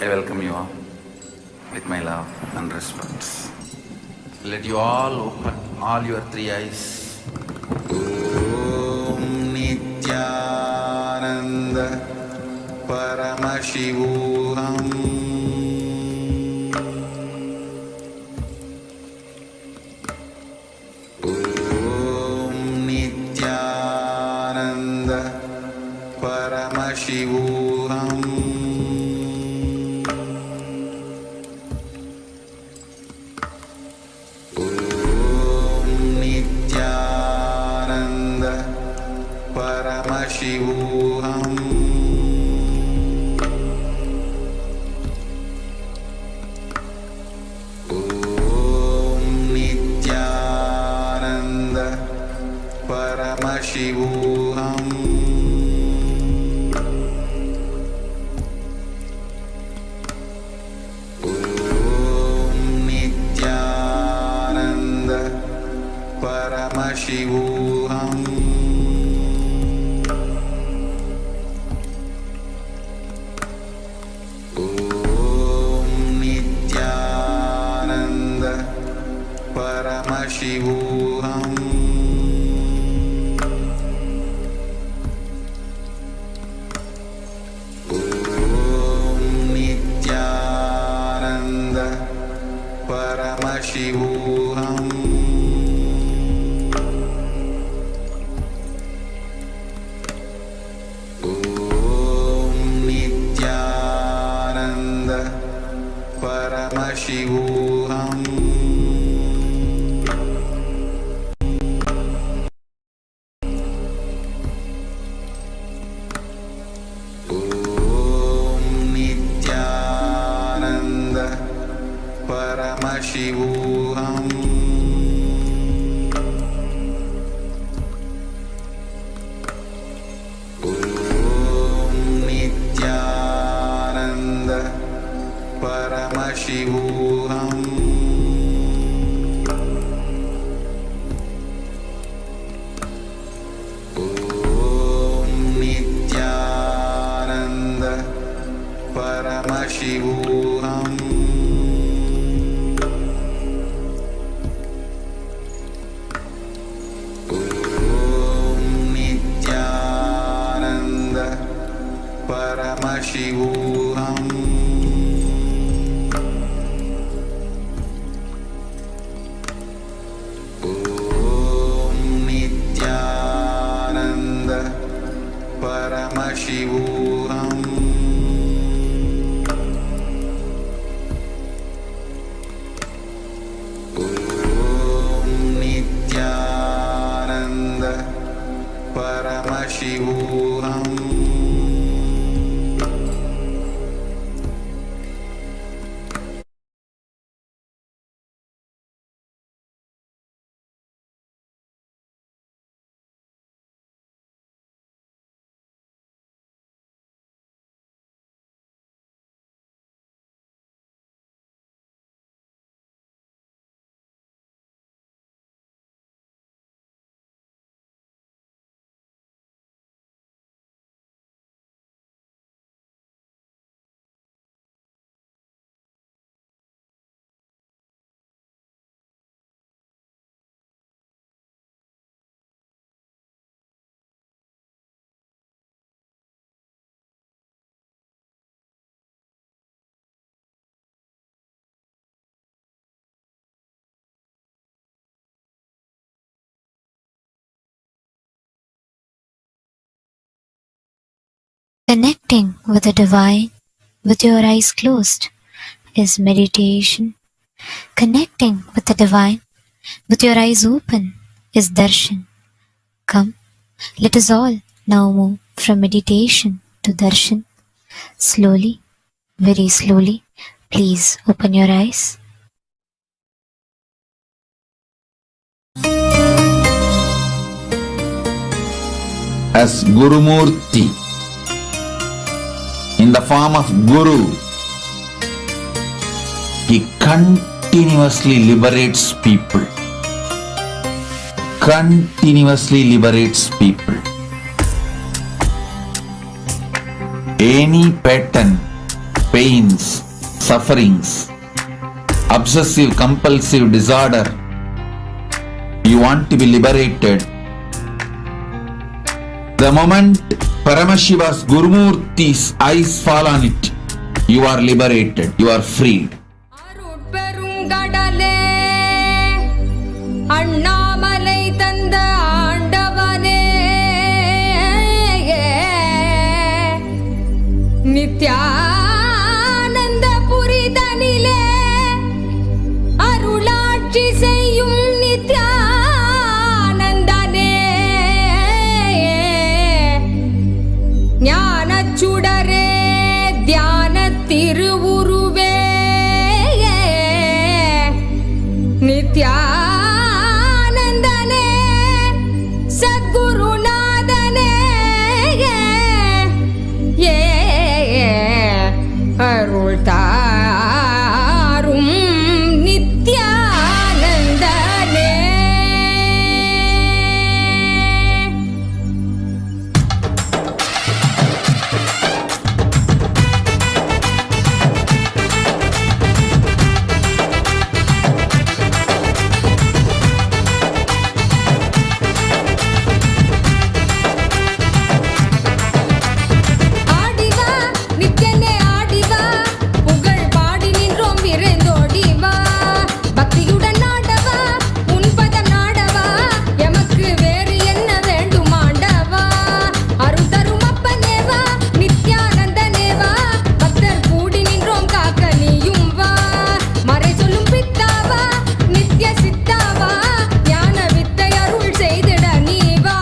I welcome you all with my love and respect. Let you all open all your three eyes. Om Nithyananda Paramashivoham. Om Nithyananda Paramashivoham. Paramashivoham. Om Nithyananda Paramashivoham. Om Nithyananda Paramashivoham. Paramashivoham. Om Nithyananda Paramashivoham. Om Nithyananda Paramashivoham. Paramashivoham. Om Nithyananda Paramashivoham. Om Nithyananda Paramashivoham. Paramashivoham. Om Nithyananda Paramashivoham. Om Nithyananda Paramashivoham. Connecting with the divine with your eyes closed is meditation. Connecting with the divine with your eyes open is Darshan. Come, let us all now move from meditation to Darshan. Slowly, very slowly, please open your eyes. As Guru Murthy, in the form of Guru, he continuously liberates people. Continuously liberates people. Any pattern pains, sufferings, obsessive compulsive disorder. You want to be liberated. The moment Paramashiva's Gurumurti's eyes fall on it, you are liberated, you are freed. Annamalai தந்த ஆண்டவனே நித்யானந்த புரிதனிலே அருளாட்சி செய்யும் நித்யானந்தனே ஞானச்சுடரே தியான திருவுருவே நித்யா தாரும் நித்யானந்தனே. ஆடிவா நித்யனே ஆடிவா புகழ் பாடி நின்றோம் விரைந்தோடி வா பக்தியுடன் ஆடவா உன் பதம் நாடவா எமக்கு வேறு என்ன வேண்டும் ஆண்டவா அருள் தரும் அப்பனேவா நித்யானந்தனேவா பக்தர் கூடி நின்றோம் காக்க நீயும் வா மறை சொல்லும் பித்தாவா நித்ய சித்தாவா ஞான வித்தை அருள் செய்திட நீ வா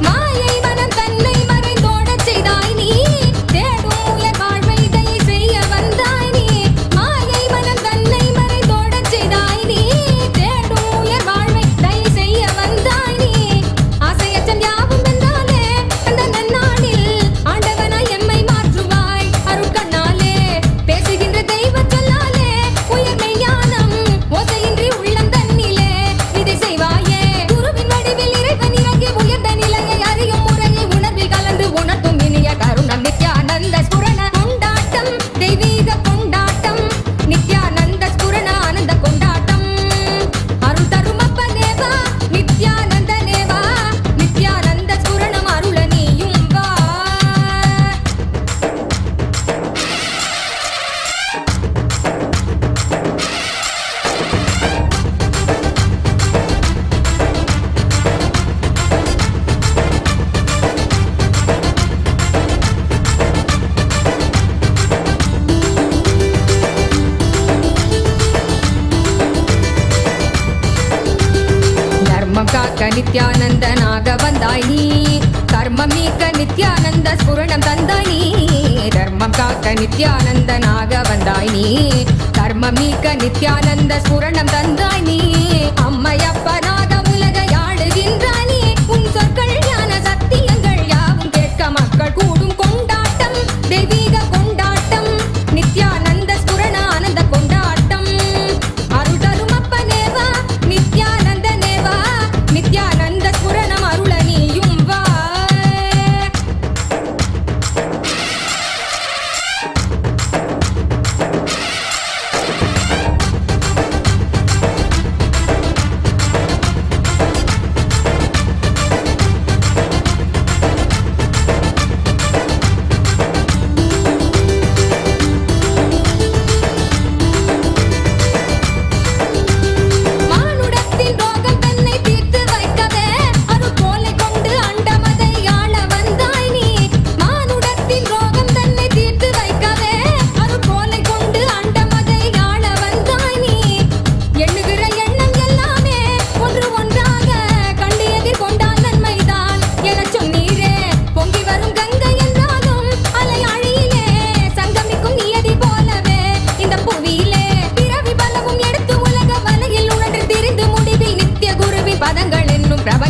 மாயை மனம் தன்னை மறைந்தோடச் செய்தாய் நீ தேடும் உயர் வாழ்வை தயை செய்ய வந்தாய் நீ மாயை மனம் தன்னை மறைந்தோடச் செய்தாய் நீ தேடும் உயர் வாழ்வை தயை செய்ய வந்தாய் நீ ஆசையச்சம் யாவும் வென்றாலே அந்த நன்னாளில் ஆண்டவனாய் எம்மை மாற்றுவாய் அருட்கண்ணாலே பேசுகின்ற தெய்வச் சொல்லாலே உயர்மை ஞானம் ஓசையின்றி உள்ளம் தன்னிலே விதை செய்வாயே குருவின் வடிவில் இறைவன் இறங்கி உயர்ந்த நிலையை அறியும் முறையை உணர்வில் கலந்து உணர்த்தும் இனிய கருணம் நித்யானந்த ஸ்புரண கொண்டாட்டம் தெய்வீக கொண்டாட்டம் நித்யானந்த ஸ்புரண ஆனந்த கொண்டாட்டம் அருள் தரும் அப்பனேவா நித்யானந்தனேவா நித்யானந்த ஸ்புரணம் அருள நீயும் வா தர்மம் காக்க நித்யானந்தனாக வந்தாய் நீ கர்மம் நீக்க நித்யானந்த ஸ்புரணம் தந்தாய் நீ தர்மம் காக்க நித்யானந்தனாக வந்தாய் நீ கர்மம் நீக்க நித்யானந்த ஸ்புரணம் தந்தாய் நீ அம்மையப்பனாக உலகை ஆளுகின்றாய் நீ உன் சொற்கள் ஞான சத்தியங்கள் யாவும் கேட்க மக்கள் கூடும் கொண்டாட்டம் தெய்வீக கொண்டாட்டம் நித்யானந்த ஸ்புரண ஆனந்த கொண்டாட்டம் அருள் தரும் அப்பனேவா நித்யானந்தனேவா நித்யானந்த ஸ்புரணம் அருள நீயும் வா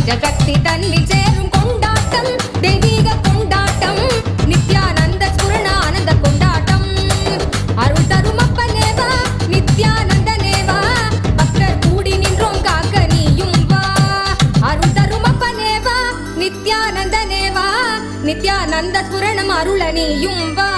பஞ்சசக்தி தன்னில் சேரும் கொண்டாட்டம் தெய்வீக கொண்டாட்டம் நித்யானந்த ஸ்புரண ஆனந்த கொண்டாட்டம் அருள் தரும் அப்பனேவா நித்யானந்தனேவா பக்தர் கூடி நின்றோம் காக்க நீயும் வா அருள் தரும் அப்பனேவா நித்யானந்தனேவா நித்யானந்த ஸ்புரணம் அருள நீயும் வா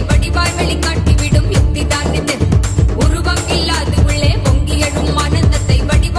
வடிவாய் வெளிக்காட்டிவிடும் யுக்தி தான் இது உருவம் இல்லாது உள்ளே பொங்கி எழும் ஆனந்தத்தை வடிவாய்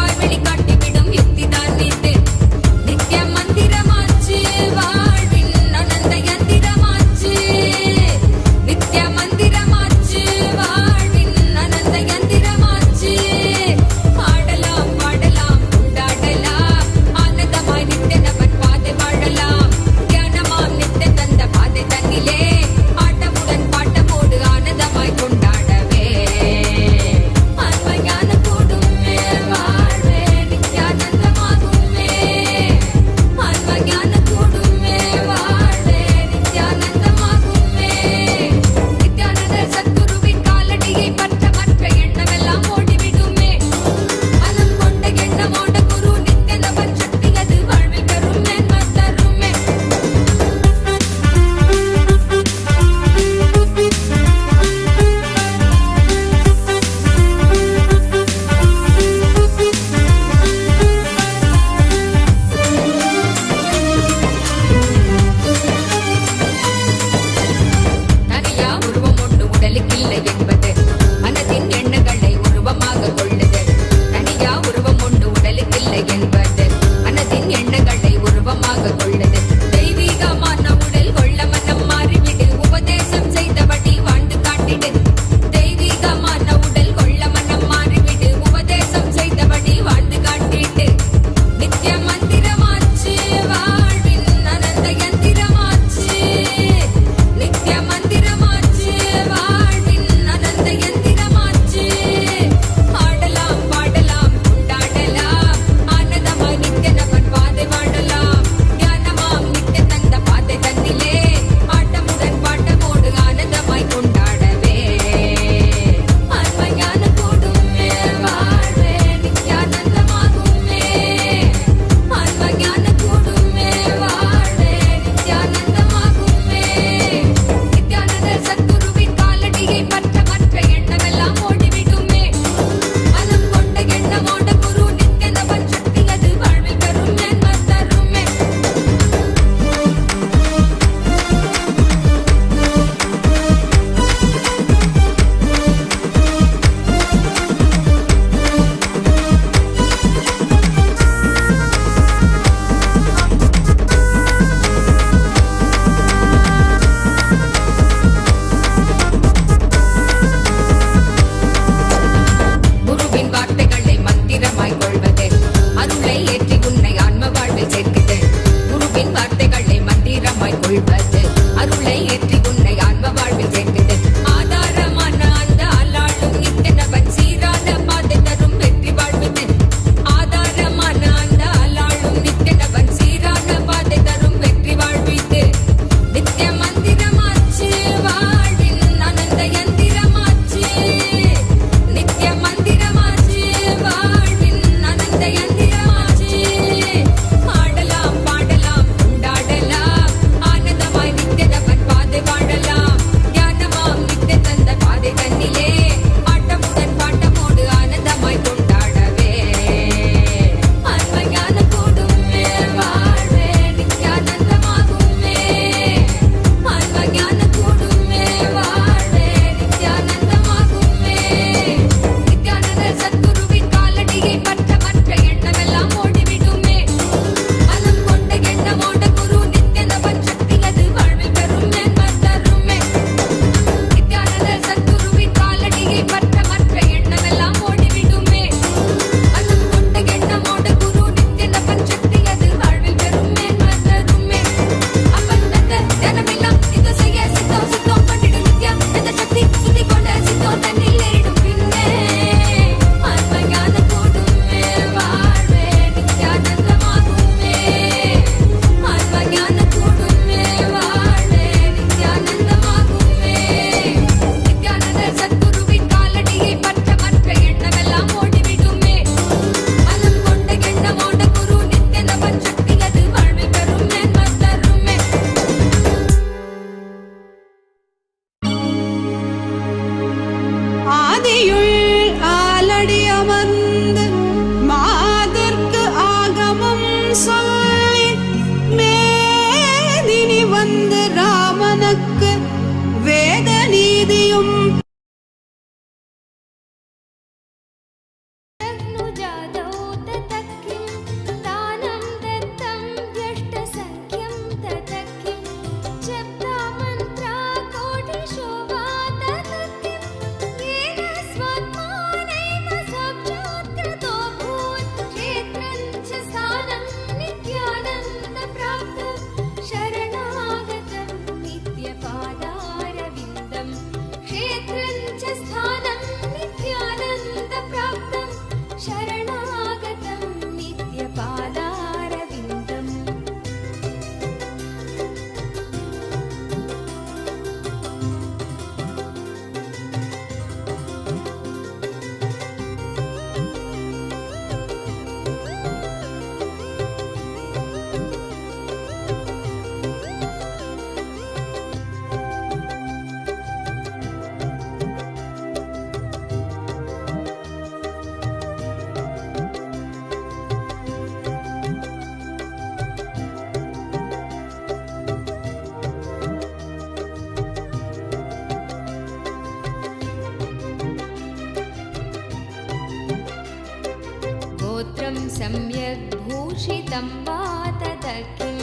स्तोत्रं सम्यक् भूषितं वा ततः किं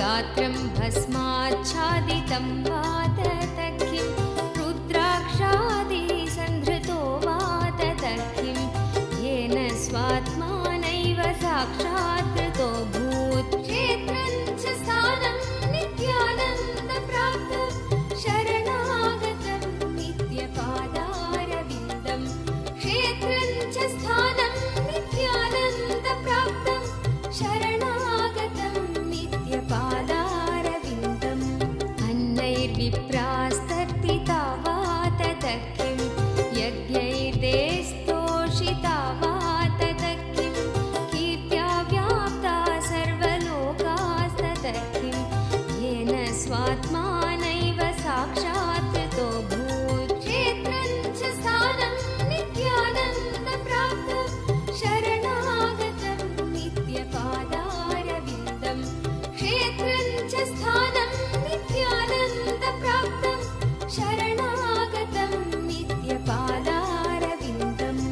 गात्रं भस्माच्छादितं वा ततः किं रुद्राक्षादिसन्धृतो वा ततः किं येन स्वात्मानैव साक्षात्कृतो भूत् क्षेत्रं च स्थानं नित्यानन्दप्राप्तं शरणागतं नित्यपादारविन्दं क्षेत्रं च स्थानं नित्यानन्दप्राप्तं शरणागतं नित्यपादारविन्दम् अन्नैर्विप्रास्तर्तिता वा ततः किं यज्ञैर्देस्तोषिता वा ततः किं कीर्त्या व्याप्ता सर्वलोकास्ततः किं येन स्वात्मानैव साक्षात्कृतो भूत् क्षेत्रं च स्थानं नित्यानन्दप्राप्तं शरणागतं नित्यपादारविन्दं क्षेत्रं च स्थानं नित्यानन्दप्राप्तं शरणागतं नित्यपादारविन्दम्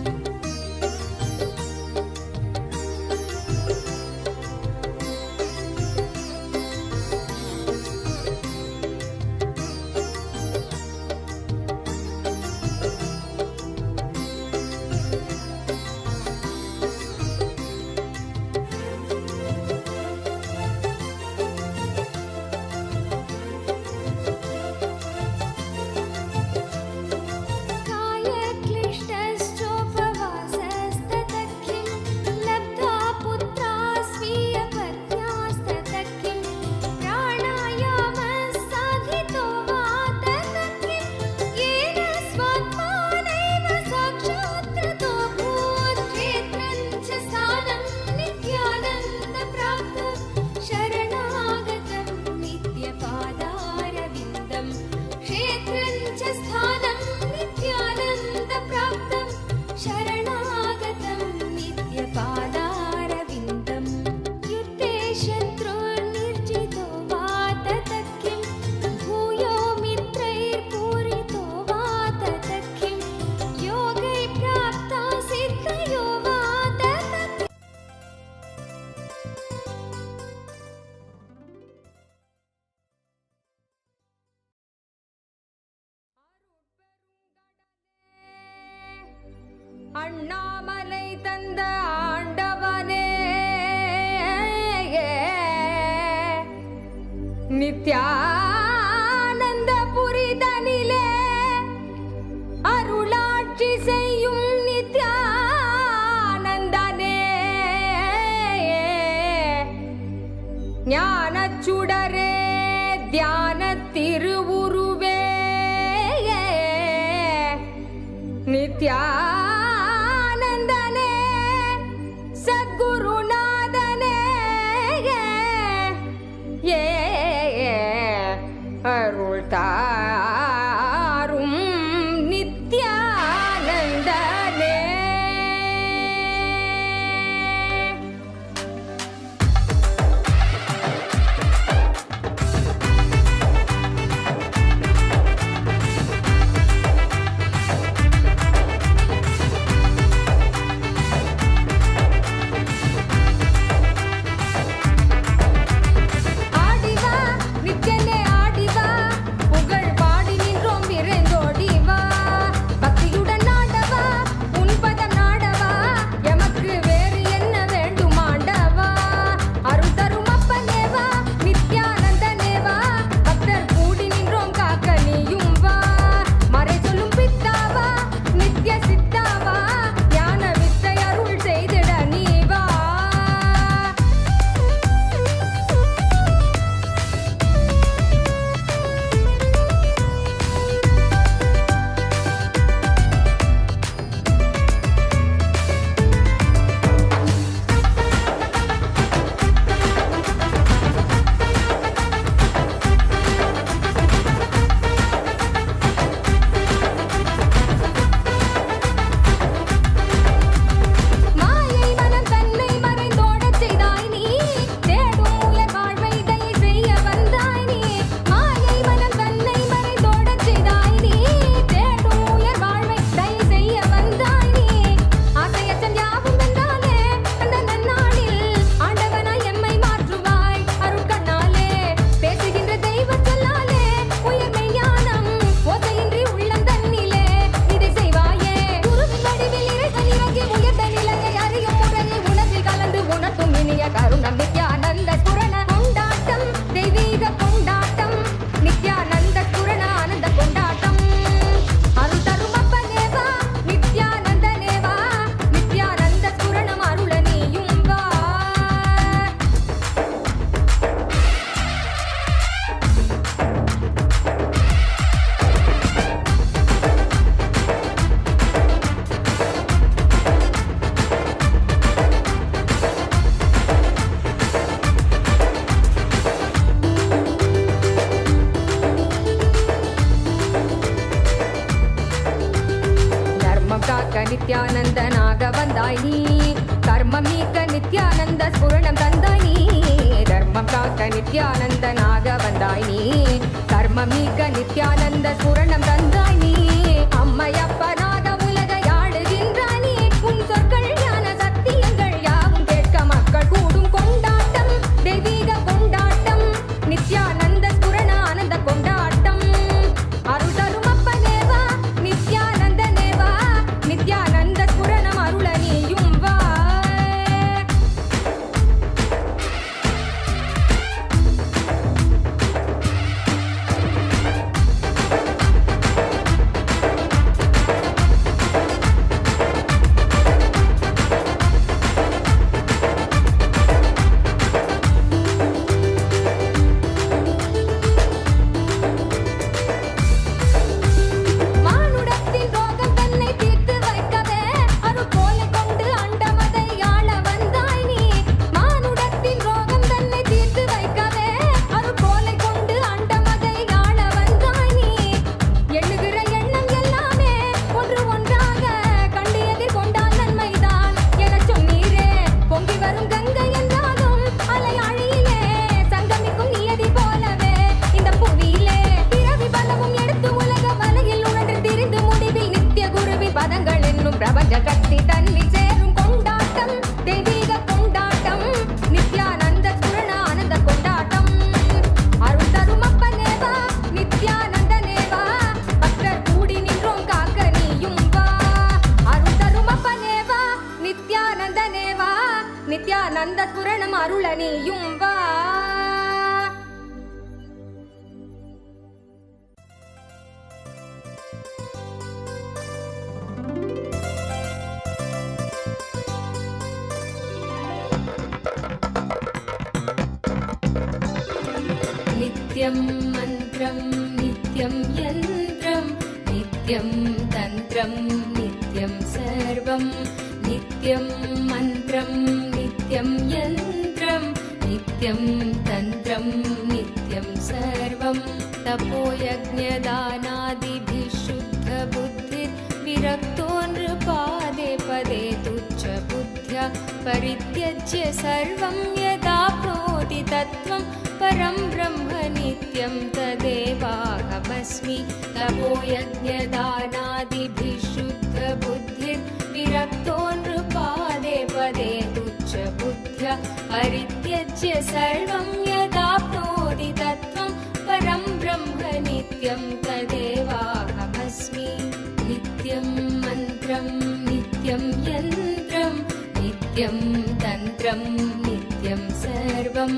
कायक्लिष्टश्चोपवासस्ततः किं लब्धा पुत्रा स्वीयपत्न्यास्ततः किं प्राणायामः साधितो वा ततः किं येन स्वात्मानैव साक्षात्कृतो भूत् क्षेत्रं च स्थानं नित्यानन्दप्राप्तं शरणागतं नित्यपादारविन्दं क्षेत्रं च स्थानं नित्यानन्दप्राप्तं शरणागतं नित्यपादारविन्दम् युद्धे शत्रुर्निर्जितो वा ततः किं भूयो मित्रैर्पूरितो वा ततः किं योगैः प्राप्ता सिद्धयो वा ततः किम् அண்ணாமலை தந்த ஆண்டவனே நித்யானந்த புரிதனிலே அருளாட்சி செய்யும் நித்யானந்தனே ஞானச்சுடரே தியான திருவுருவே நித்யானந்தனே சத்குருநாதனே ஏ அருள் தாரும் நித்யானந்தனே கருணம் நித்யானந்த ஸ்புரண கொண்டாட்டம் தெய்வீக கொண்டாட்டம் நித்யானந்த ஸ்புரண ஆனந்த கொண்டாட்டம் அருள் தரும் அப்பனேவா நித்யானந்தனேவா நித்யானந்த ஸ்புரணம் அருள நீயும் வா. தர்மம் காக்க நித்யானந்தனாக வந்தாய் நீ கர்மம் நீக்க நித்யானந்த ஸ்புரணம் தந்தாய் நீ தர்மம் காக்க நித்யானந்தனாக வந்தாய் நீ கர்மம் நீக்க நித்யானந்த ஸ்புரணம் தந்தாய் நீ அம்மையப்பனாக உலகை ஆளுகின்றாய் நீ உன் சொற்கள் ஞான சத்தியங்கள் யாவும் கேட்க மக்கள் கூடும் கொண்டாட்டம் தெய்வீக கொண்டாட்டம் நித்யானந்த ஸ்புரண ஆனந்த கொண்டாட்டம் அருள் தரும் அப்பனேவா நித்யானந்தனேவா நித்யானந்த ஸ்புரணம் அருள நீயும் வா. மானுடத்தின் ரோகம் தன்னை தீர்த்து வைக்கவே அருள் கோலை கொண்டு அண்டமதை ஆள வந்தாய் நீ மானுடத்தின் ரோகம் தன்னை தீர்த்து வைக்கவே அருள் கோலை கொண்டு அண்டமதை ஆள வந்தாய் நீ எண்ணுகிற எண்ணம் எல்லாமே ஒன்று ஒன்றாக கண்டு எதிர்கொண்டால் நன்மைதான் எனச் சொன்னீரே பொங்கி வரும் கங்கை என்றாலும் அலையாழியிலே சங்கமிக்கும் நியதி போலவே இந்த புவியிலே பிறவி பலவும் எடுத்து உலக வலையில் உழன்று திரிந்து முடிவில் நித்திய குருவின் பதங்கள் என்னும் பிரபஞ்ச கத்தி தன்னில் சேரும் கொண்டாட்டம் தெய்வீக கொண்டாட்டம் நித்யானந்த ஸ்புரண ஆனந்த கொண்டாட்டம் அருள் தரும் அப்பனேவா நித்யானந்தனேவா பக்தர் கூடி நின்றோம் காக்க நீயும் வா. அருள் தரும் அப்பனேவா நித்யானந்தனேவா நித்யானந்த ஸ்புரணம் அருள நீயும் வா. नित्यं मन्त्रं नित्यं यन्त्रं नित्यं तन्त्रं नित्यं सर्वं नित्यं मन्त्रं नित्यं यन्त्रं नित्यं तन्त्रं नित्यं सर्वं तपोयज्ञदानादिभिः शुद्धबुद्धिर्विरक्तो नृपादे पदे तुच्छबुद्ध्या परित्यज्य सर्वं यदाप्नोति तत्त्वं परं ब्रह्म नित्यं तदेवाहमस्मि तपोयज्ञदानादिभिः शुद्धबुद्धिर्विरक्तो नृपादे पदे तुच्छबुद्ध्या परित्यज्य सर्वं यदाप्नोति तत्त्वं परं ब्रह्म नित्यं तदेवाहमस्मि नित्यं मन्त्रं नित्यं यन्त्रं नित्यं तन्त्रं नित्यं सर्वं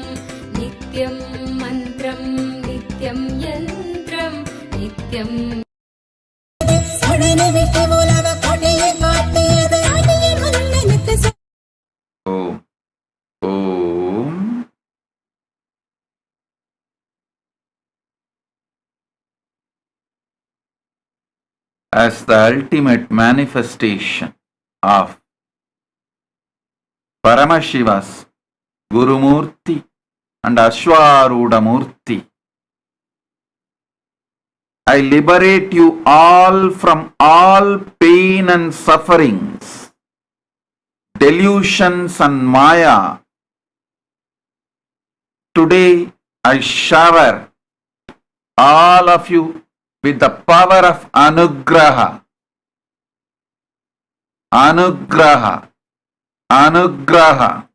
नित्यं मन्त्रं नित्यं यन्त्रं नित्यं Om. Om. As the ultimate manifestation of Paramashiva's Gurumurti and Ashwaruda Murti, I liberate you all from all pain and sufferings, delusions and maya. Today I shower all of you with the power of anugraha. Anugraha. Anugraha.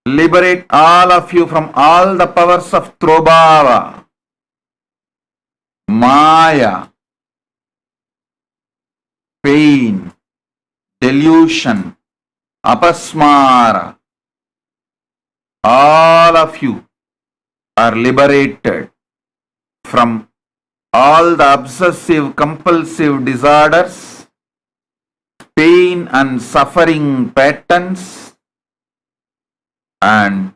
Liberate all of you from all the powers of Trobhava, Maya, pain, delusion, apasmara, all of you are liberated from all the obsessive compulsive disorders, pain and suffering patterns, and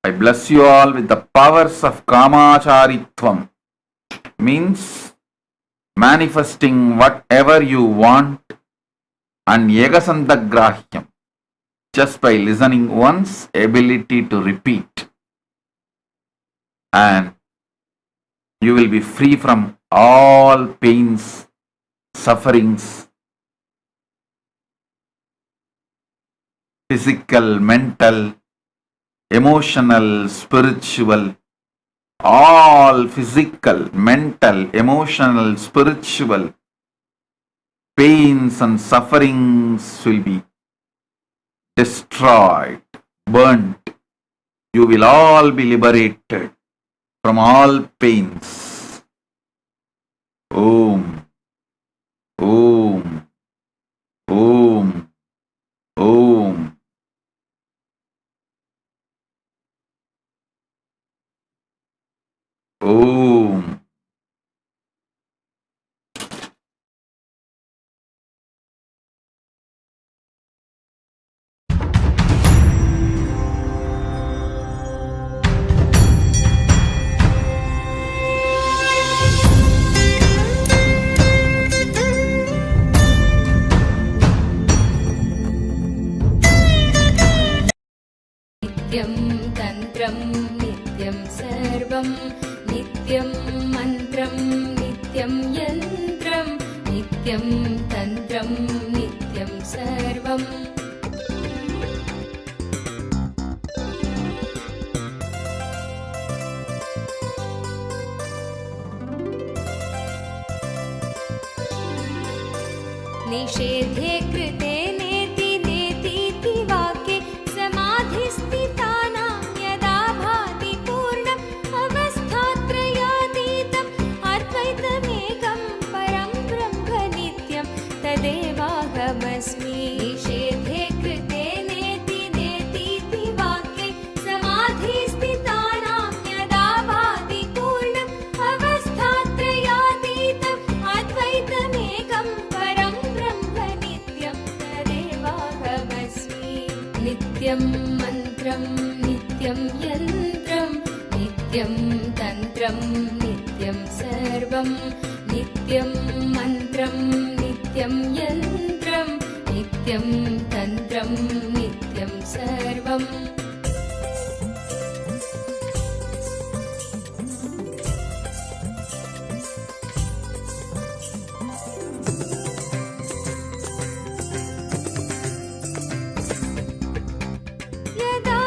I bless you all with the powers of Kamacharitvam, means manifesting whatever you want, and Yegasantagrahyam, just by listening once, ability to repeat, and you will be free from all pains, sufferings, physical, mental, emotional, spiritual, all physical, mental, emotional, spiritual pains and sufferings will be destroyed, burnt. You will all be liberated from all pains. Om, Om, Om, Om. Om. नित्यं तन्त्रं नित्यं सर्वं नित्यं मन्त्रं नित्यं यन्त्रं नित्यं तन्त्रं नित्यं सर्वम् निषेधे कृते नेति नेतीति वाक्ये समाधिस्थितानां यदा भाति पूर्णम् अवस्थात्रयातीतम् अद्वैतमेकं परं ब्रह्म नित्यं तदेवाहमस्मि निषेधे कृते नेति नेतीति वाक्ये समाधिस्थितानां यदा भाति पूर्णम् अवस्थात्रयातीतम् अद्वैतमेकं परं ब्रह्म नित्यं तदेवाहमस्मि नित्यं मन्त्रं नित्यं यन्त्रं नित्यं तन्त्रं नित्यं सर्वं नित्यं मन्त्रं नित्यं यन्त्रं नित्यं तन्त्रं नित्यं सर्वम्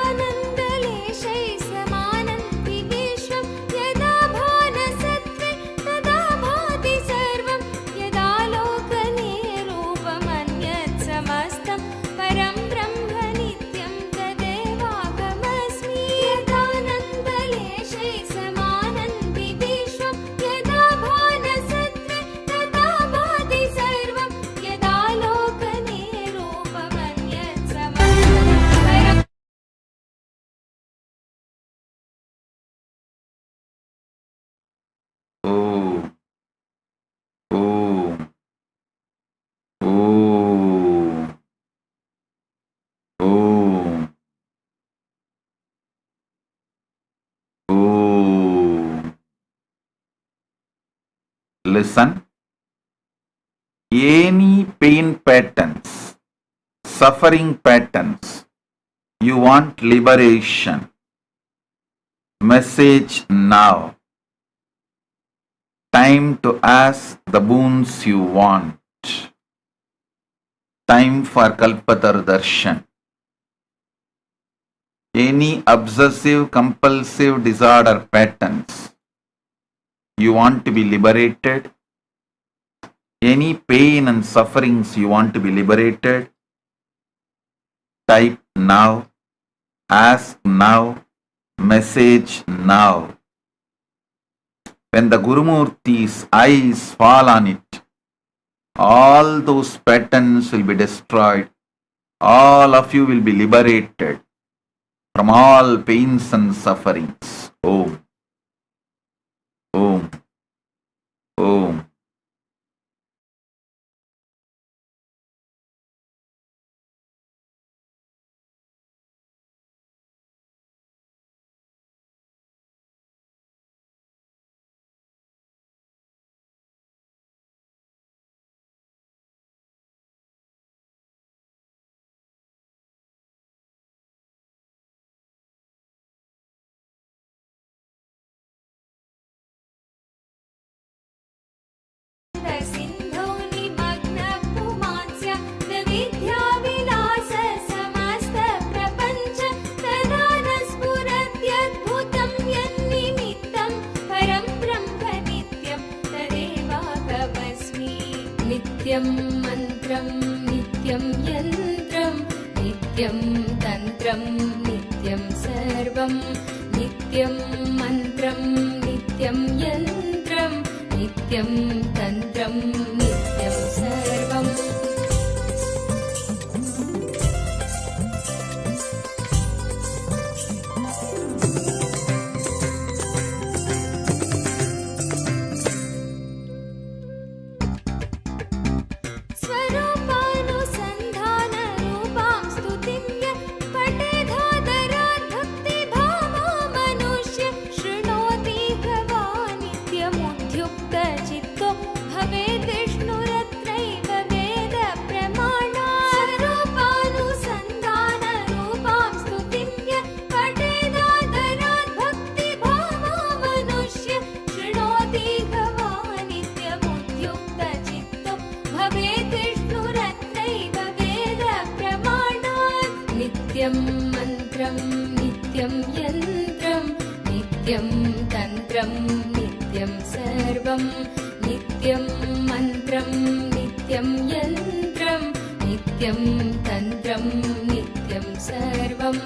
यदानन्दलेशै समानन्ति विश्वं यदा भानसत्त्वे तदा भाति सर्वं यदा लोकने रूपमन्यत् समस्तं परं ब्रह्म नित्यं तदेवाहमस्मि यदानन्दलेशै समानन्ति विश्वं यदा भानसत्त्वे तदा भाति सर्वं यदा लोकने रूपमन्यत् समस्तं परं Om, Om, Om, Om, Om. Listen. Any pain patterns, suffering patterns, you want liberation. Message now. Time to ask the boons you want. Time for Kalpatar Darshan. Any obsessive compulsive disorder patterns you want to be liberated, any pain and sufferings you want to be liberated, type now, ask now, message now. When the Gurumurti's eyes fall on it, all those patterns will be destroyed. All of you will be liberated from all pains and sufferings. Om. Om. Om. सिन्धौ निमग्नपुमांस्य Vidyavilas समस्तप्रपञ्च तदा न स्फुरत्यद्भुतं यन्निमित्तं परं ब्रह्म नित्यं तदेवाहमस्मि नित्यं मन्त्रं नित्यं यन्त्रं नित्यं तन्त्रं नित्यं सर्वं नित्यं मन्त्रं नित्यं यन्त्रं नित्यं तन्त्रं नित्यं सर्वम् स्वरूपानुसन्धानरूपां स्तुतिं यत् पठेधादरात् भक्तिभावो मनुष्य शृणोति भवान् नित्यमुद्युक्तचित्तो भवेत् विष्णुरत्रैव वेदप्रमाणात् स्वरूपानुसन्धानरूपां स्तुतिं यत् पठेधादरात् भक्तिभावो मनुष्य शृणोति भवान् नित्यमुद्युक्तचित्तो भवेत् विष्णुरत्रैव वेदप्रमाणात् नित्यं मन्त्रं नित्यं यन्त्रं नित्यं तन्त्रं नित्यं सर्वं नित्यं मन्त्रं नित्यं यन्त्रं नित्यं तन्त्रं नित्यं सर्वम्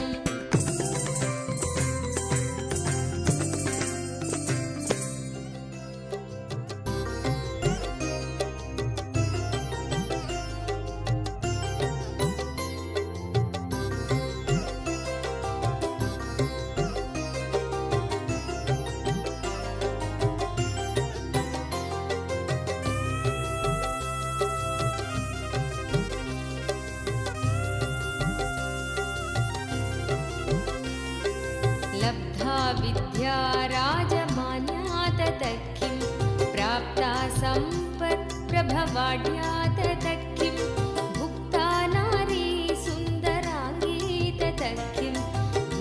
लब्धा विद्या राजमान्या ततः प्राप्ता सम्पत् प्रभवाढ्या ततः भुक्ता नारी सुन्दराङ्गी ततः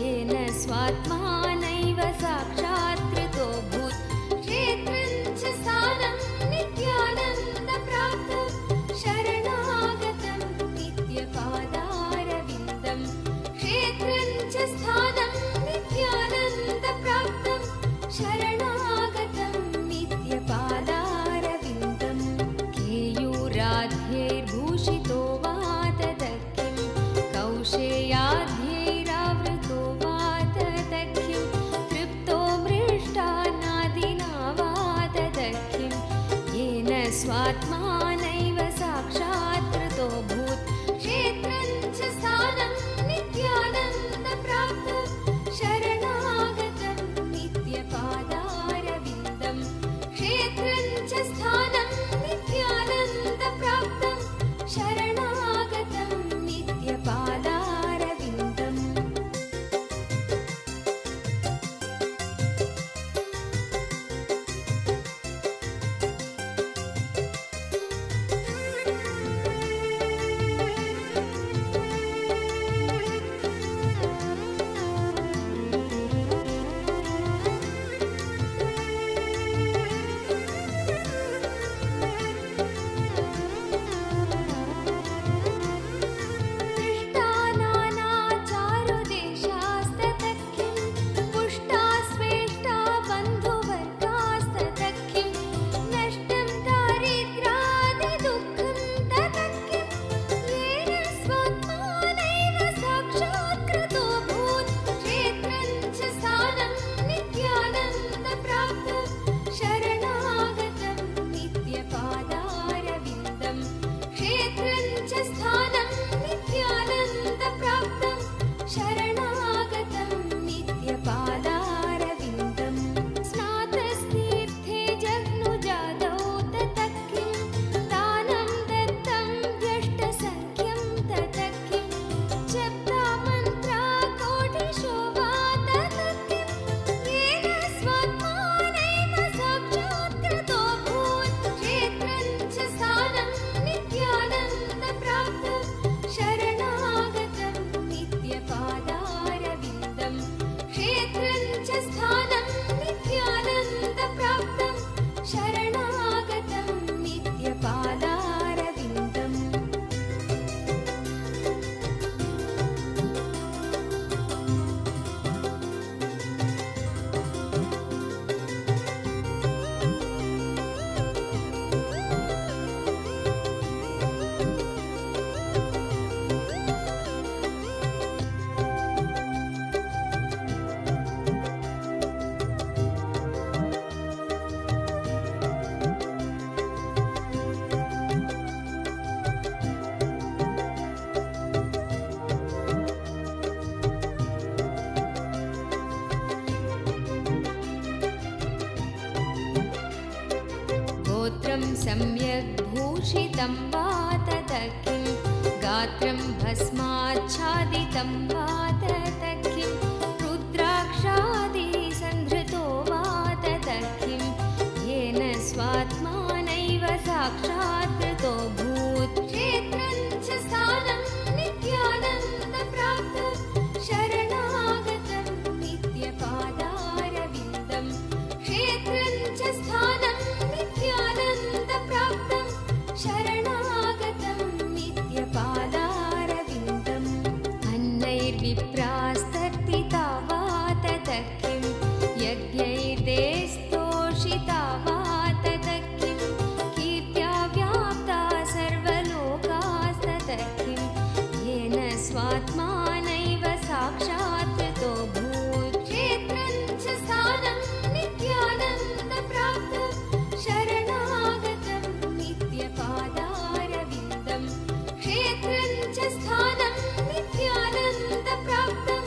येन स्वात्मानैव साक्षात् कृतो भूत् क्षेत्रं च स्थानं नित्यानन्दप्राप्तं शरणागतं नित्यपादारविन्दं क्षेत्रं च स्थानं नित्यानन्दप्राप्तं शरणागतं नित्यपादारविन्दं केयूराध्यैर्भूषितो वा ततः कौशेयाध्यैरावृतो वा ततः तृप्तो मृष्टान्नादिना वा ततः येन स्वात्मानैव साक्षात् कृतो भूत् क्षेत्रं च स्थानं नित्यानन्दप्राप्तं शरणागतं नित्यपादारविन्दं क्षेत्रं च स्थानं नित्यानन्दप्राप्तं शरणागतं नित्यपादारविन्दम् शरणागतं नित्यपादारविन्दम् गोत्रं सम्यक् भूषितं वा ततः किं गात्रं भस्माच्छादितं वा ततः किं रुद्राक्षादिसन्धृतो वा ततः किं येन स्वात्मानैव साक्षात् कृतो भूत् क्षेत्रं च स्थानं नित्यानन्दप्राप्तं शरणागतं नित्यपादारविन्दम् क्षेत्रं च स्थानं नित्यानन्दप्राप्तं शरणागतं नित्यपादारविन्दम् अन्नैर्विप्रास्तर्पिता वा ततः किं यज्ञैर्देस्तोषिता वा ततः किं कीर्त्या व्याप्ता सर्वलोकास्ततः किं येन स्वात्मानैव साक्षात् कृतो भूत् क्षेत्रं च स्थानं नित्यानन्दप्राप्तं शरणागतं नित्यपादारविन्दम् क्षेत्रं च स्थानं नित्यानन्दप्राप्तं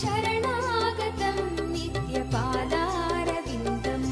शरणागतं नित्यपादारविन्दम्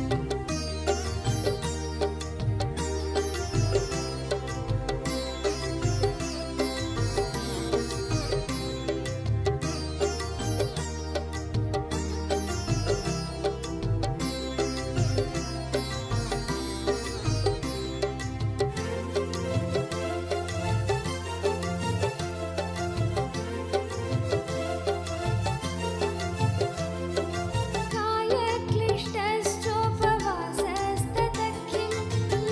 कायक्लिष्टश्चोपवासस्ततः किं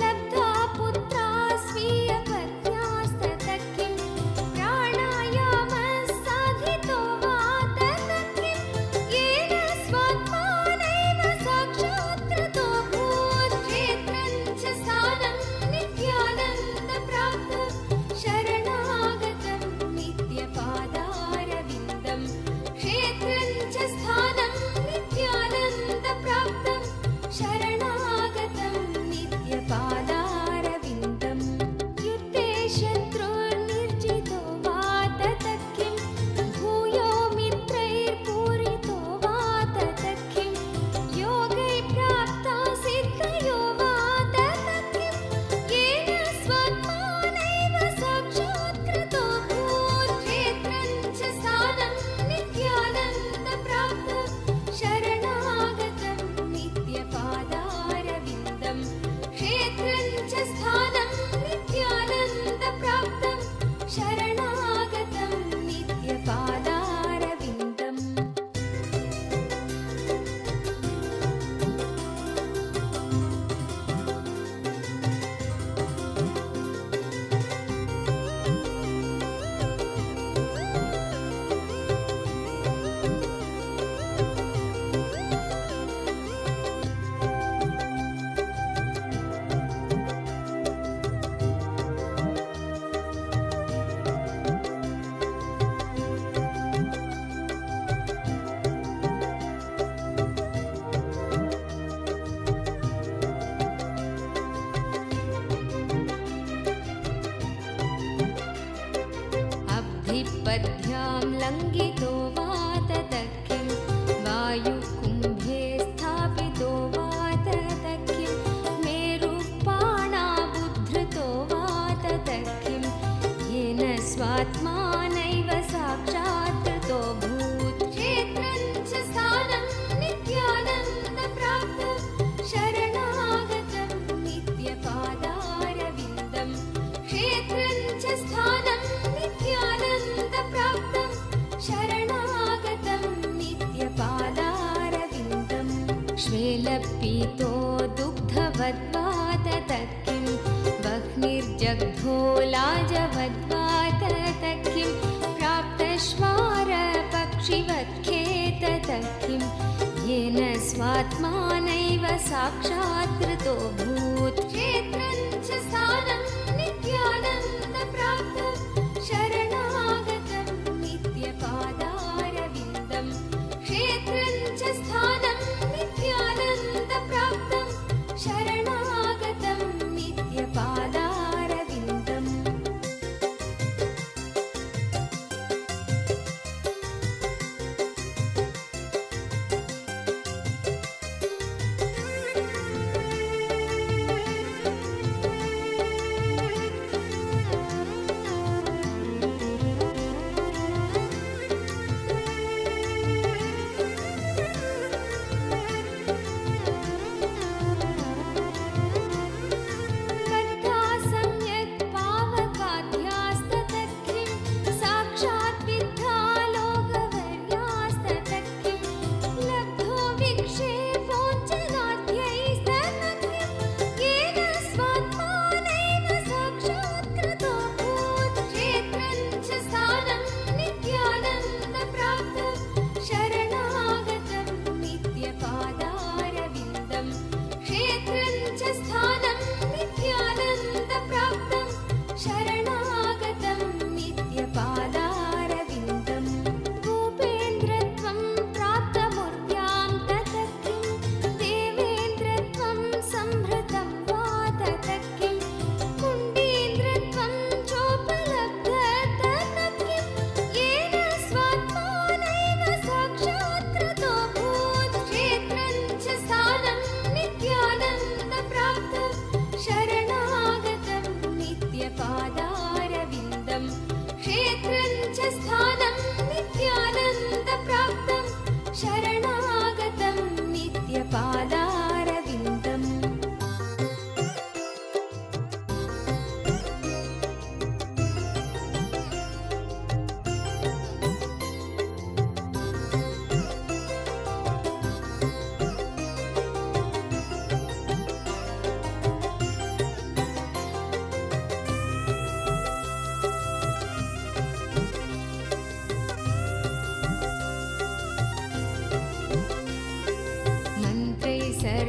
लब्ध्वा पुत्रा स्वीयपत्न्यास्ततः किं प्राणायामः साधितो वा ततः किं येन स्वात्मानैव साक्षात् कृतो भूत् क्षेत्रं च स्थानं नित्यानन्दप्राप्तं शरणागतं नित्यपादारविन्दम् क्षेत्रं च स्थानं नित्यानन्दप्राप्तं शरणागतं नित्यपादारविन्दम् युद्धे शत्रुर्निर्जितो वा ततः किं भूयो मित्रैर्पूरितो वा ततः किं योगैः प्राप्ता सिद्धयो वा ततः किं येन स्वात्मानैव साक्षात् कृतो भूत् क्षेत्रं च स्थानं नित्यानन्दप्राप्तं शरणागतं नित्यपादारविन्दम् क्षेत्रं च स्थानं नित्यानन्दप्राप्तं शरणागतं नित्यपादारविन्दम् अब्धिपद्भ्यां लङ्घितो वा ततः किं वायुकुम्भे स्थापितो वा ततः किं मेरुपाणाबुद्धृतो वा ततः किं येन स्वात्मानैव साक्षात् कृतो भूत् क्षेत्रं च स्थानं नित्यानन्दप्राप्तं शरणागतं नित्यपादारविन्दम् क्षेत्रं च स्थानं नित्यानन्दप्राप्तं शरणागतं नित्यपादारविन्दम् श्वेलपीतो दुग्धवान् लाजवद्वात तत्किं वह्निर्जग्धो लाजवद्वात तत्किं प्राप्तश्वार पक्षिवत्खेत तत्किं येन स्वात्मानैव साक्षात् कृतो भूत् क्षेत्रं च स्थानं नित्यानन्दप्राप्तं शरणागतं नित्यपादारविन्दं क्षेत्रं च स्थानं नित्यानन्दप्राप्तं शरणागतं नित्यपादारविन्दम्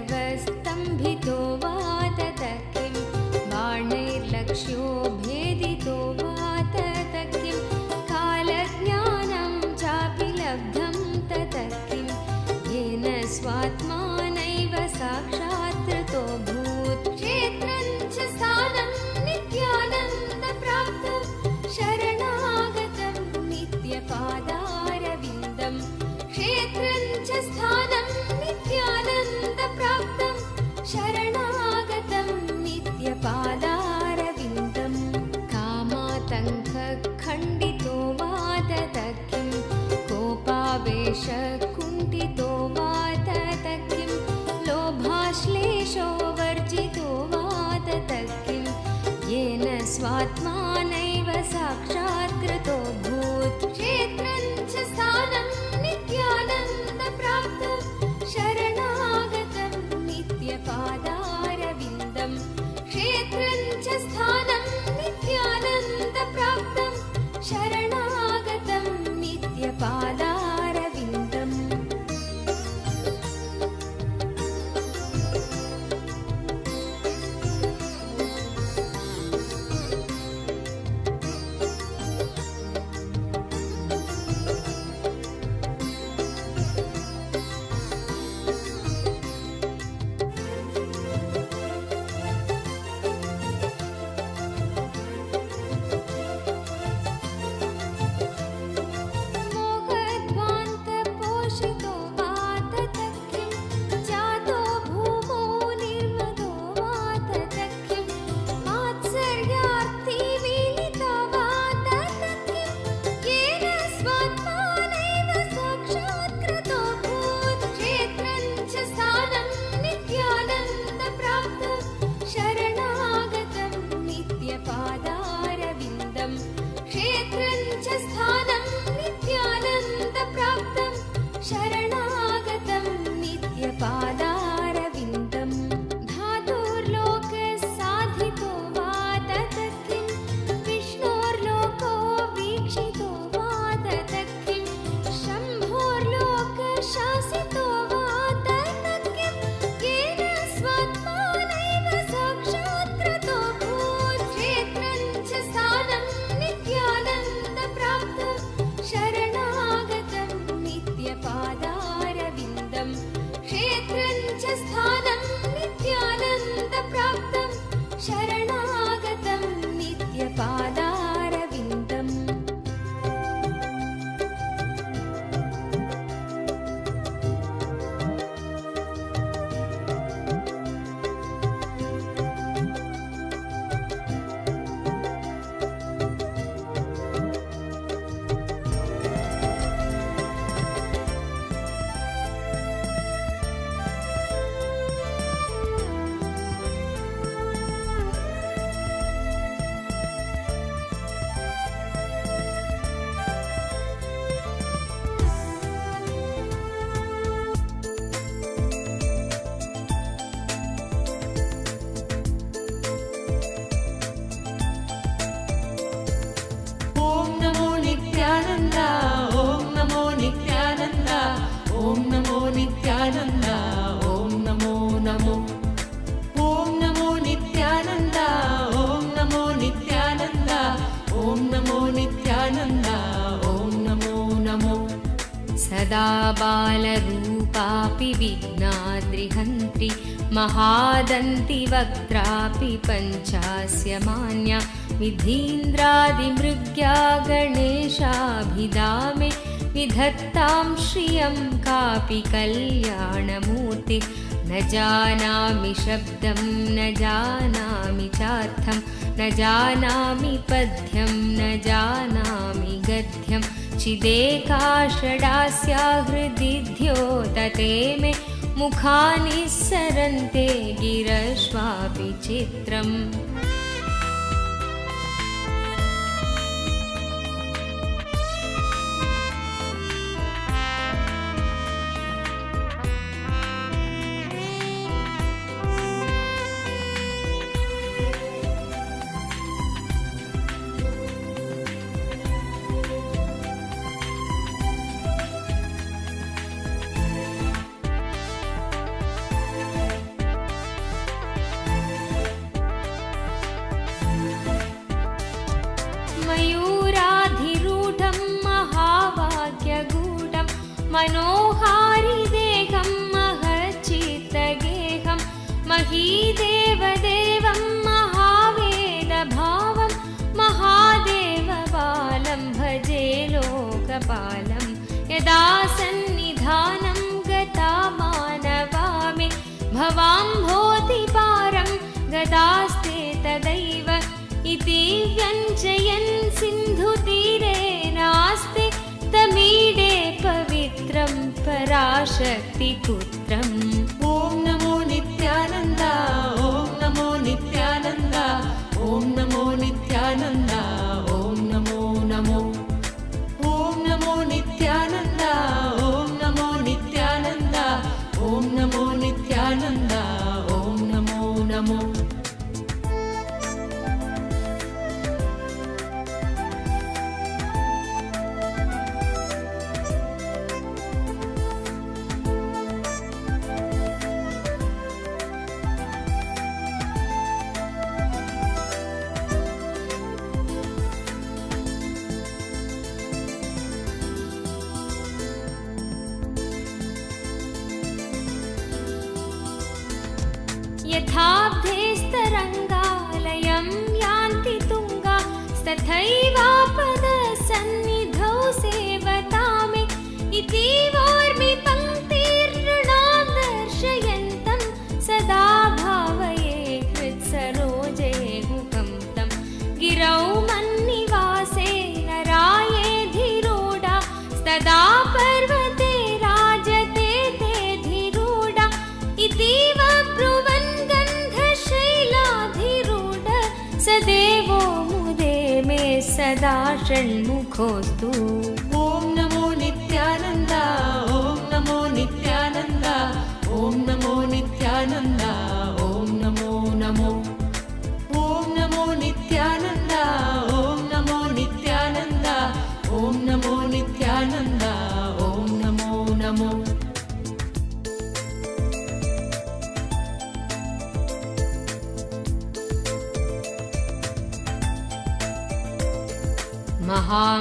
सर्वस्तम्भितो वा ततकिं बाणैर्लक्ष्यो भेदितो वा ततकिं कालज्ञानं चापि लब्धं ततकिं येन स्वात्मानैव साक्षात् कृतो भूत् क्षेत्रं च स्थानं नित्यानन्दप्राप्तं शरणागतं नित्यपादारविन्दं क्षेत्रं च स्थानं नित्यानन्दप्राप्तं शरणागतं नित्यपादारविन्दं कामातङ्कखण्डितो वा ततकिं कोपावेशकुण्ठितो वा ततकिं लोभाश्लेषो वर्जितो वा ततकिं येन स्वात्मानैव साक्षात् कृतो भूत् क्षेत्रं च स्थानं नित्यानन्दप्राप्तं शरणागतं नित्यपादारविन्दं क्षेत्रं च स्थानं नित्यानन्दप्राप्तं शरणागतं नित्यपादारविन्दम् शरणागतं नित्यपादारविन्दम् सदा बालरूपापि विघ्नाद्रिहन्त्रि महादन्ति वक्त्रापि पञ्चास्य मान्या विधीन्द्रादिमृग्या गणेशाभिधामे विधत्तां श्रियं कापि कल्याणमूर्ति न जानामि शब्दं न जानामि चार्थं न जानामि पद्यं न जानामि गद्यं चिदेका षडास्या हृदि द्योतते मे मुखानि सरन्ते गिरश्वापि चित्रम् मयूराधिरूढं महाभाग्यगूढं मनोहारिदेहं महच्चित्तगेहं महीदेवदेवं महावेदभावं महादेवबालं भजे लोकपालं यदा सन्निधानं गता मानवा मे भवाम्भोधिपारं गदास्ते तदैव इति व्यञ्जयन् सिन्धुतीरे नास्ते तमीडे पवित्रं पराशक्तिपुत्रम् ॐ नमो नित्यानन्द ॐ नमो नित्यानन्द ॐ नमो नित्यानन्द ॐ नमो नमो ॐ नमो नित्यानन्द ॐ नमो नित्यानन्द ॐ नमो नित्यानन्द ॐ नमो नमो यथाब्धेस्तरङ्गालयं यान्ति तुङ्गा तथैवापदसन्निधौ सेवतामे इति वोर्मि पङ्क्तिर्नृणां दर्शयन्तं सदा भावये हृत्सरोजे मुखं तं गिरौ मन्निवासे नरायेधिरूढा तदा पर्वते राजते ते धिरूढा इतीव ब्रुवन् गन्धशैलाधिरूढ स देवो मुदे मे सदा षण्मुखोऽस्तु ॐ नमो नित्यानन्द ॐ नमो नित्यानन्द ॐ नमो नित्यानन्द ॐ नमो नमो ॐ नमो नित्यानन्द ॐ नमो नित्यानन्द ॐ नमो नित्यानन्द ॐ नमो नमो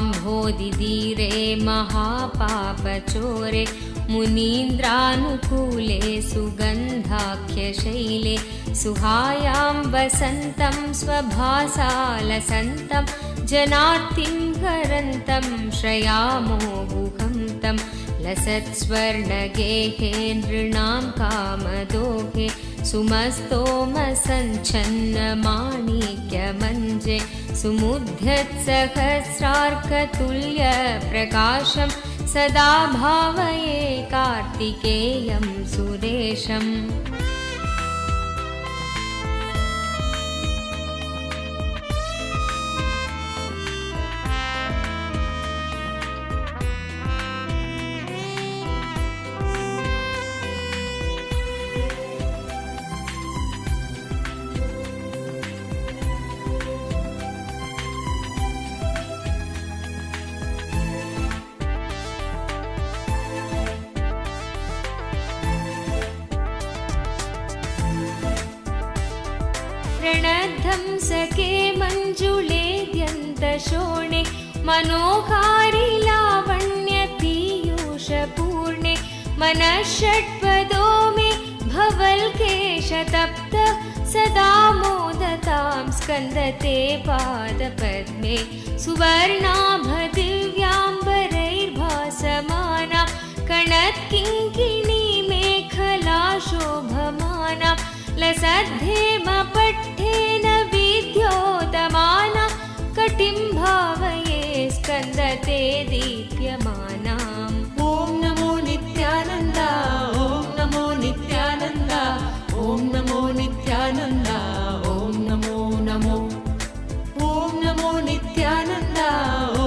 महाम्भोधिधीरे महापापचोरे मुनीन्द्रानुकूले सुगन्धाख्यशैले सुहायां वसन्तं स्वभासालसन्तं जनार्तिं करन्तं श्रयामो गुहं तं लसत्स्वर्णगेहे नृणां कामदोहे सुमस्तोमसञ्छन्नमाणिक्यमञ्जे सुमुद्यत्सहस्रार्कतुल्यप्रकाशं सदा भावये कार्तिकेयं सुरेशम् प्रणद्धं सखे मञ्जुलेद्यन्तशोणे मनोहारि लावण्यपीयूषपूर्णे मनः षट्पदो मे भवल्केशतप्त सदा मोदतां स्कन्दते पादपद्मे सुवर्णाभदिव्याम्बरैर्भासमाना कणत्किङ्किणी मेखला शोभमाना लसद्धेमपट्ठेन विद्योतमाना कटिं भावये स्कन्दते दीप्यमानाम्। ॐ नमो नित्यानन्द ॐ नमो नित्यानन्द ॐ नमो नित्यानन्द ॐ नमो नमो ॐ नमो नित्यानन्द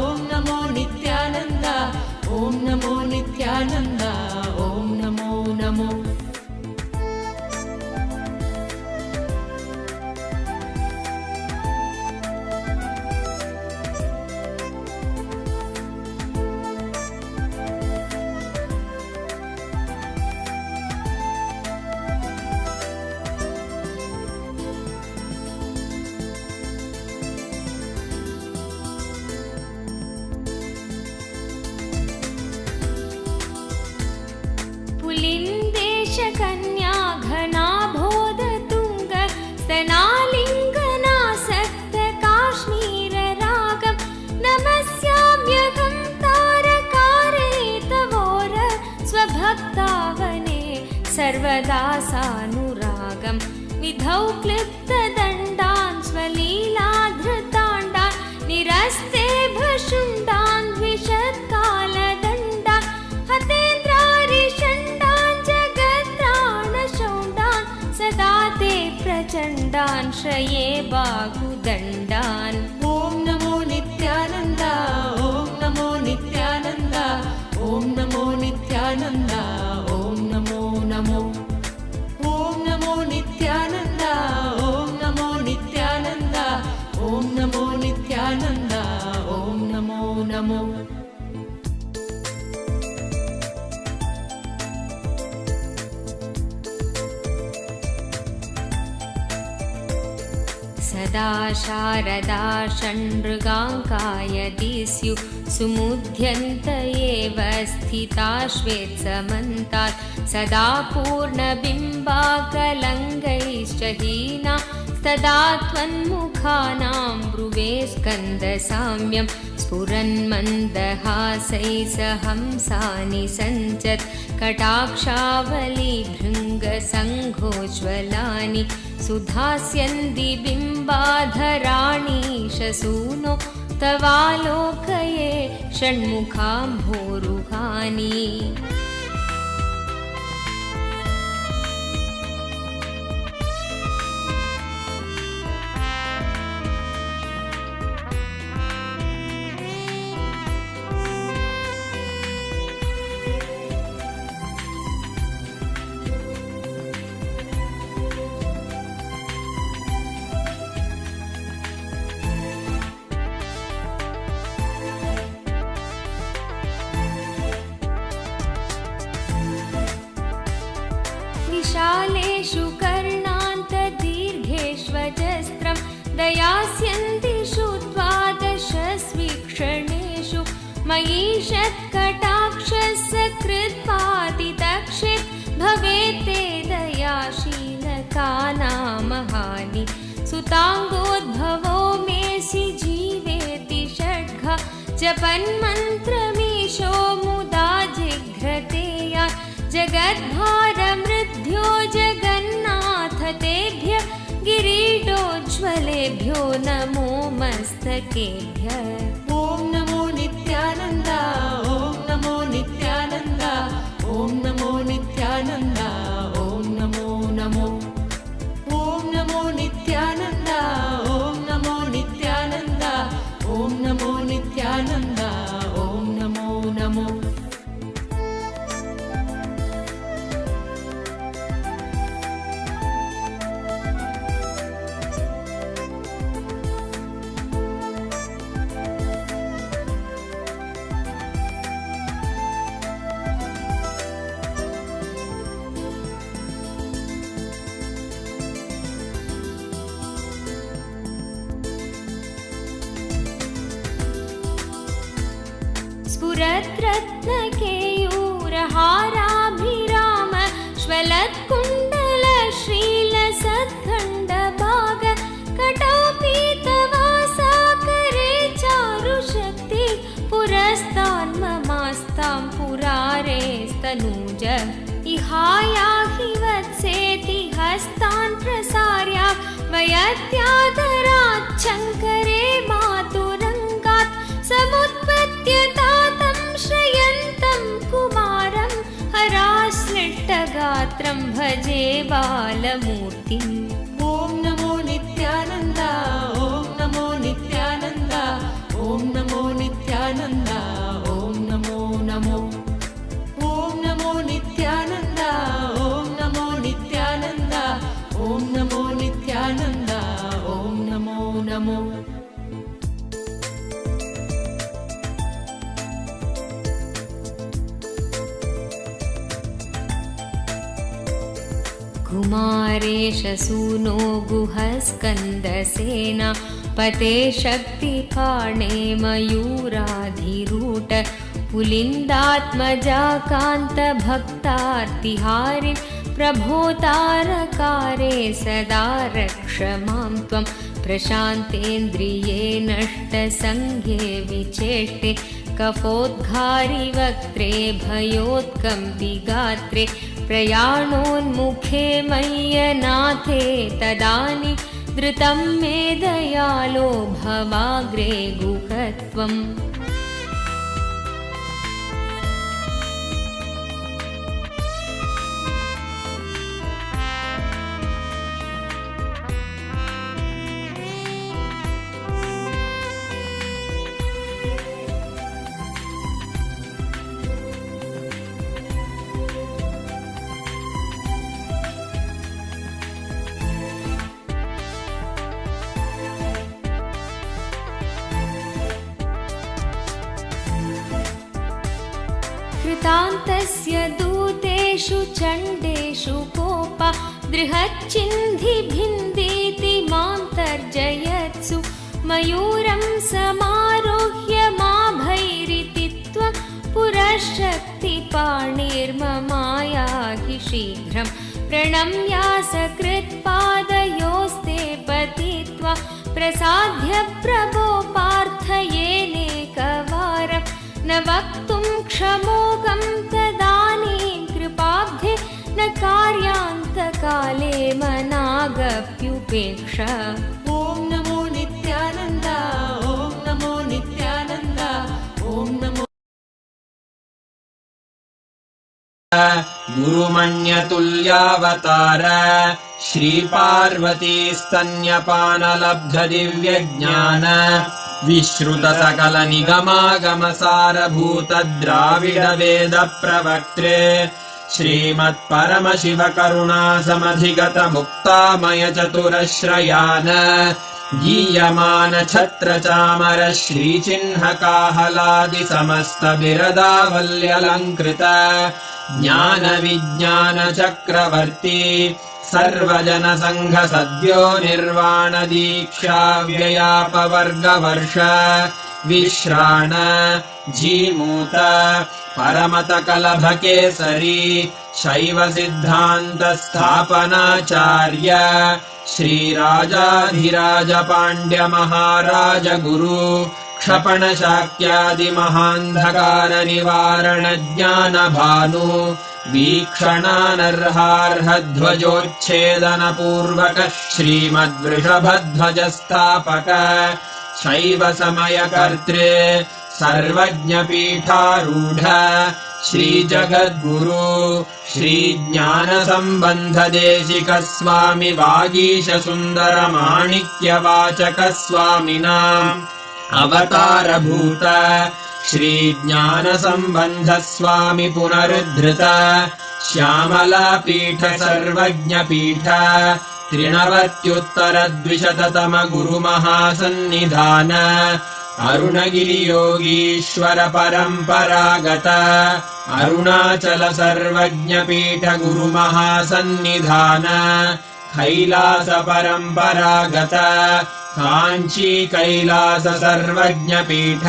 ॐ नमो नित्यानन्द ॐ नमो नित्यानन्द ॐ नमो नमो। पुलिन्देशकन्या घनाभोधतुङ्ग स्तनालिङ्गनासक्त काश्मीररागं नमस्याम्यहं तारकारेतवोर स्वभक्तावने सर्वदा सानुरागं विधौ क्लिप्तदण्डान् स्वलीलाधृताण्डान् निरस्ते भशुण्डान् द्विषत्कालदण्डान् हतेन्द्रारिषण्डान् जगत्राणशौण्डान् सदा ते प्रचण्डान् श्रये बाहुदण्डान्। ॐ नमो नित्यानन्द ॐ नमो नित्यानन्द ॐ नमो नित्यानन्द ॐ नमो नमो ॐ नमो नित्यानन्द ॐ नमो नित्यानन्द ॐ नमो नित्यानन्द ॐ नमो नमो। सदा शारदा षण्मृगाङ्काय दिस्यु सुमुध्यन्त एव स्थिता श्वेत्समन्तात् सदा पूर्णबिम्बाकलङ्गैश्च हीना तदा त्वन्मुखानां ब्रुवे स्कन्दसाम्यं स्फुरन्मन्दहासैः सहंसानि सञ्चत् कटाक्षावलिभृङ्गसङ्घोज्ज्वलानि सुधास्यन्ति बिम्बाधराणीशसूनो तवालोकये षण्मुखाम्भोरुहानि। महानि सुताङ्गोद्भवो मेसि जीवेति षड्घा जपन्मन्त्रमीशो मुदा जिघ्रते यान् जगद्भारमृद्भ्यो जगन्नाथ तेभ्यः किरीटोज्ज्वलेभ्यो नमो मस्तकेभ्यः। ॐ नमो नित्यानन्द ॐ नमो नित्यानन्द ॐ नमो नित्यानन्द ॐ नमो नमो ॐ नमो नित्यानन्द ॐ नमो नित्यानन्द ॐ नमो नित्यानन्द ॐ नमो नमो। स्फुरद्रत्नकेयूरहाराभिराम श्वलत्कुण्डलश्रीलसत्खण्डभाग कटौपीतवासाकरे चारुशक्ति पुरस्तान्ममास्तां पुरारेस्तनूज इहायाहि वत्सेति हस्तान् प्रसार्या वयत्यादराच्छङ्करे मातुरङ्गात् समुत्पत्य तातं श्रयन्तं कुमारं हराश्लिष्टगात्रं भजे बालमूर्तिम्। ॐ नमो नित्यानन्द ॐ नमो नित्यानन्द ॐ नमो नित्यानन्द ॐ नमो नमो ॐ नमो नित्यानन्द ॐ नमो नित्यानन्द ॐ नमो नित्यानन्द ॐ नमो नमो। कुमारेश सूनो गुहस्कन्दसेना पते शक्तिपाणे मयूराधिरूढ पुलिन्दात्मजा कान्तभक्तार्तिहारिन् प्रभोतारकारे सदा रक्ष मां त्वं प्रशान्तेन्द्रिये नष्टसङ्घे विचेष्टे कफोद्घारिवक्त्रे भयोत्कम्पिगात्रे प्रयाणोन्मुखे मय्यनाथे तदानीं धृतं मे दयालो भवाग्रे गुहत्वम्। कृतान्तस्य दूतेषु चण्डेषु कोपा दृहच्चिन्धिभिन्दीति मां तर्जयत्सु मयूरं समारोह्य माभैरिति त्वं पुरःशक्तिपाणिर्ममायाहि शीघ्रं प्रणम्यासकृत्पादयोस्ते पतित्वा प्रसाद्य प्रभो पार्थयेनेकवारं न वक्तुं क्षमोगं तदानीं कृपाब्धे न कार्यान्तकाले मनागप्युपेक्ष। ॐ नमो नित्यानन्द ॐ नमो नित्यानन्द ॐ नमो। गुरुमण्यतुल्यावतार श्रीपार्वतीस्तन्यपानलब्धदिव्यज्ञान विश्रुतसकलनिगमागमसारभूतद्राविडवेदप्रवक्त्रे श्रीमत्परमशिवकरुणासमधिगतमुक्तामयचतुरश्रयान् गीयमानछत्रचामर श्रीचिह्नकाहलादिसमस्तबिरदावल्यलङ्कृत ज्ञानविज्ञानचक्रवर्ती सर्वजनसङ्घ सद्यो निर्वाणदीक्षाव्ययापवर्गवर्ष विश्राण जीमूत परमतकलभकेसरी शैवसिद्धान्तस्थापनाचार्य श्रीराजाधिराज पाण्ड्य महाराज गुरु क्षपण शाक्यादि महान्धकार निवारण ज्ञान भानु वीक्षणानर्हार्हध्वजोच्छेदन पूर्वक श्रीमद्वृषभध्वजस्थापक शैव समयकर्तृ सर्वज्ञपीठारूढ श्रीजगद्गुरु श्रीज्ञानसम्बन्धदेशिक स्वामि वागीश सुन्दर माणिक्यवाचक स्वामिनाम् अवतारभूत श्रीज्ञानसम्बन्ध स्वामि पुनरुद्धृत श्यामलापीठ सर्वज्ञपीठ त्रिनवत्युत्तरद्विशततम गुरुमहासन्निधान अरुणगिरियोगीश्वर परम्परागत अरुणाचल सर्वज्ञपीठ गुरुमहासन्निधान कैलास परम्परागत काञ्ची कैलास सर्वज्ञपीठ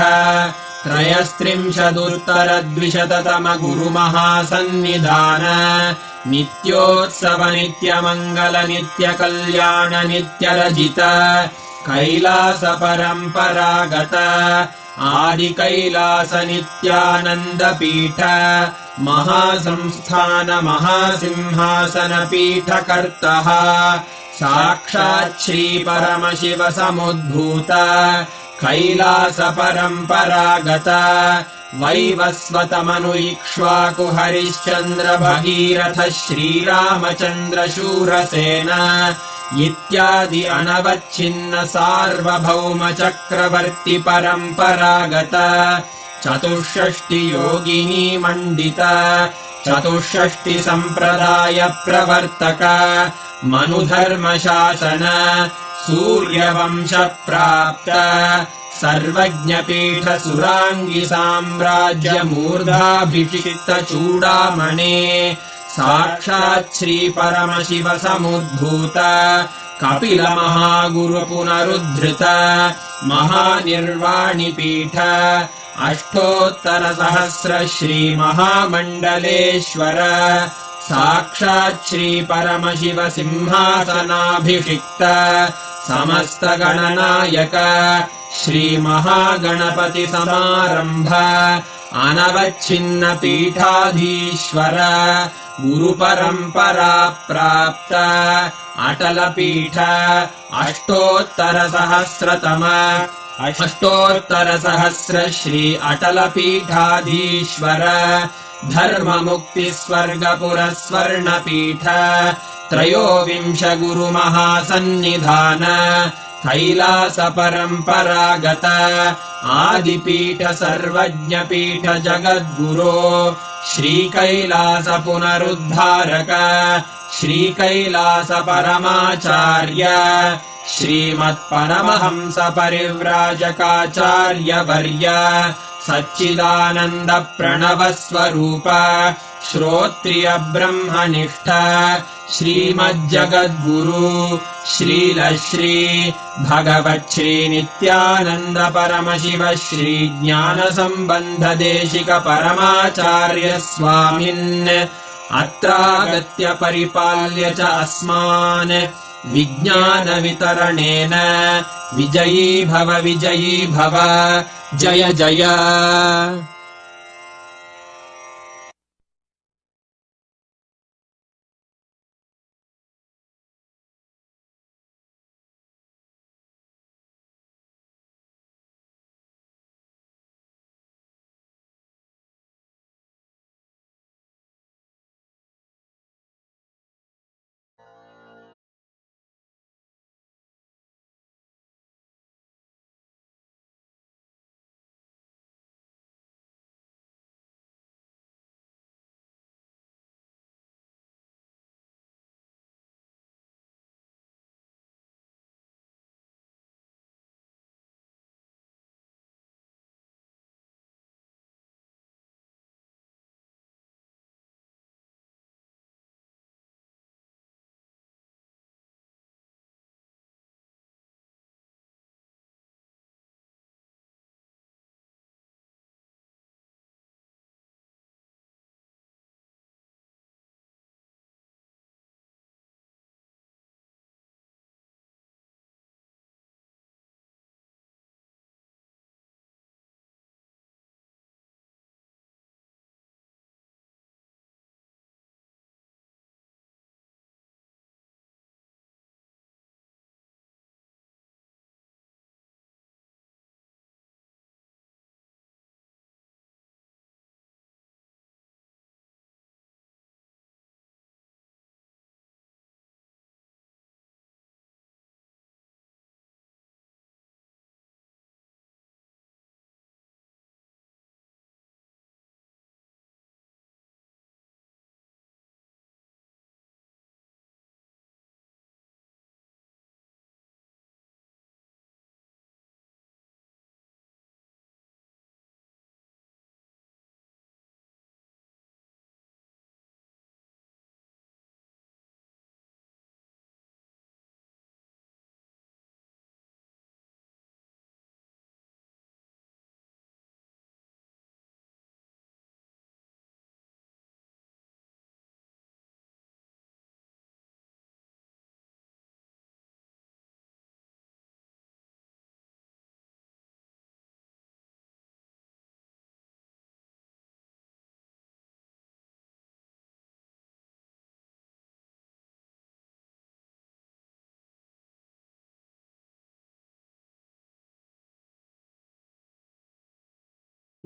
त्रयस्त्रिंशदुत्तरद्विशततम गुरुमहासन्निधान नित्योत्सव नित्यमङ्गल नित्यकल्याण नित्यरजित कैलास परम्परागत आदिकैलास नित्यानन्दपीठ महासंस्थान महासिंहासन पीठकर्तः साक्षात् श्रीपरमशिव समुद्भूत कैलास परम्परागत वैवस्वतमनु इक्ष्वाकु हरिश्चन्द्र भगीरथ श्रीरामचन्द्र शूरसेन इत्यादि अनवच्छिन्न सार्वभौम चक्रवर्ति परम्परागत चतुष्षष्टि योगिनी मण्डित चतुष्षष्टि सम्प्रदाय प्रवर्तक मनुधर्मशासन सूर्यवंश प्राप्त सर्वज्ञपीठ सुराङ्गि साम्राज्य मूर्धाभिषिक्त चूडामणे साक्षात् श्री परमशिव समुद्भूत कपिल महागुरु पुनरुद्धृत महानिर्वाणि पीठ अष्टोत्तर सहस्र श्री महामण्डलेश्वर साक्षात् श्री परमशिव सिंहासनाभिषिक्त समस्त गणनायक श्री महागणपति समारंभ अनवच्छिन्न पीठाधीश्वर गुरुपरम्परा प्राप्त अटल पीठ अष्टोत्तर सहस्र श्री अटल पीठाधीश्वर धर्म मुक्ति स्वर्गपुर स्वर्ण पीठ त्रयोविंश गुरु महासन्निधान कैलास परम्परागत आदिपीठ सर्वज्ञपीठ जगद्गुरो श्रीकैलास पुनरुद्धारक श्रीकैलास परमाचार्य श्रीमत्परमहंस परिव्राजकाचार्य वर्य सच्चिदानन्द प्रणव स्वरूप श्रोत्रिय ब्रह्मनिष्ठ श्रीमज्जगद्गुरु श्रील श्री भगवच्छ्री नित्यानन्द परमशिव श्री ज्ञान सम्बन्ध देशिक परमाचार्य स्वामिन् अत्रागत्य परिपाल्य च अस्मान् विज्ञान वितरणेन विजयी भव जय जय।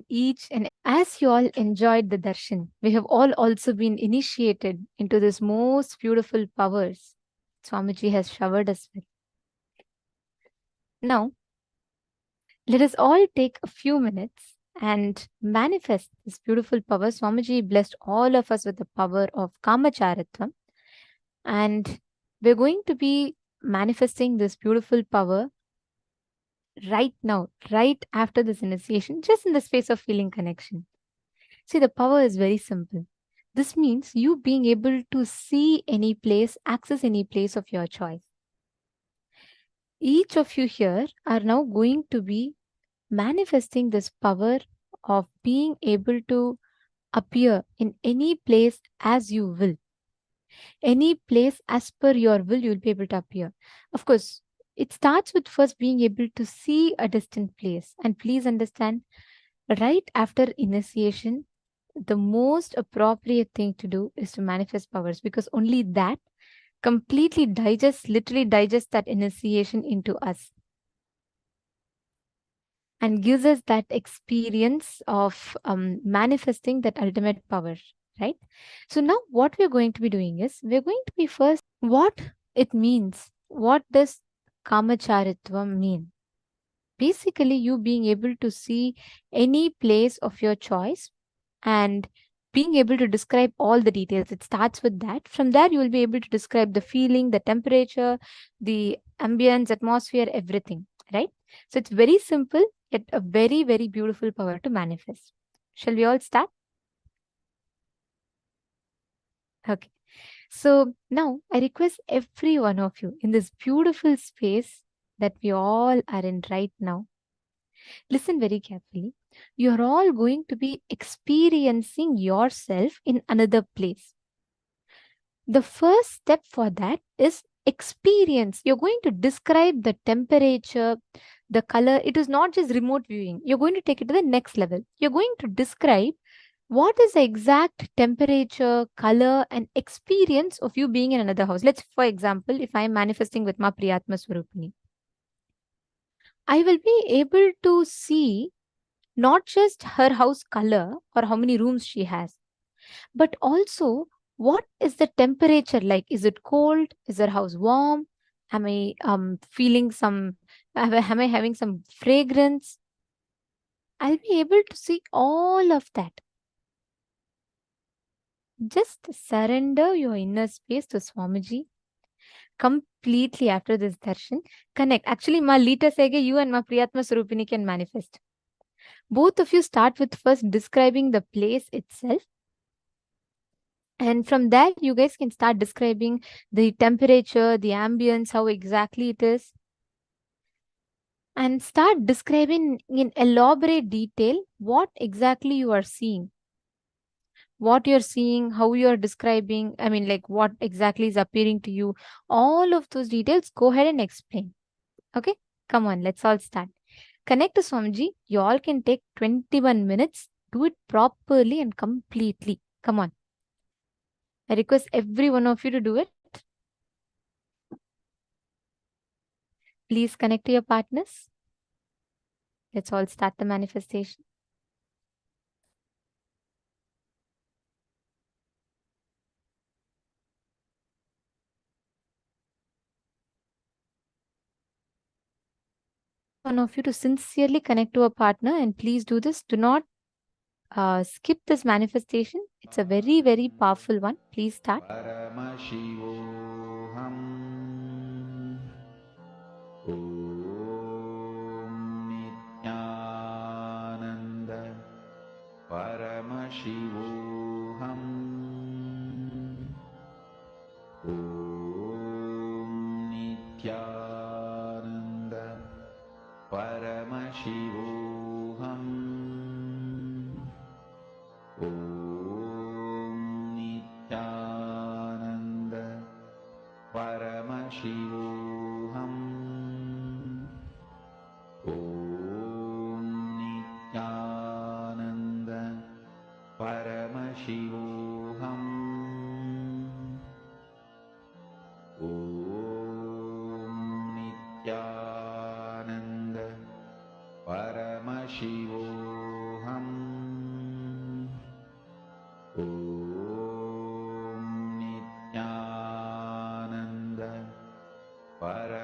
each and as you all enjoyed the darshan, we have all also been initiated into this most beautiful powers Swamiji has showered us with. Now, let us all take a few minutes and manifest this beautiful power. Swamiji blessed all of us with the power of Kamacharitvam, and we're going to be manifesting this beautiful power right now, right after this initiation, just in the space of feeling connection. See, the power is very simple. This means you being able to see any place, access any place of your choice. Each of you here are now going to be manifesting this power of being able to appear in any place as you will. Any place as per your will, you'll be able to appear. Of course, it starts with first being able to see a distant place. And please understand, right after initiation, the most appropriate thing to do is to manifest powers, because only that completely literally digests that initiation into us and gives us that experience of manifesting that ultimate power, right? So now what we're going to be doing is we're going to be first what it means. What does Kamacharitvam mean? Basically, you being able to see any place of your choice and being able to describe all the details. It starts with that. From there, you will be able to describe the feeling, the temperature, the ambience, atmosphere, everything, right? So it's very simple, yet a very, very beautiful power to manifest. Shall we all start? Okay. So now I request every one of you in this beautiful space that we all are in right now, listen very carefully. You're all going to be experiencing yourself in another place. The first step for that is experience. You're going to describe the temperature, the color. It is not just remote viewing. You're going to take it to the next level. You're going to describe what is the exact temperature, color, and experience of you being in another house. Let's, for example, if I'm manifesting with Ma Priyatma Swarupini, I will be able to see not just her house color or how many rooms she has, but also what is the temperature like? Is it cold? Is her house warm? Am I feeling some, am I having some fragrance? I'll be able to see all of that. Just surrender your inner space to Swamiji completely after this darshan. Connect. Actually, Ma Lita Sege, you and Ma Priyatma Swarupini can manifest. Both of you start with first describing the place itself. And from there, you guys can start describing the temperature, the ambience, how exactly it is. And start describing in elaborate detail what exactly you are seeing. What you're seeing, how you're describing, I mean, like what exactly is appearing to you. All of those details, go ahead and explain. Okay? Come on, let's all start. Connect to Swamiji. You all can take 21 minutes. Do it properly and completely. Come on. I request every one of you to do it. Please connect to your partners. Let's all start the manifestation. One of you to sincerely connect to a partner, and please do this. Do not skip this manifestation. It's a very, very powerful one. Please start. Paramashivoham. Om Nithyananda Paramashivoham. Om Nithyananda Paramashivoham. Om Nithyananda Paramashivoham. Om Nithyananda Paramashivoham. Om Nithyananda Paramashivoham.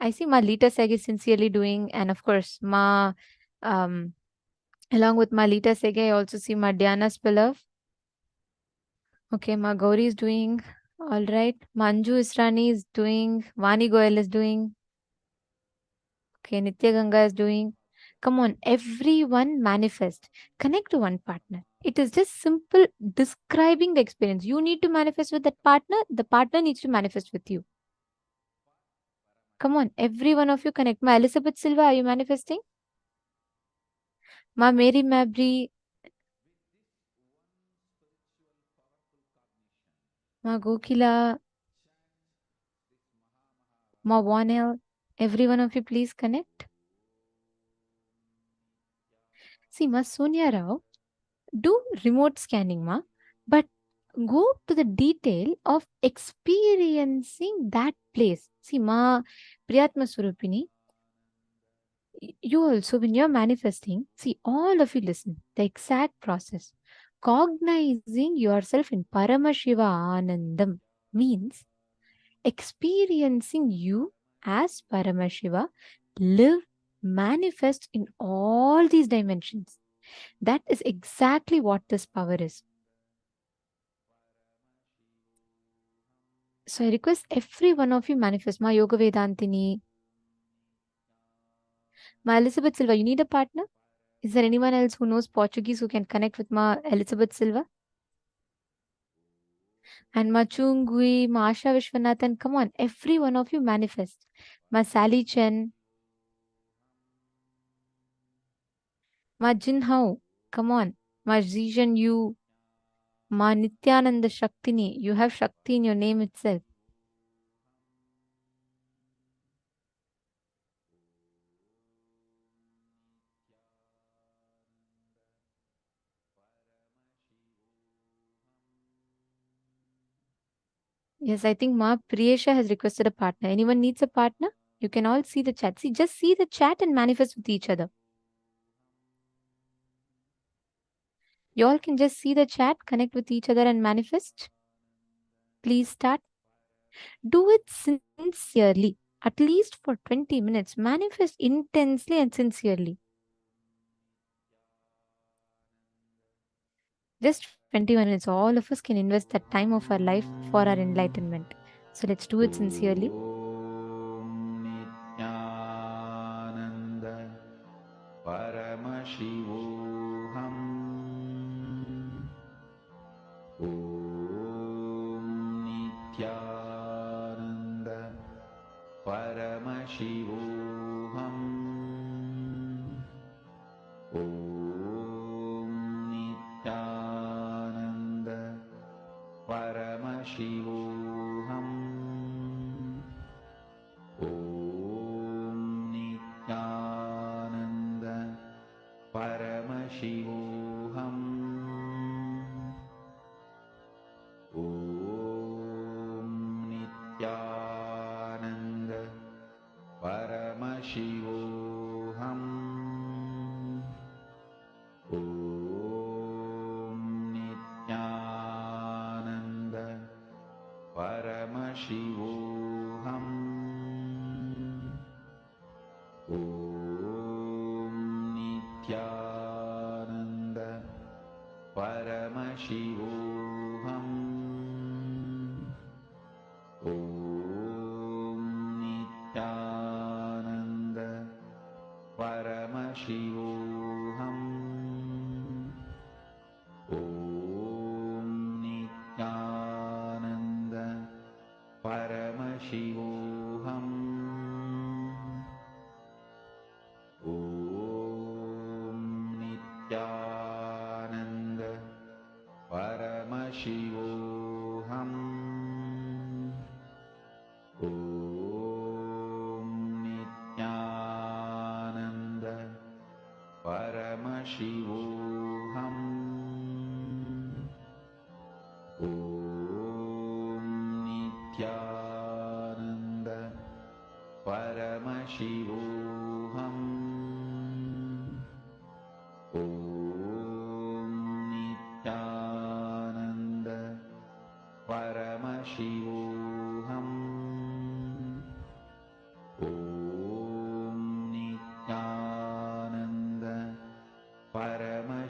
I see Ma Lita Seg is sincerely doing, and of course, Ma, along with Ma Lita Seg, I also see Ma Diana Spilov. Okay, Ma Gauri is doing. All right. Manju Israni is doing. Vani Goyal is doing. Okay, Nitya Ganga is doing. Come on, everyone manifest. Connect to one partner. It is just simple describing the experience. You need to manifest with that partner. The partner needs to manifest with you. Come on, every one of you connect. Ma Elizabeth Silva, are you manifesting? Ma Mary Mabry, Ma Gokila, Ma Wanel. Every one of you, please connect. See, Ma Sonia Rao, do remote scanning, Ma, but go to the detail of experiencing that place. See, Ma Priyatma Surupini, you also, when you're manifesting, see, all of you listen, the exact process. Cognizing yourself in Paramashiva Anandam means experiencing you as Paramashiva, live, manifest in all these dimensions. That is exactly what this power is. So I request every one of you manifest. Ma Yoga Vedantini, Ma Elizabeth Silva, you need a partner? Is there anyone else who knows Portuguese who can connect with Ma Elizabeth Silva? And Ma Chungui, Ma Asha Vishwanathan, come on, every one of you manifest. Ma Sally Chen, Ma Jin Hao, come on. Ma Zijan Yu, Ma Nityananda Shaktini, you have Shakti in your name itself. Yes, I think Ma Priyesha has requested a partner. Anyone needs a partner? You can all see the chat. See, just see the chat and manifest with each other. You all can just see the chat, connect with each other and manifest. Please start. Do it sincerely, at least for 20 minutes. Manifest intensely and sincerely. Just 21 minutes. All of us can invest that time of our life for our enlightenment. So let's do it sincerely. Nithyananda Paramashivoham. Om Nithyananda Paramashivoham. Om Nithyananda Paramashivoham. Om Nithyananda Paramashivoham. Om Nithyananda Paramashivoham. Om Nithyananda Paramashivoham. Om Nithyananda Paramashivoham. Om Nithyananda Paramashivoham. Om Nithyananda Paramashivoham. Om Nithyananda Paramashivoham. Om Nithyananda Paramashivoham. Om Nithyananda Paramashivoham. Om Nithyananda Paramashivoham. Om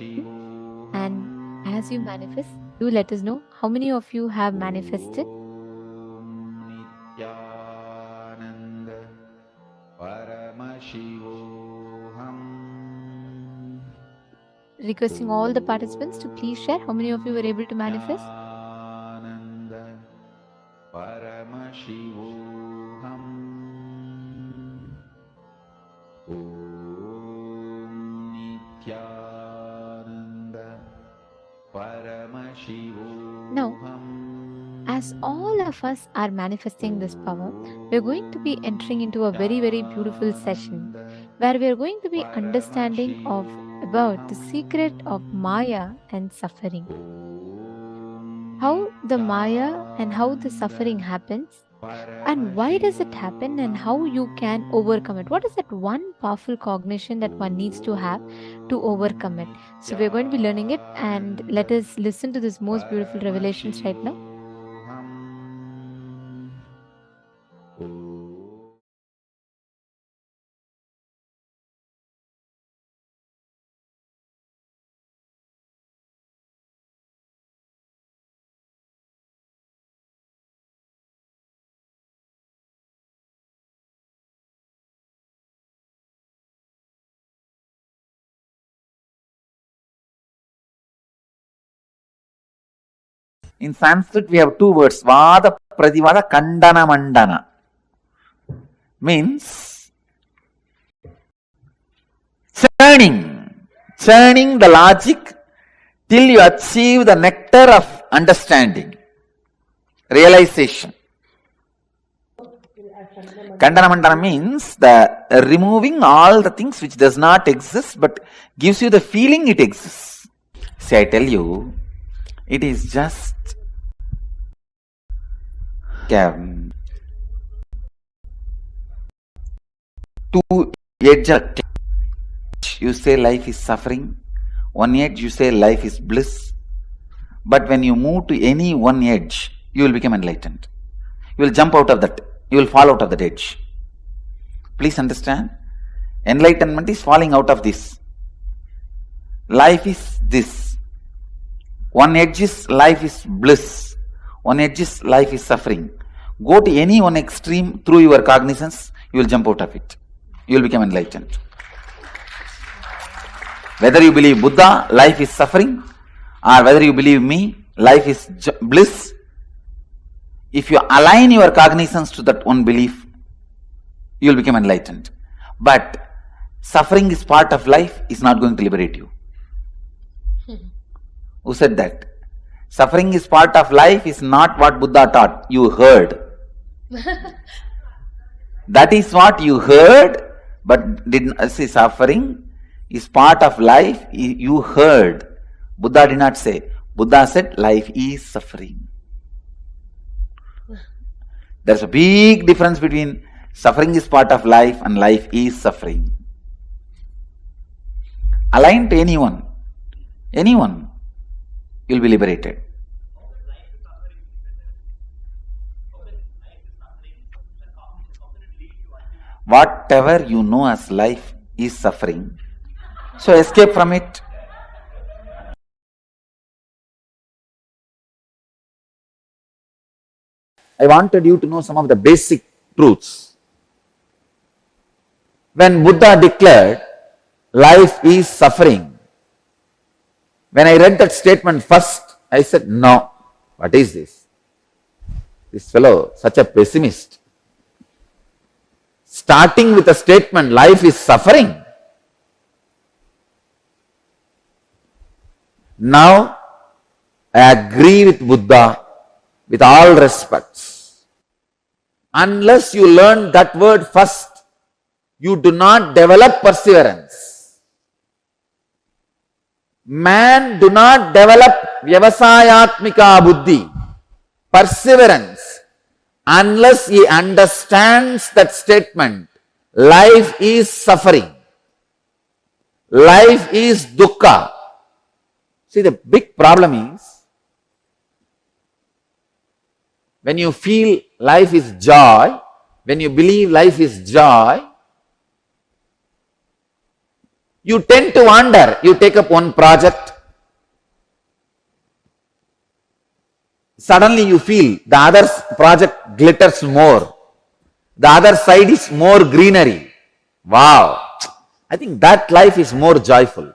And as you manifest, do let us know how many of you have manifested. Nithyananda Paramashivoham. Requesting all the participants to please share how many of you were able to manifest. Nithyananda Paramashivoham. Om Nithyananda Paramashivoham. Now, as all of us are manifesting this power, we're going to be entering into a very, very beautiful session where we're going to be understanding about the secret of Maya and suffering. How the Maya and how the suffering happens, and why does it happen, and how you can overcome it. What is that one powerful cognition that one needs to have to overcome it? So we're going to be learning it, and let us listen to this most beautiful revelations right now. In Sanskrit, we have two words, Vada, Pradivada, Kandana, Mandana. Means churning the logic till you achieve the nectar of understanding, realization. Kandana Mandana means the removing all the things which does not exist but gives you the feeling it exists. See, I tell you, it is just two edges. You say life is suffering, one edge you say life is bliss. But when you move to any one edge, you will become enlightened. You will jump out of that, you will fall out of that edge. Please understand, enlightenment is falling out of this. Life is this. One edge is life is bliss, one edge is life is suffering. Go to any one extreme through your cognizance, you will jump out of it. You will become enlightened. Whether you believe Buddha, life is suffering, or whether you believe me, life is bliss, if you align your cognizance to that one belief, you will become enlightened. But suffering is part of life is not going to liberate you. Who said that? Suffering is part of life is not what Buddha taught. You heard. That is what you heard, but did not say suffering is part of life. You heard. Buddha did not say. Buddha said life is suffering. There's a big difference between suffering is part of life and life is suffering. Align to anyone, you'll be liberated. Whatever you know as life is suffering, so escape from it. I wanted you to know some of the basic truths. When Buddha declared life is suffering, when I read that statement first, I said, no, what is this? This fellow, such a pessimist. Starting with a statement, life is suffering. Now, I agree with Buddha with all respects. Unless you learn that word first, you do not develop perseverance. Man do not develop vyavasayatmika buddhi, perseverance, unless he understands that statement. Life is suffering. Life is dukkha. See, the big problem is, when you feel life is joy, when you believe life is joy, You tend to wander. You take up one project. Suddenly you feel the other project glitters more. The other side is more greenery. Wow. I think that life is more joyful,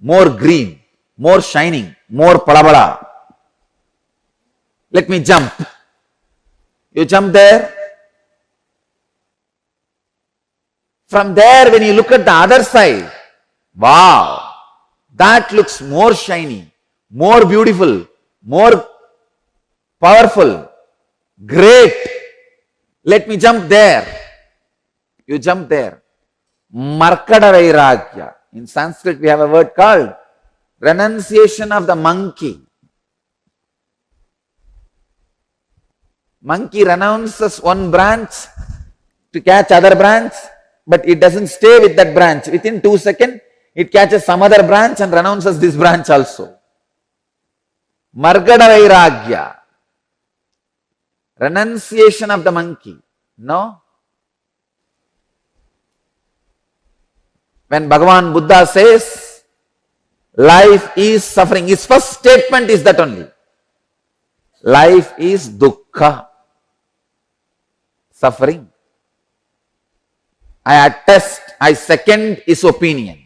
more green, more shining, more palabala. Let me jump. You jump there. From there, when you look at the other side, wow, that looks more shiny, more beautiful, more powerful, great. Let me jump there. You jump there. Markada Vairagya. In Sanskrit, we have a word called renunciation of the monkey. Monkey renounces one branch to catch other branch, but it doesn't stay with that branch. Within 2 seconds, it catches some other branch and renounces this branch also. Margada Vairagya. Renunciation of the monkey. No? When Bhagavan Buddha says, life is suffering, his first statement is that only. Life is dukkha, suffering. I attest, I second his opinion.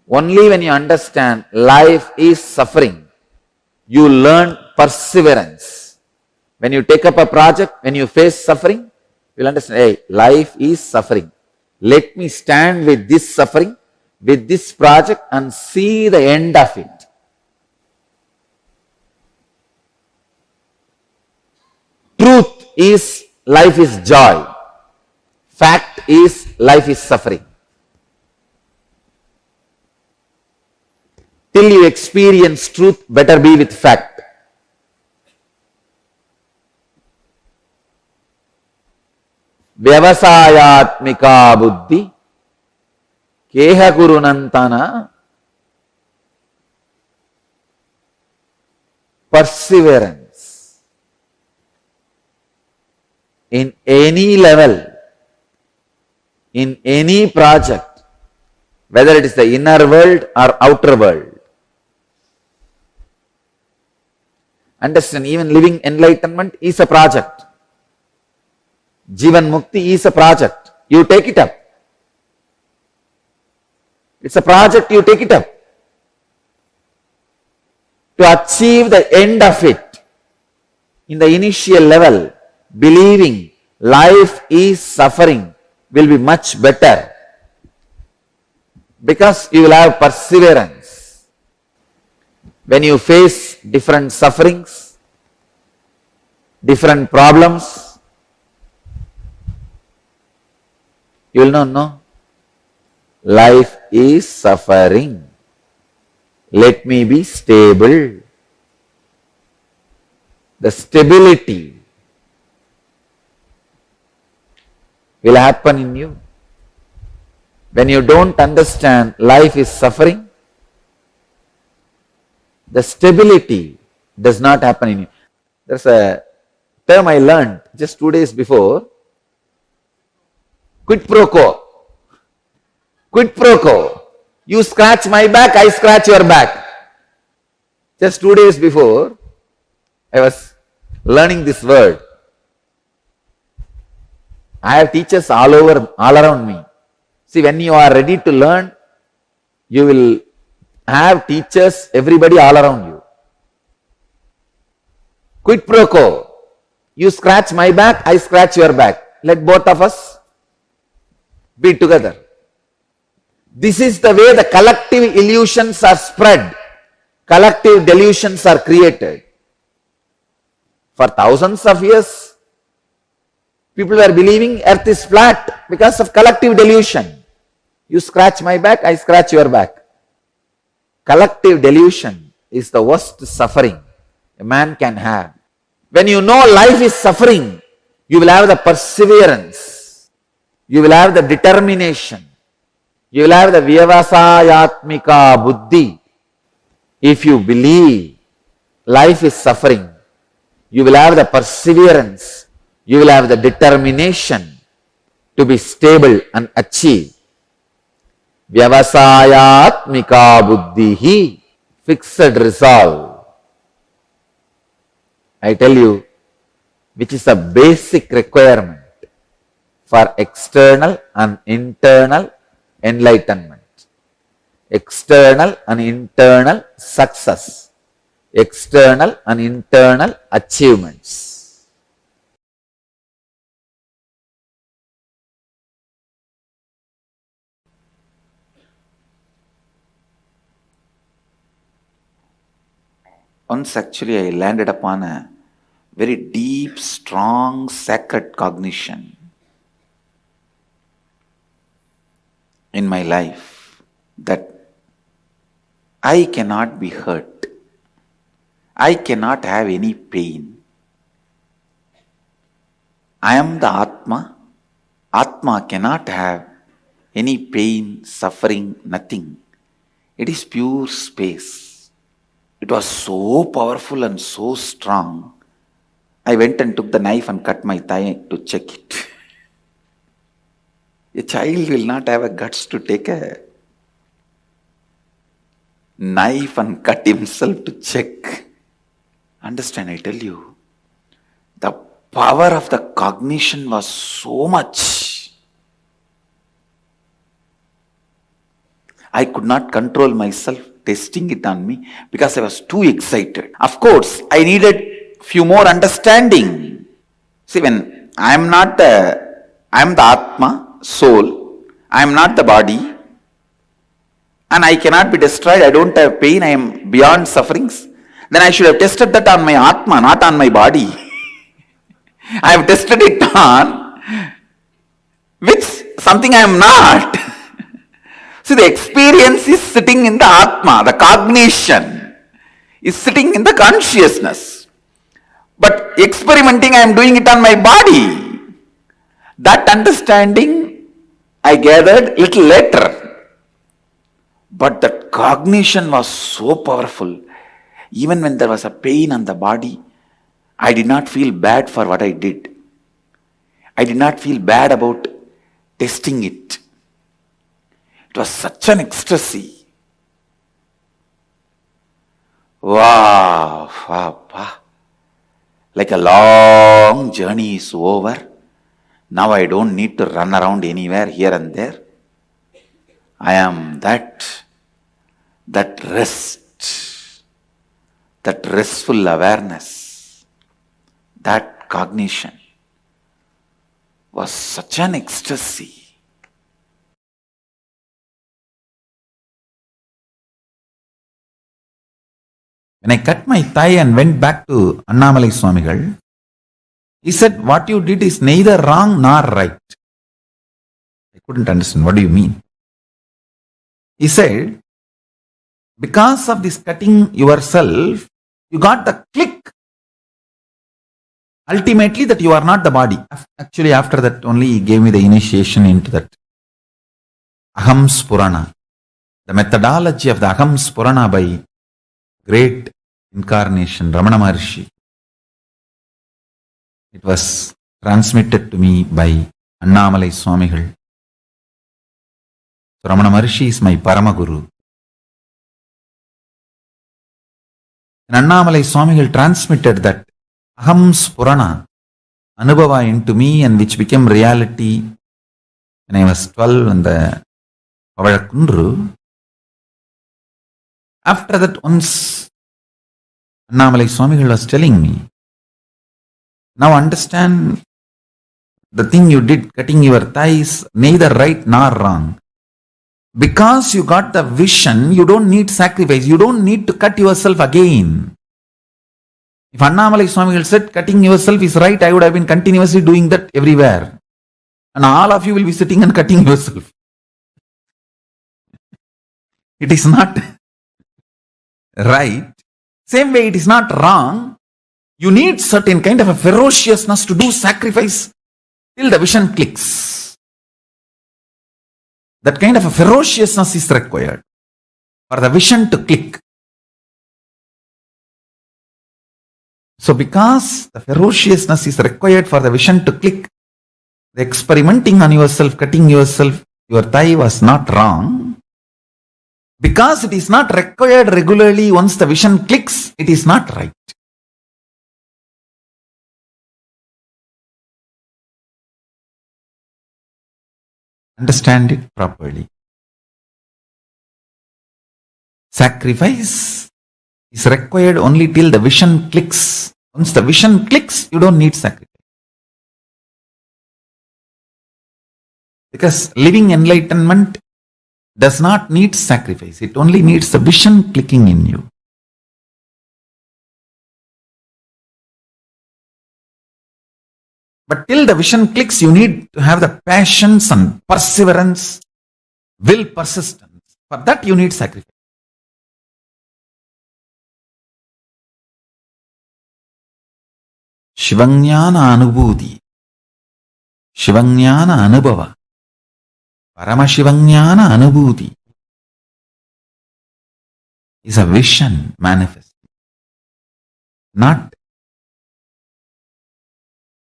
Only when you understand life is suffering, you learn perseverance. When you take up a project, when you face suffering, you'll understand, hey, life is suffering. Let me stand with this suffering, with this project and see the end of it. Truth is life is joy. Fact is life is suffering. Till you experience truth, better be with fact. Vyavasayatmika buddhi keha kurunantana perseverance. In any level, in any project, whether it is the inner world or outer world. Understand, even living enlightenment is a project. Jivan Mukti is a project. You take it up. It's a project, you take it up. To achieve the end of it, in the initial level, believing life is suffering will be much better. Because you will have perseverance. When you face different sufferings, different problems, you will know, life is suffering. Let me be stable. The stability will happen in you. When you don't understand life is suffering, the stability does not happen in you. There's a term I learned just 2 days before. Quid pro quo. Quid pro quo. You scratch my back, I scratch your back. Just 2 days before, I was learning this word. I have teachers all around me. See, when you are ready to learn, you will have teachers, everybody all around you. Quid pro quo. You scratch my back, I scratch your back. Let both of us be together. This is the way the collective illusions are spread. Collective delusions are created. For thousands of years, people were believing earth is flat because of collective delusion. You scratch my back, I scratch your back. Collective delusion is the worst suffering a man can have. When you know life is suffering, you will have the perseverance. You will have the determination. You will have the vyavasayatmika buddhi. If you believe life is suffering, you will have the perseverance. You will have the determination to be stable and achieve. Vyavasayatmika buddhihi, fixed resolve. I tell you, which is a basic requirement for external and internal enlightenment, external and internal success, external and internal achievements. Once actually I landed upon a very deep, strong, sacred cognition in my life that I cannot be hurt. I cannot have any pain. I am the Atma. Atma cannot have any pain, suffering, nothing. It is pure space. It was so powerful and so strong. I went and took the knife and cut my thigh to check it. A child will not have a guts to take a knife and cut himself to check. Understand, I tell you, the power of the cognition was so much. I could not control myself testing it on me because I was too excited. Of course, I needed few more understanding. See, when I am the Atma, soul, I am not the body, and I cannot be destroyed, I don't have pain, I am beyond sufferings, then I should have tested that on my Atma, not on my body. I have tested it on which something I am not. See, the experience is sitting in the Atma, the cognition is sitting in the consciousness. But experimenting, I am doing it on my body. That understanding I gathered little later. But that cognition was so powerful. Even when there was a pain on the body, I did not feel bad for what I did. I did not feel bad about testing it. It was such an ecstasy. Wow, wow, wow. Like a long journey is over. Now I don't need to run around anywhere here and there. I am that rest, that restful awareness, that cognition was such an ecstasy. When I cut my thigh and went back to Annamalai Swamigal, he said, what you did is neither wrong nor right. I couldn't understand. What do you mean? He said, because of this cutting yourself, you got the click. Ultimately, that you are not the body. Actually, after that only he gave me the initiation into that Aham Spurana. The methodology of the Aham Spurana by great incarnation, Ramana Maharshi. It was transmitted to me by Annamalai Swamigal. So Ramana Maharshi is my Paramaguru. And Annamalai Swamigal transmitted that Aham Spurana, Anubhava into me, and which became reality when I was 12 in the Pavazhakundru. After that, once Annamalai Swamigal was telling me, now understand the thing you did, cutting your thighs, neither right nor wrong. Because you got the vision, you don't need sacrifice, you don't need to cut yourself again. If Annamalai Swamigal said cutting yourself is right, I would have been continuously doing that everywhere. And all of you will be sitting and cutting yourself. It is not right. Same way, it is not wrong. You need certain kind of a ferociousness to do sacrifice till the vision clicks. That kind of a ferociousness is required for the vision to click. So because the ferociousness is required for the vision to click, the experimenting on yourself, cutting yourself, your thigh was not wrong. Because it is not required regularly, once the vision clicks, it is not right. Understand it properly. Sacrifice is required only till the vision clicks. Once the vision clicks, you don't need sacrifice. Because living enlightenment does not need sacrifice. It only needs the vision clicking in you. But till the vision clicks, you need to have the patience and perseverance, will, persistence. For that you need sacrifice. Shivanyana anubhuti, Shivanyana anubhava, Paramashivanyana anubhuti is a vision manifest, not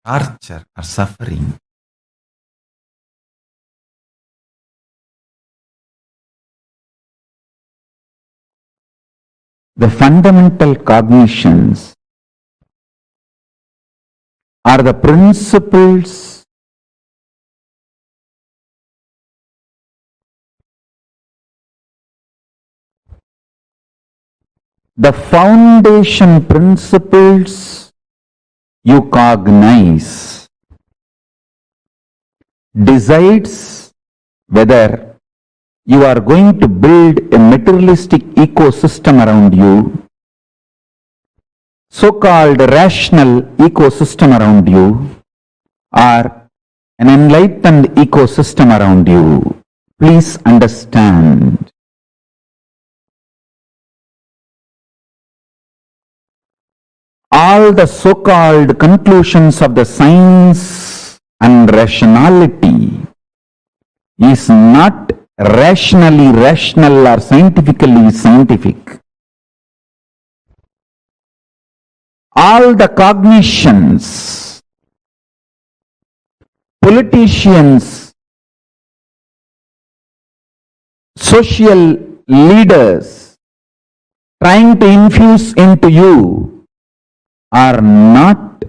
torture or suffering. The fundamental cognitions are the principles the foundation principles you cognize decides whether you are going to build a materialistic ecosystem around you, so-called rational ecosystem around you, or an enlightened ecosystem around you. Please understand. All the so-called conclusions of the science and rationality is not rationally rational or scientifically scientific. All the cognitions, politicians, social leaders trying to infuse into you are not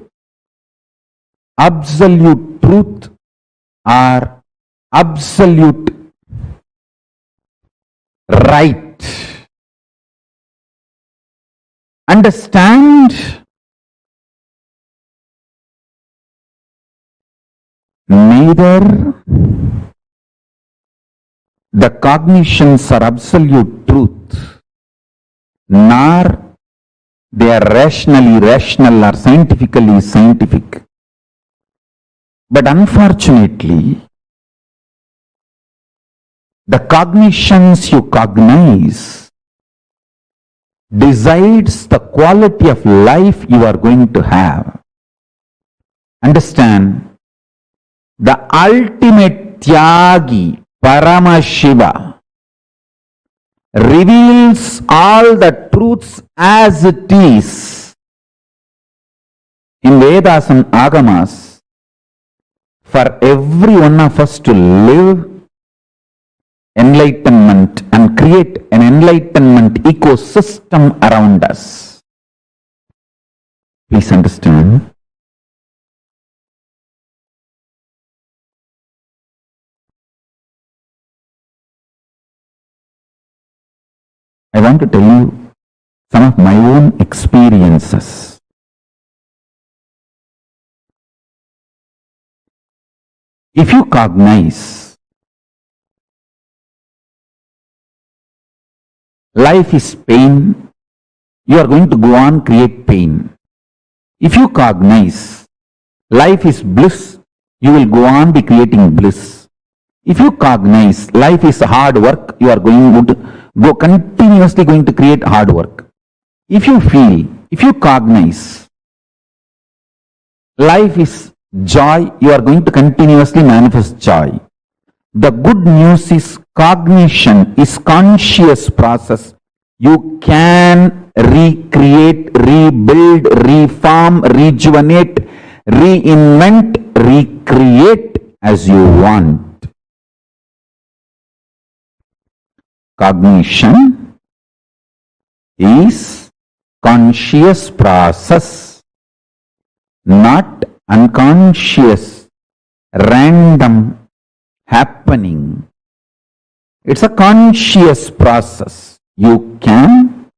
absolute truth or absolute right. Understand? Neither the cognitions are absolute truth, nor they are rationally rational or scientifically scientific. But unfortunately, the cognitions you cognize decides the quality of life you are going to have. Understand? The ultimate Tyagi, Paramashiva, reveals all the truths as it is in Vedas and Agamas for every one of us to live enlightenment and create an enlightenment ecosystem around us. Please understand. I want to tell you some of my own experiences. If you cognize life is pain, you are going to go on create pain. If you cognize life is bliss, you will go on be creating bliss. If you cognize life is hard work, you are going to go continuously going to create hard work. If you cognize life is joy, you are going to continuously manifest joy. The good news is cognition is conscious process. You can recreate, rebuild, reform, rejuvenate, reinvent, recreate as you want. Cognition is conscious process, not unconscious, random happening. It's a conscious process. You can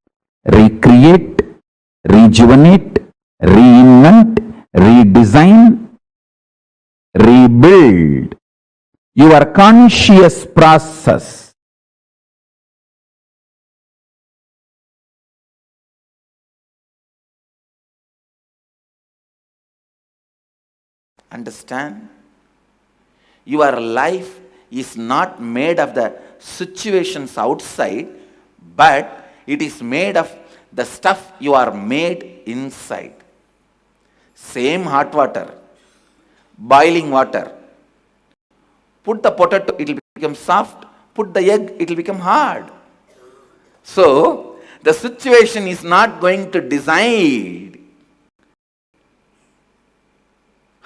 recreate, rejuvenate, reinvent, redesign, rebuild your conscious process. Understand? Your life is not made of the situations outside, but it is made of the stuff you are made inside. Same hot water, boiling water. Put the potato, it will become soft. Put the egg, it will become hard. So, the situation is not going to decide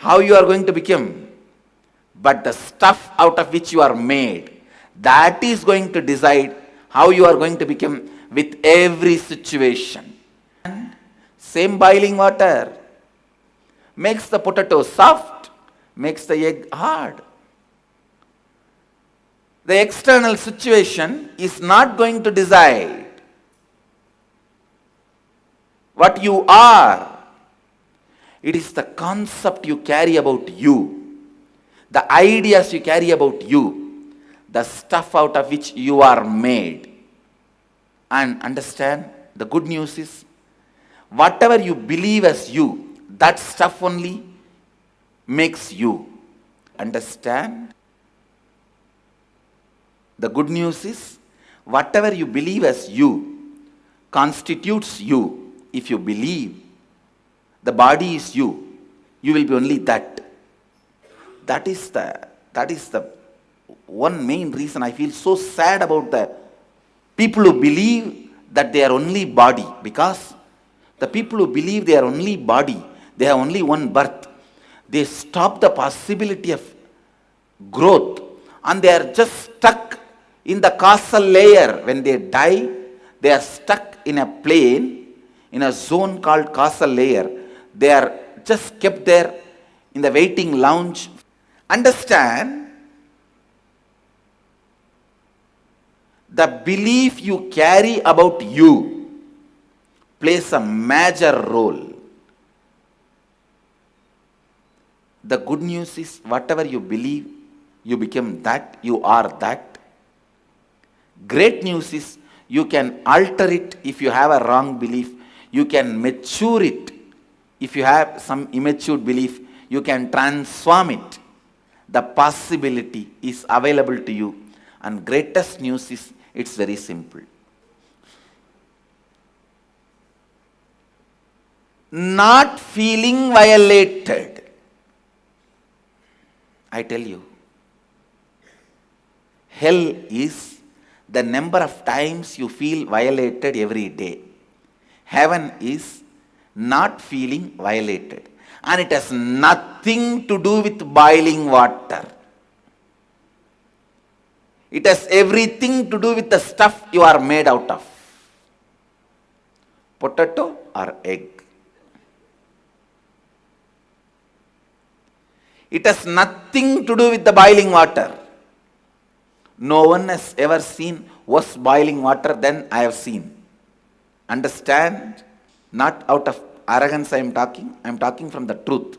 how you are going to become, but the stuff out of which you are made, that is going to decide how you are going to become with every situation. And same boiling water makes the potato soft, makes the egg hard. The external situation is not going to decide what you are. It is the concept you carry about you, the ideas you carry about you, the stuff out of which you are made. And understand, the good news is, whatever you believe as you, that stuff only makes you. Understand? The good news is, whatever you believe as you constitutes you. If you believe the body is you, you will be only that. That is the one main reason I feel so sad about the people who believe that they are only body. Because the people who believe they are only body, they have only one birth, they stop the possibility of growth, and they are just stuck in the causal layer. When they die, they are stuck in a plane, in a zone called causal layer. They are just kept there in the waiting lounge. Understand, the belief you carry about you plays a major role. The good news is, whatever you believe, you become that, you are that. Great news is, you can alter it if you have a wrong belief. You can mature it. If you have some immature belief, you can transform it. The possibility is available to you. And greatest news is, it's very simple. Not feeling violated. I tell you, hell is the number of times you feel violated every day. Heaven is not feeling violated. And it has nothing to do with boiling water. It has everything to do with the stuff you are made out of. Potato or egg. It has nothing to do with the boiling water. No one has ever seen worse boiling water than I have seen. Understand? Not out of arrogance I am talking from the truth.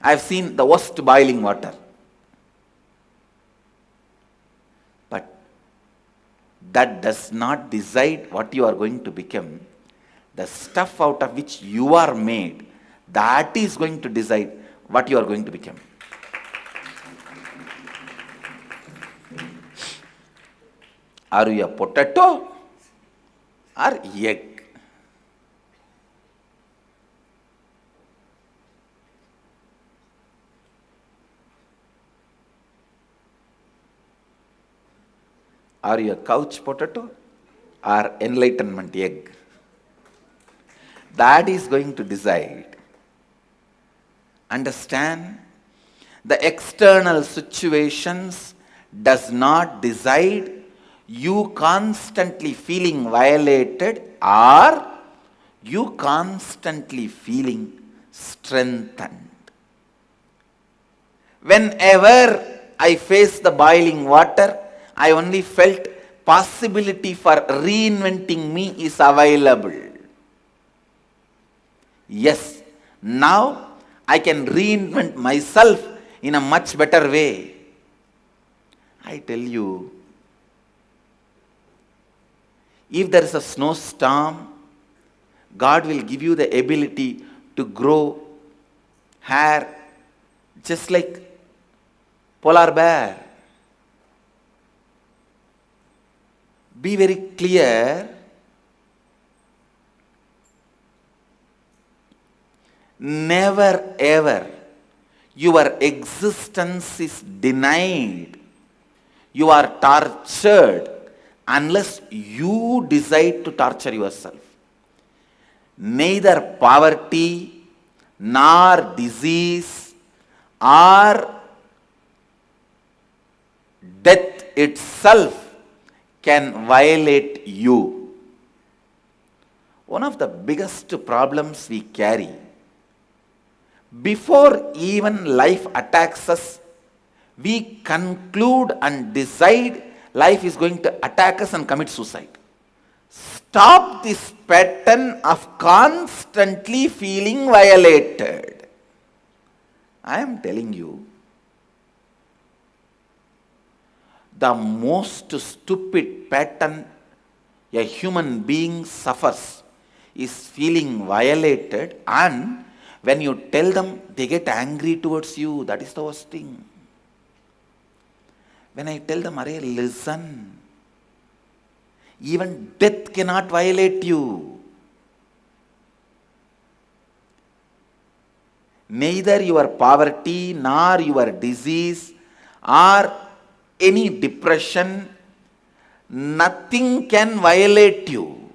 I have seen the worst boiling water. But that does not decide what you are going to become. The stuff out of which you are made, that is going to decide what you are going to become. Are you a potato or egg? Are you a couch potato or enlightenment egg? That is going to decide. Understand? The external situations does not decide You constantly feeling violated or you constantly feeling strengthened. Whenever I face the boiling water, I only felt possibility for reinventing me is available. Yes, now I can reinvent myself in a much better way. I tell you, if there is a snowstorm, God will give you the ability to grow hair just like polar bear. Be very clear. Never ever your existence is denied. You are tortured unless you decide to torture yourself. Neither poverty nor disease or death itself can violate you. One of the biggest problems we carry, before even life attacks us, we conclude and decide life is going to attack us and commit suicide. Stop this pattern of constantly feeling violated. I am telling you, the most stupid pattern a human being suffers is feeling violated, and when you tell them, they get angry towards you. That is the worst thing. When I tell them, Arey, listen, even death cannot violate you. Neither your poverty, nor your disease, or any depression, nothing can violate you.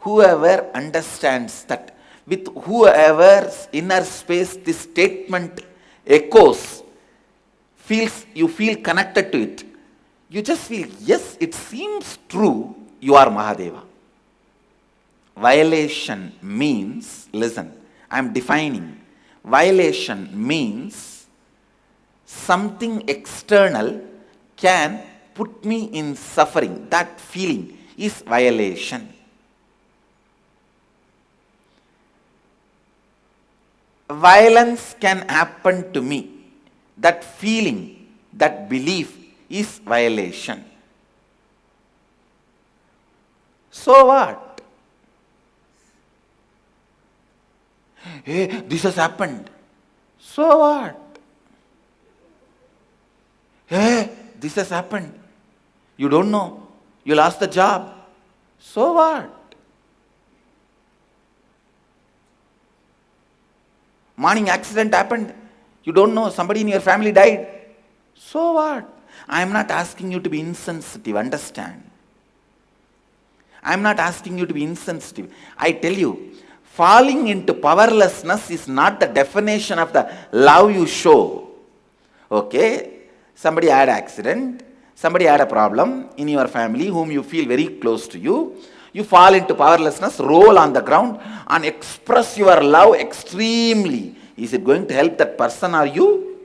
Whoever understands that, with whoever's inner space this statement echoes, you feel connected to it. You just feel, yes, it seems true, you are Mahadeva. Violation means, listen, I am defining. Violation means something external can put me in suffering. That feeling is violation. Violence can happen to me. That feeling, that belief is violation. So what? Hey, this has happened. So what? Hey, this has happened. You don't know. You lost the job. So what? Morning accident happened. You don't know, somebody in your family died. So what? I am not asking you to be insensitive, understand? I am not asking you to be insensitive. I tell you, falling into powerlessness is not the definition of the love you show. Okay? Somebody had an accident, somebody had a problem in your family whom you feel very close to you. You fall into powerlessness, roll on the ground and express your love extremely. Is it going to help that person or you?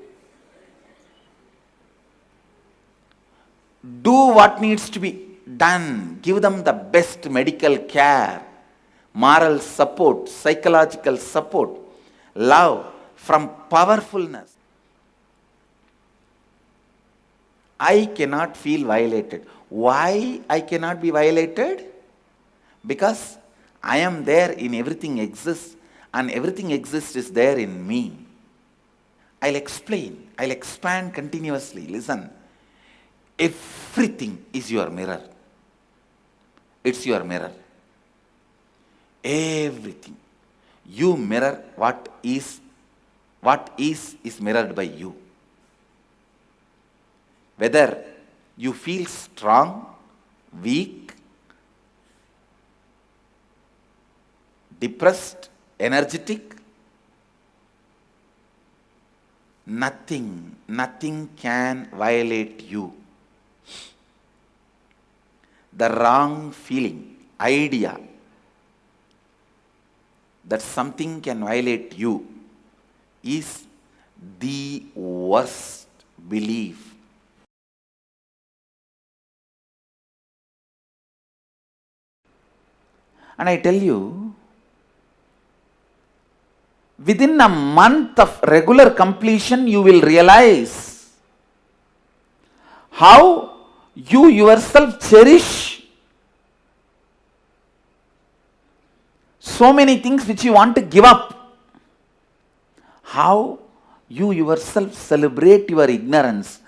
Do what needs to be done. Give them the best medical care, moral support, psychological support, love from powerfulness. I cannot feel violated. Why I cannot be violated? Because I am there in everything exists, and everything exists is there in me. I'll explain. I'll expand continuously. Listen. Everything is your mirror. It's your mirror. Everything. You mirror what is mirrored by you. Whether you feel strong, weak, depressed, energetic, nothing can violate you. the wrong feeling, idea that something can violate you is the worst belief. And I tell you, within a month of regular completion, you will realize how you yourself cherish so many things which you want to give up. How you yourself celebrate your ignorance.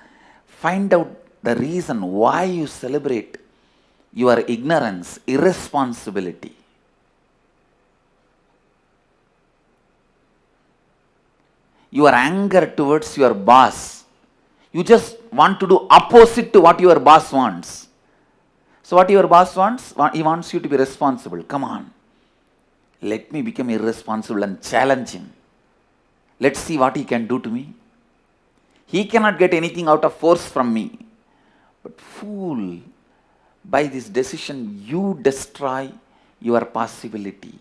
Find out the reason why you celebrate your ignorance, irresponsibility. Your anger towards your boss. You just want to do opposite to what your boss wants. So what your boss wants? He wants you to be responsible. Come on. Let me become irresponsible and challenge him. Let's see what he can do to me. He cannot get anything out of force from me. But fool, by this decision you destroy your possibility.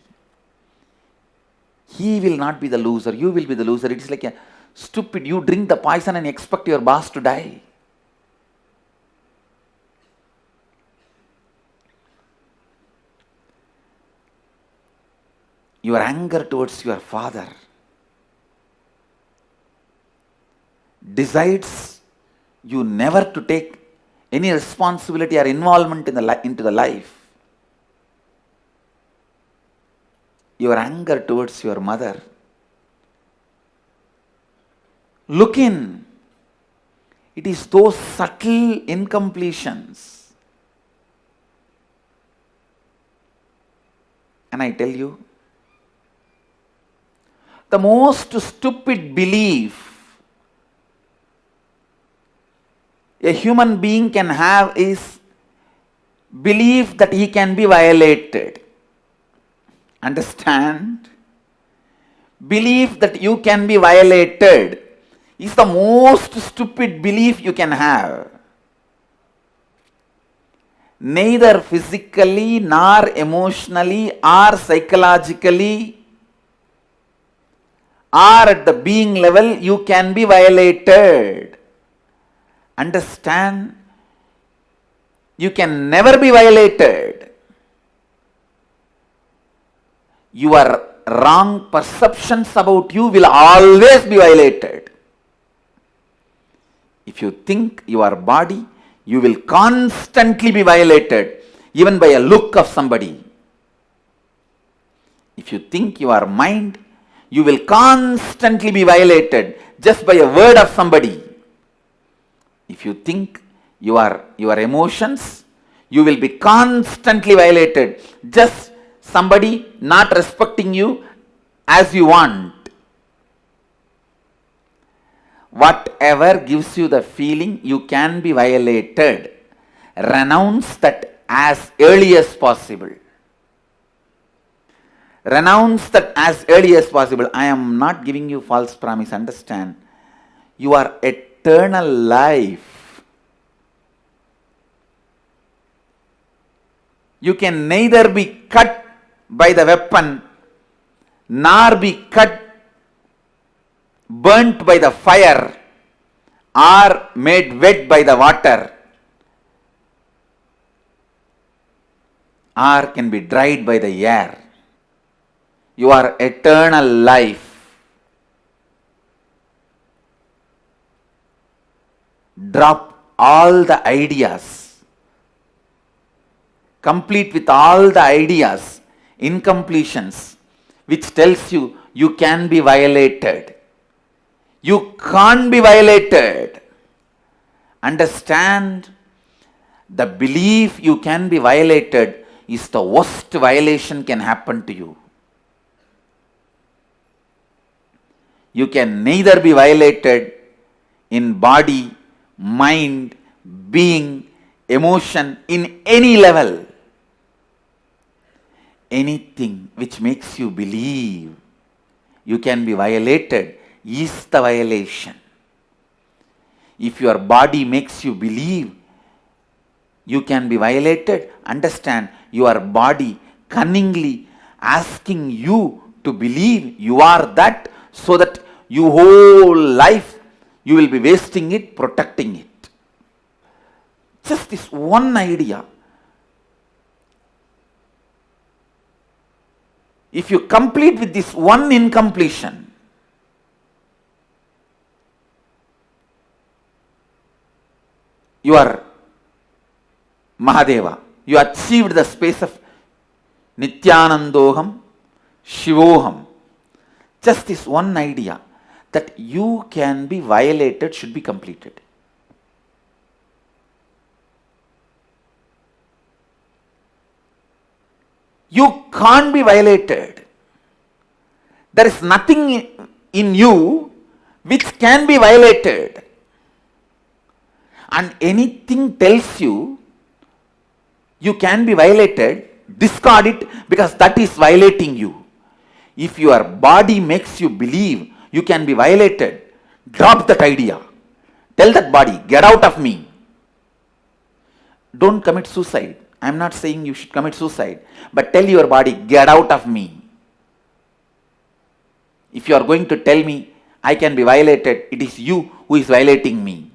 He will not be the loser, you will be the loser. It is like a stupid, you drink the poison and expect your boss to die. Your anger towards your father decides you never to take any responsibility or involvement into the life. Your anger towards your mother. Look in. It is those subtle incompletions. And I tell you, the most stupid belief a human being can have is belief that he can be violated. Understand? Belief that you can be violated is the most stupid belief you can have. Neither physically, nor emotionally, or psychologically, or at the being level, you can be violated. Understand? You can never be violated. Your wrong perceptions about you will always be violated. If you think your body, you will constantly be violated, even by a look of somebody. If you think your mind, you will constantly be violated just by a word of somebody. If you think your emotions, you will be constantly violated. Just somebody not respecting you as you want. Whatever gives you the feeling you can be violated, renounce that as early as possible. Renounce that as early as possible. I am not giving you false promise, understand. Your eternal life. You can neither be cut by the weapon, nor be burnt by the fire, or made wet by the water, or can be dried by the air. Your eternal life. Drop all the ideas. Complete with all the ideas, incompletions, which tells you you can be violated. You can't be violated. Understand? The belief you can be violated is the worst violation can happen to you. You can neither be violated in body, mind, being, emotion, in any level. Anything which makes you believe you can be violated is the violation. If your body makes you believe you can be violated. Understand, your body cunningly asking you to believe you are that, so that your whole life you will be wasting it, protecting it. Just this one idea. If you complete with this one incompletion, you are Mahadeva. You achieved the space of Nithyanandoham, Shivoham. Just this one idea that you can be violated should be completed. You can't be violated. There is nothing in you which can be violated. And anything tells you you can be violated, discard it, because that is violating you. If your body makes you believe you can be violated, drop that idea. Tell that body, get out of me. Don't commit suicide. I am not saying you should commit suicide, but tell your body, get out of me. If you are going to tell me I can be violated, it is you who is violating me.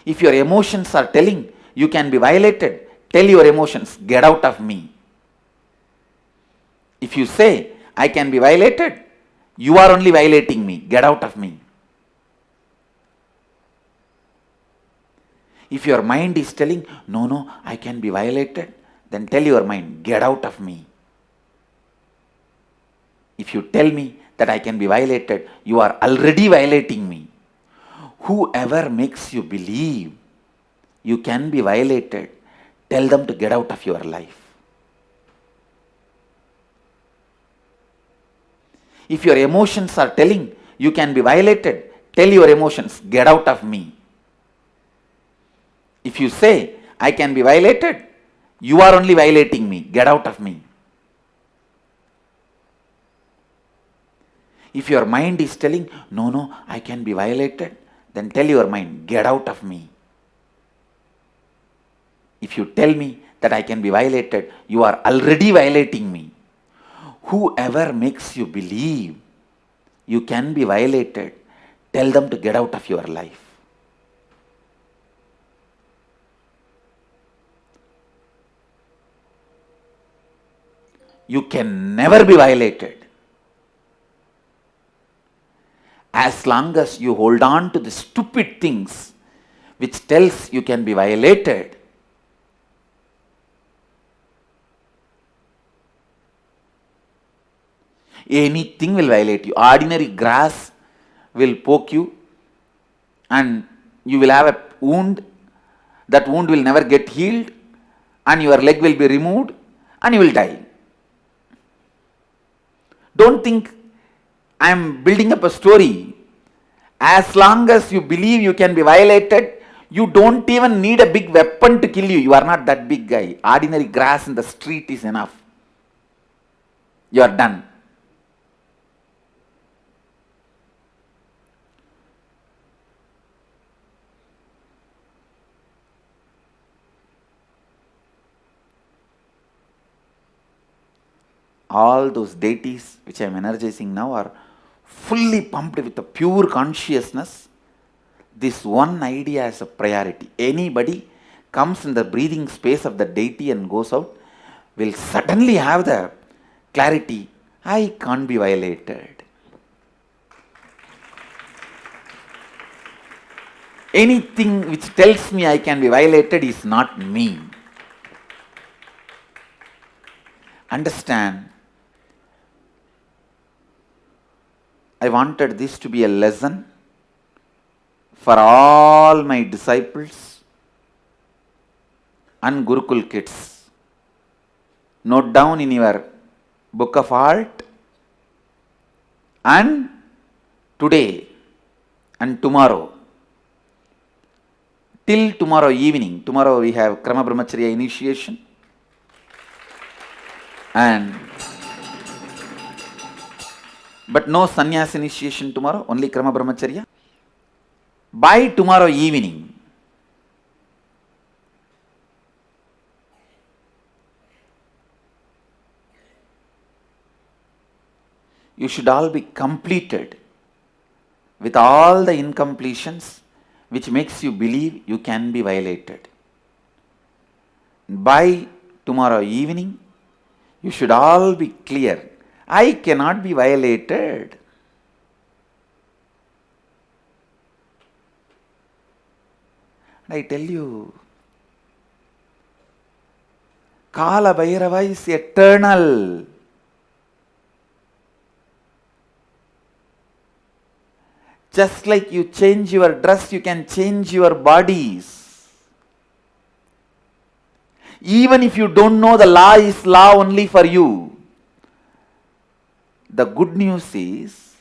If your emotions are telling you can be violated, tell your emotions, get out of me. If you say I can be violated, you are only violating me, get out of me. If your mind is telling, no, I can be violated, then tell your mind, get out of me. If you tell me that I can be violated, you are already violating me. Whoever makes you believe you can be violated, tell them to get out of your life. If your emotions are telling you can be violated, tell your emotions, get out of me. If you say, I can be violated, you are only violating me, get out of me. If your mind is telling, no, I can be violated, then tell your mind, get out of me. If you tell me that I can be violated, you are already violating me. Whoever makes you believe you can be violated, tell them to get out of your life. You can never be violated. As long as you hold on to the stupid things which tells you can be violated, anything will violate you. Ordinary grass will poke you and you will have a wound. That wound will never get healed and your leg will be removed and you will die. Don't think I am building up a story. As long as you believe you can be violated, you don't even need a big weapon to kill you. You are not that big guy. Ordinary grass in the street is enough. You are done. All those deities which I am energizing now are fully pumped with a pure consciousness. This one idea as a priority. Anybody comes in the breathing space of the deity and goes out will suddenly have the clarity, I can't be violated. Anything which tells me I can be violated is not me. Understand, I wanted this to be a lesson for all my disciples and Gurukul kids. Note down in your book of heart, and today and tomorrow, till tomorrow evening. Tomorrow we have Krama Brahmacharya initiation. But no sannyas initiation tomorrow, only Krama Brahmacharya. By tomorrow evening, you should all be completed with all the incompletions which makes you believe you can be violated. By tomorrow evening, you should all be clear. I cannot be violated. I tell you, Kala Bhairava is eternal. Just like you change your dress, you can change your bodies. Even if you don't know the law is law only for you. The good news is,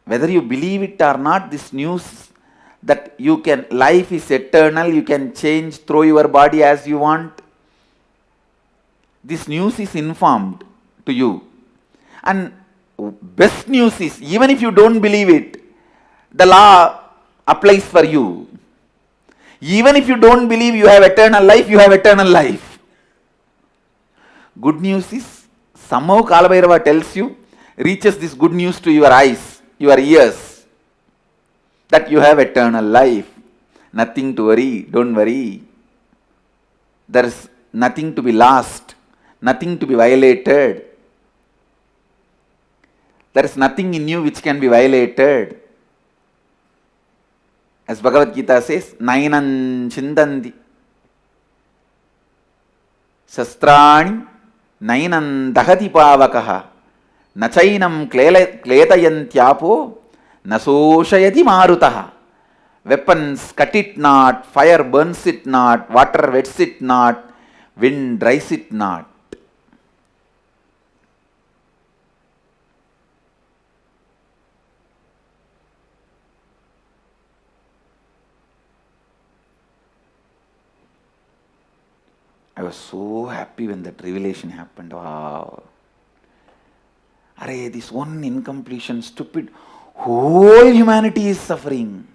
whether you believe it or not, this news that life is eternal, you can change, throw your body as you want. This news is informed to you. And best news is, even if you don't believe it, the law applies for you. Even if you don't believe you have eternal life, you have eternal life. Good news is, somehow Kala Bhairava tells you, reaches this good news to your eyes, your ears, that you have eternal life. Nothing to worry, don't worry. There is nothing to be lost, nothing to be violated. There is nothing in you which can be violated. As Bhagavad Gita says, Nainam Chindanti Shastrani Nainam Dahati Pavakaha Nachainam Kletayantyapo Nasoshayati Marutaha. Weapons cut it not, fire burns it not, water wets it not, wind dries it not. I was so happy when that revelation happened. Wow. Array, this one incompletion, stupid, whole humanity is suffering.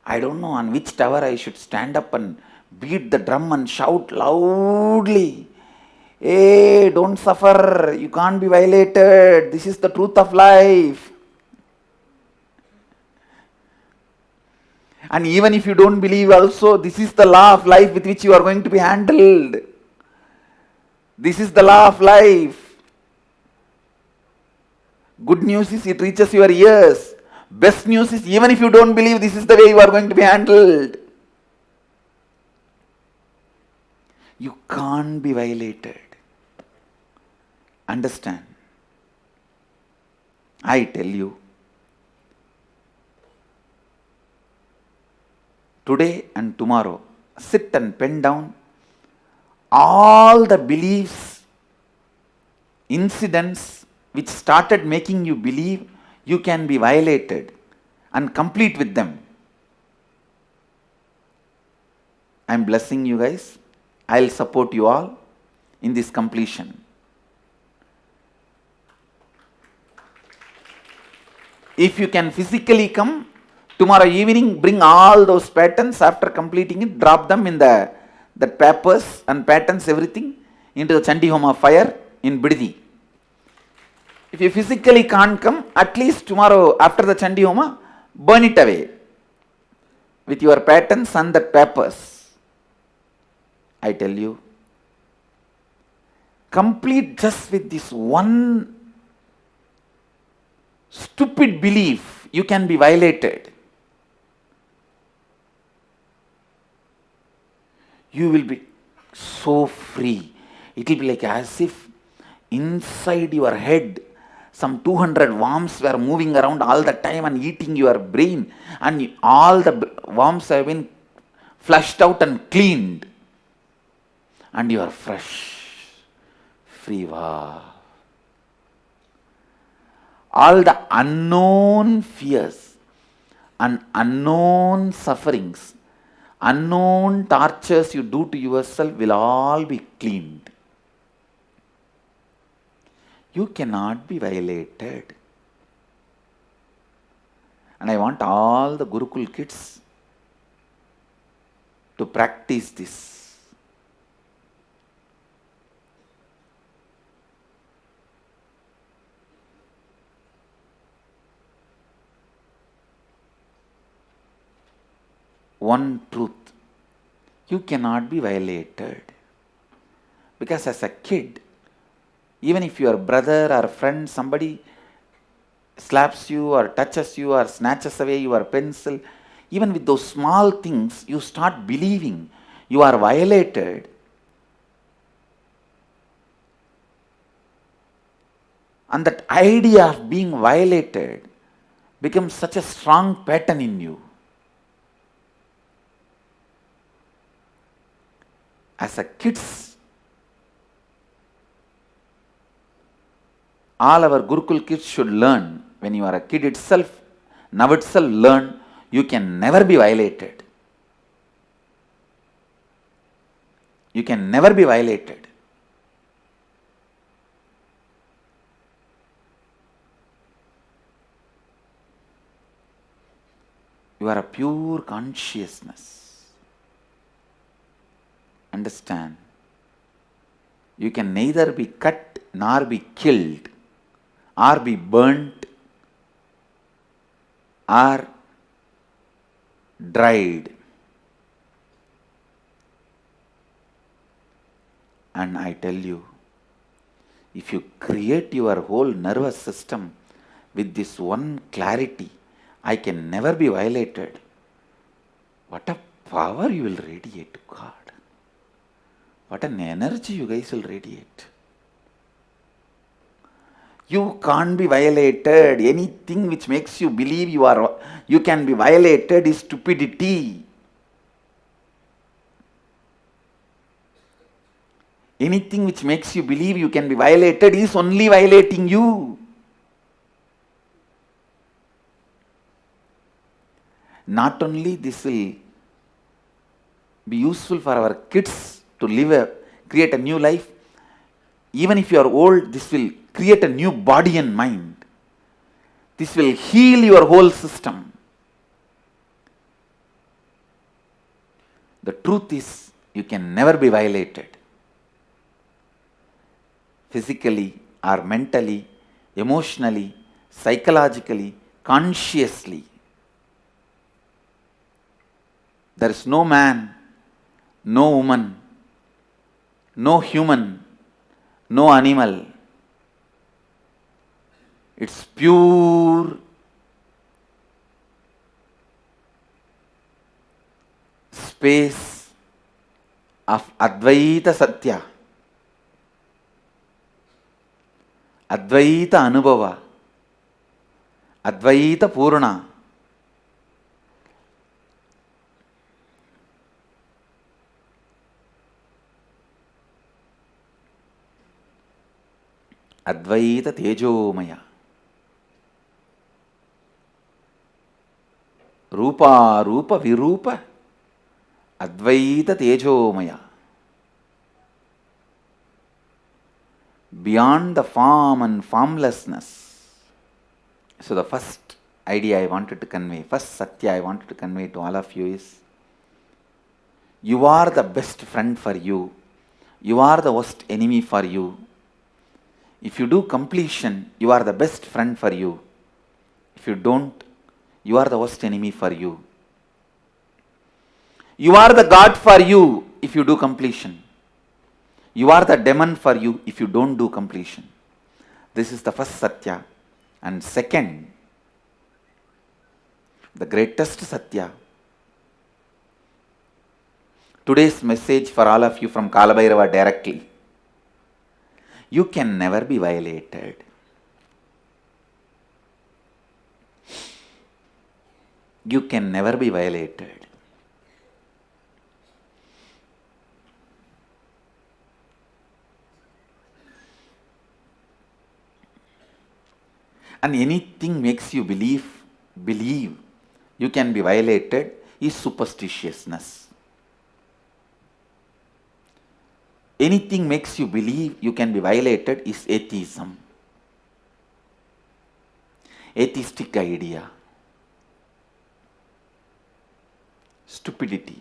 I don't know on which tower I should stand up and beat the drum and shout loudly. Hey, don't suffer, you can't be violated, this is the truth of life. And even if you don't believe also, this is the law of life with which you are going to be handled. This is the law of life. Good news is it reaches your ears. Best news is even if you don't believe, this is the way you are going to be handled. You can't be violated. Understand? I tell you, today and tomorrow, sit and pen down all the beliefs, incidents which started making you believe you can be violated, and complete with them. I am blessing you guys. I will support you all in this completion. If you can physically come, tomorrow evening, bring all those patterns. After completing it, drop them in the papers and patterns, everything, into the Chandi Homa fire in Biddi. If you physically can't come, at least tomorrow after the Chandi Homa, burn it away with your patterns and the papers. I tell you, complete just with this one stupid belief, you can be violated. You will be so free. It will be like as if inside your head some 200 worms were moving around all the time and eating your brain, and all the worms have been flushed out and cleaned, and you are fresh, free. Wow. All the unknown fears and unknown sufferings, unknown tortures you do to yourself will all be cleaned. You cannot be violated. And I want all the Gurukul kids to practice this. One truth, you cannot be violated. Because as a kid, even if your brother or friend, somebody slaps you or touches you or snatches away your pencil, even with those small things, you start believing you are violated. And that idea of being violated becomes such a strong pattern in you. As a kids, all our Gurukul kids should learn, when you are a kid itself, now itself learn, you can never be violated. You can never be violated. You are a pure consciousness. Understand? You can neither be cut nor be killed or be burnt or dried. And I tell you, if you create your whole nervous system with this one clarity, I can never be violated, what a power you will radiate, God. What an energy you guys will radiate. You can't be violated. Anything which makes you believe you can be violated is stupidity. Anything which makes you believe you can be violated is only violating you. Not only this will be useful for our kids to create a new life, even if you are old, this will create a new body and mind. This will heal your whole system. The truth is, you can never be violated. Physically or mentally, emotionally, psychologically, consciously. There is no man, no woman, no human, no animal. It's pure space of Advaita Satya, Advaita Anubhava, Advaita Purna. Advaita Tejomaya, Rupa Rupa Virupa, Advaita Tejomaya. Beyond the form and formlessness. So the first idea I wanted to convey, first Satya I wanted to convey to all of you is, you are the best friend for you. You are the worst enemy for you. If you do completion, you are the best friend for you. If you don't, you are the worst enemy for you. You are the God for you if you do completion. You are the demon for you if you don't do completion. This is the first Satya. And second, the greatest Satya. Today's message for all of you from Kalabhairava directly. You can never be violated. You can never be violated. And anything makes you believe you can be violated is superstitiousness. Anything makes you believe you can be violated is atheism. Atheistic idea. Stupidity.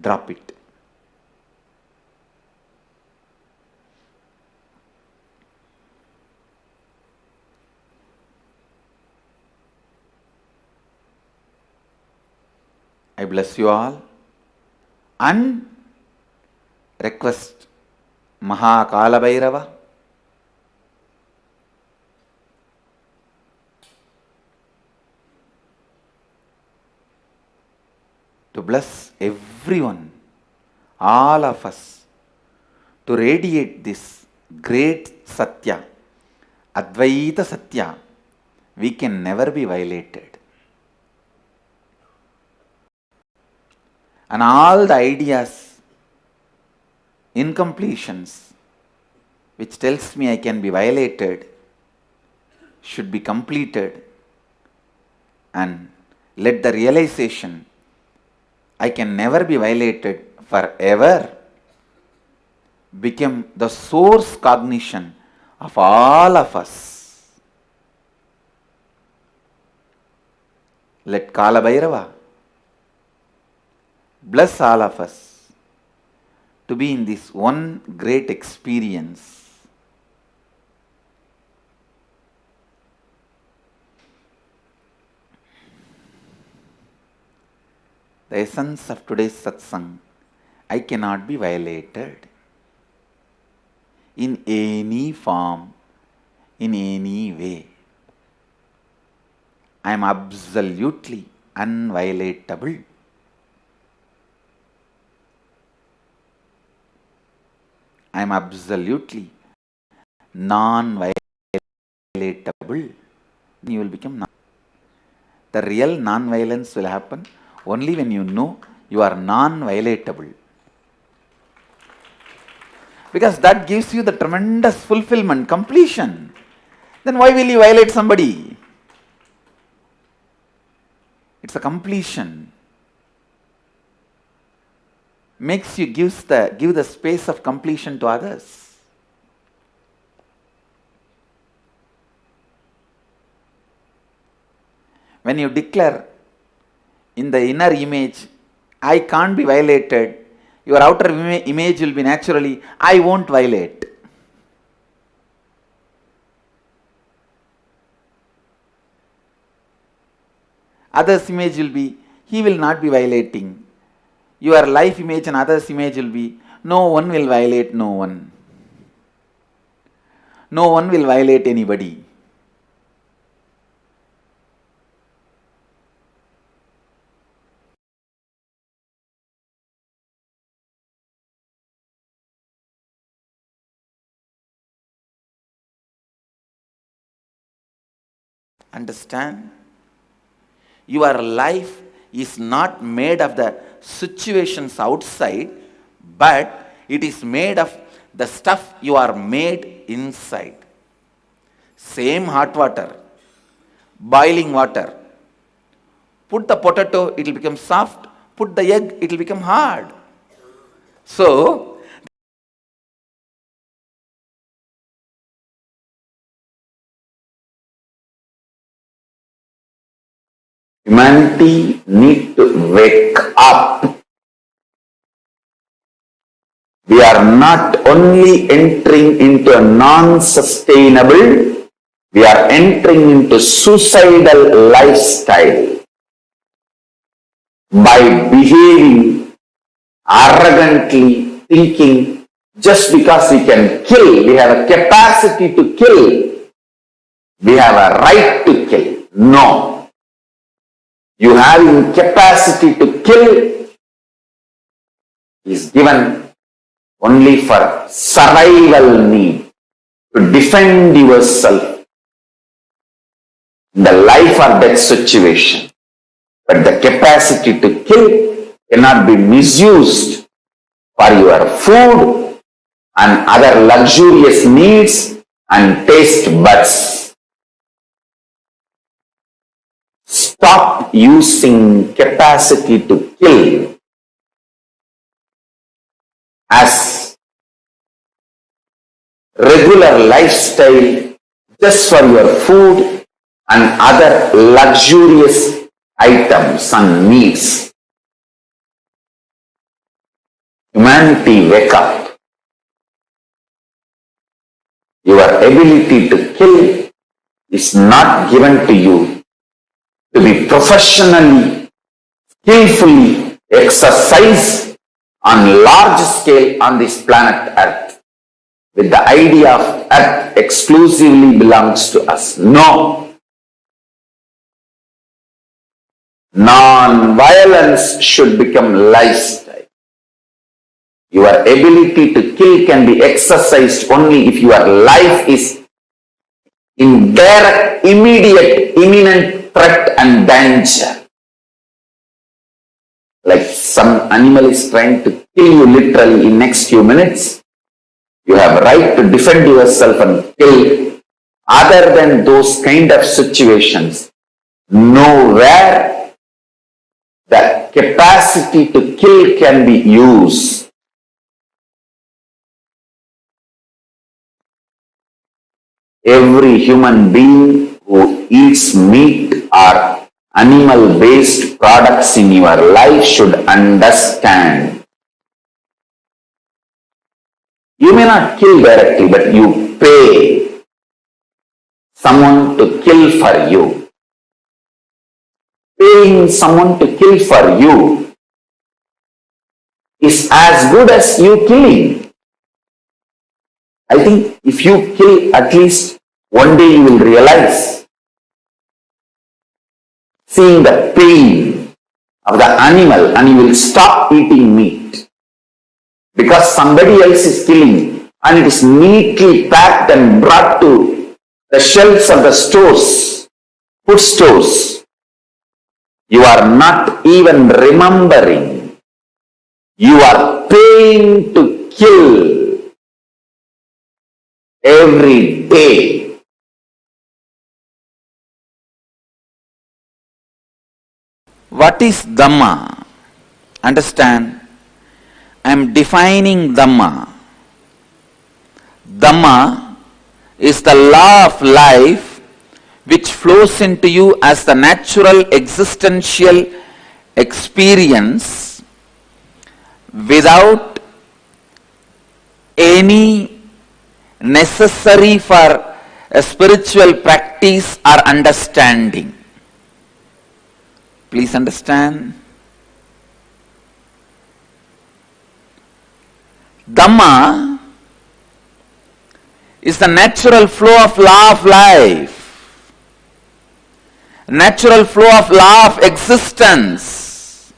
drop it. I bless you all and request Mahakala Bhairava to bless everyone, all of us, to radiate this great Satya, Advaita Satya. We can never be violated. And all the ideas, incompletions, which tells me I can be violated, should be completed, and let the realization I can never be violated forever become the source cognition of all of us. Let Kala Bhairava bless all of us to be in this one great experience. The essence of today's satsang, I cannot be violated in any form, in any way. I am absolutely unviolatable. I am absolutely non-violatable. You will become non. The real non-violence will happen only when you know you are non-violatable. Because that gives you the tremendous fulfillment, completion. Then why will you violate somebody? It's a completion. Makes you give the space of completion to others. When you declare in the inner image, I can't be violated, your outer image will be naturally, I won't violate. Others' image will be, he will not be violating. Your life image and others' image will be, no one will violate no one. No one will violate anybody. Understand? Your life is not made of the situations outside, but it is made of the stuff you are made inside. Same hot water, boiling water. Put the potato, it will become soft. Put the egg, it will become hard. So, humanity need to wake up. We are not only entering into a non-sustainable, we are entering into suicidal lifestyle by behaving arrogantly, thinking just because we can kill, we have a capacity to kill, we have a right to kill. No. You having capacity to kill is given only for survival need, to defend yourself in the life or death situation. But the capacity to kill cannot be misused for your food and other luxurious needs and taste buds. Stop using capacity to kill as regular lifestyle just for your food and other luxurious items and needs. Humanity, wake up. Your ability to kill is not given to you to be professionally, skillfully exercised on large scale on this planet Earth, with the idea of Earth exclusively belongs to us. No. Non-violence should become lifestyle. Your ability to kill can be exercised only if your life is in direct, immediate, imminent threat and danger. Like some animal is trying to kill you literally in next few minutes, you have right to defend yourself and kill. Other than those kind of situations, nowhere the capacity to kill can be used. Every human being who eats meat or animal-based products in your life should understand. You may not kill directly, but you pay someone to kill for you. Paying someone to kill for you is as good as you killing. I think if you kill, at least one day you will realize, seeing the pain of the animal, and you will stop eating meat. Because somebody else is killing and it is neatly packed and brought to the shelves of the stores, food stores. You are not even remembering. You are paying to kill every day. What is Dhamma? Understand? I am defining Dhamma. Dhamma is the law of life which flows into you as the natural existential experience without any necessary for a spiritual practice or understanding. Please understand. Dhamma is the natural flow of law of life, natural flow of law of existence,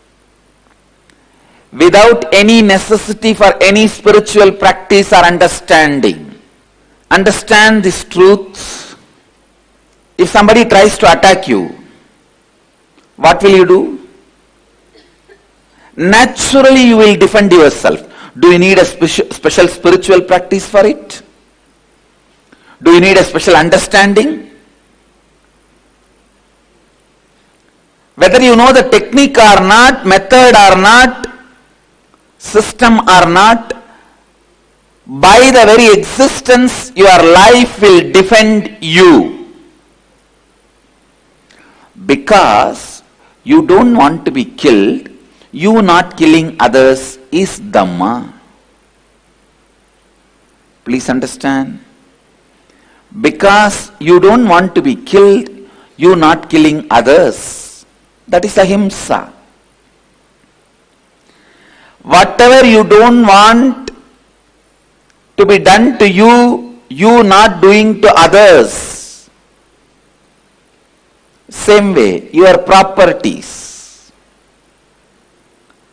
without any necessity for any spiritual practice or understanding. Understand this truth. If somebody tries to attack you, what will you do? Naturally you will defend yourself. Do you need a special spiritual practice for it? Do you need a special understanding? Whether you know the technique or not, method or not, system or not, by the very existence, your life will defend you. Because you don't want to be killed, you not killing others is Dhamma. Please understand. Because you don't want to be killed, you not killing others. That is ahimsa. Whatever you don't want to be done to you, you not doing to others. Same way, your properties.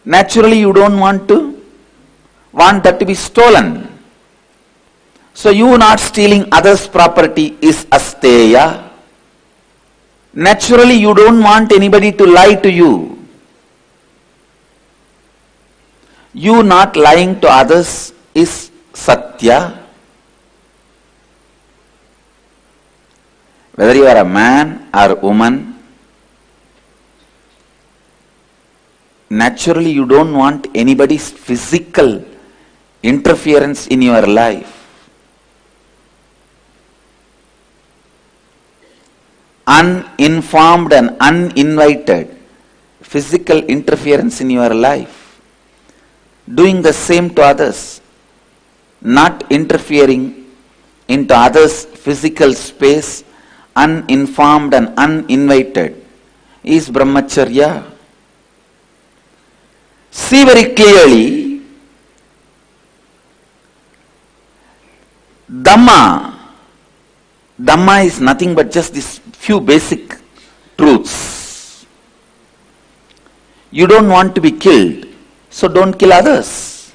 Naturally you don't want that to be stolen. So you not stealing others' property is asteya. Naturally you don't want anybody to lie to you. You not lying to others is satya. Whether you are a man or woman, naturally you don't want anybody's physical interference in your life. Uninformed and uninvited physical interference in your life. doing the same to others, not interfering into others' physical space, uninformed and uninvited, is brahmacharya. See very clearly, Dhamma is nothing but just these few basic truths. You don't want to be killed, so don't kill others.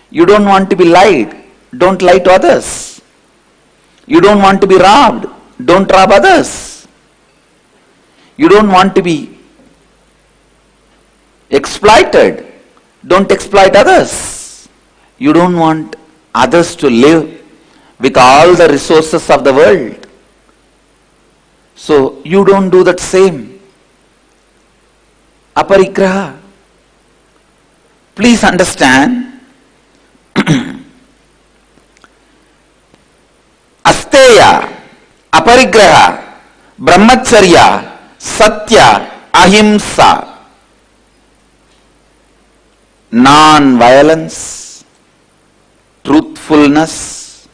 You don't want to be lied, don't lie to others. You don't want to be robbed, don't rob others. You don't want to be exploited, don't exploit others. You don't want others to live with all the resources of the world, so you don't do that same. Aparigraha. Please understand, asteya, aparigraha, brahmacharya, satya, ahimsa, non-violence, truthfulness,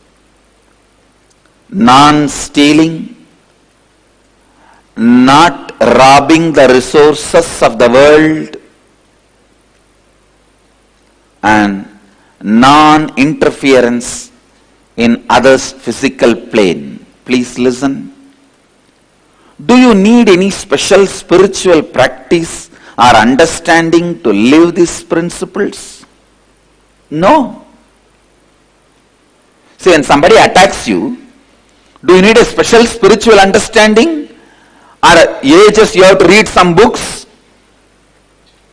non-stealing, not robbing the resources of the world, and non-interference in others' physical plane. Please listen. Do you need any special spiritual practice or understanding to live these principles? No. See, when somebody attacks you, do you need a special spiritual understanding? Or just you have to read some books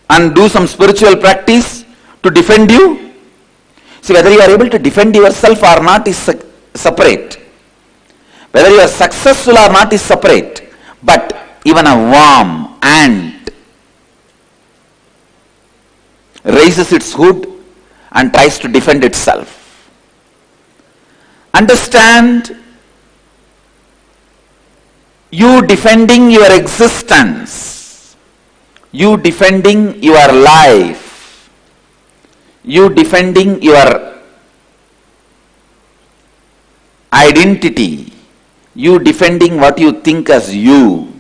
and do some spiritual practice to defend you? See, whether you are able to defend yourself or not is separate. Whether you are successful or not is separate. But even a worm, ant, raises its hood and tries to defend itself. Understand, you defending your existence, you defending your life, you defending your identity, you defending what you think as you,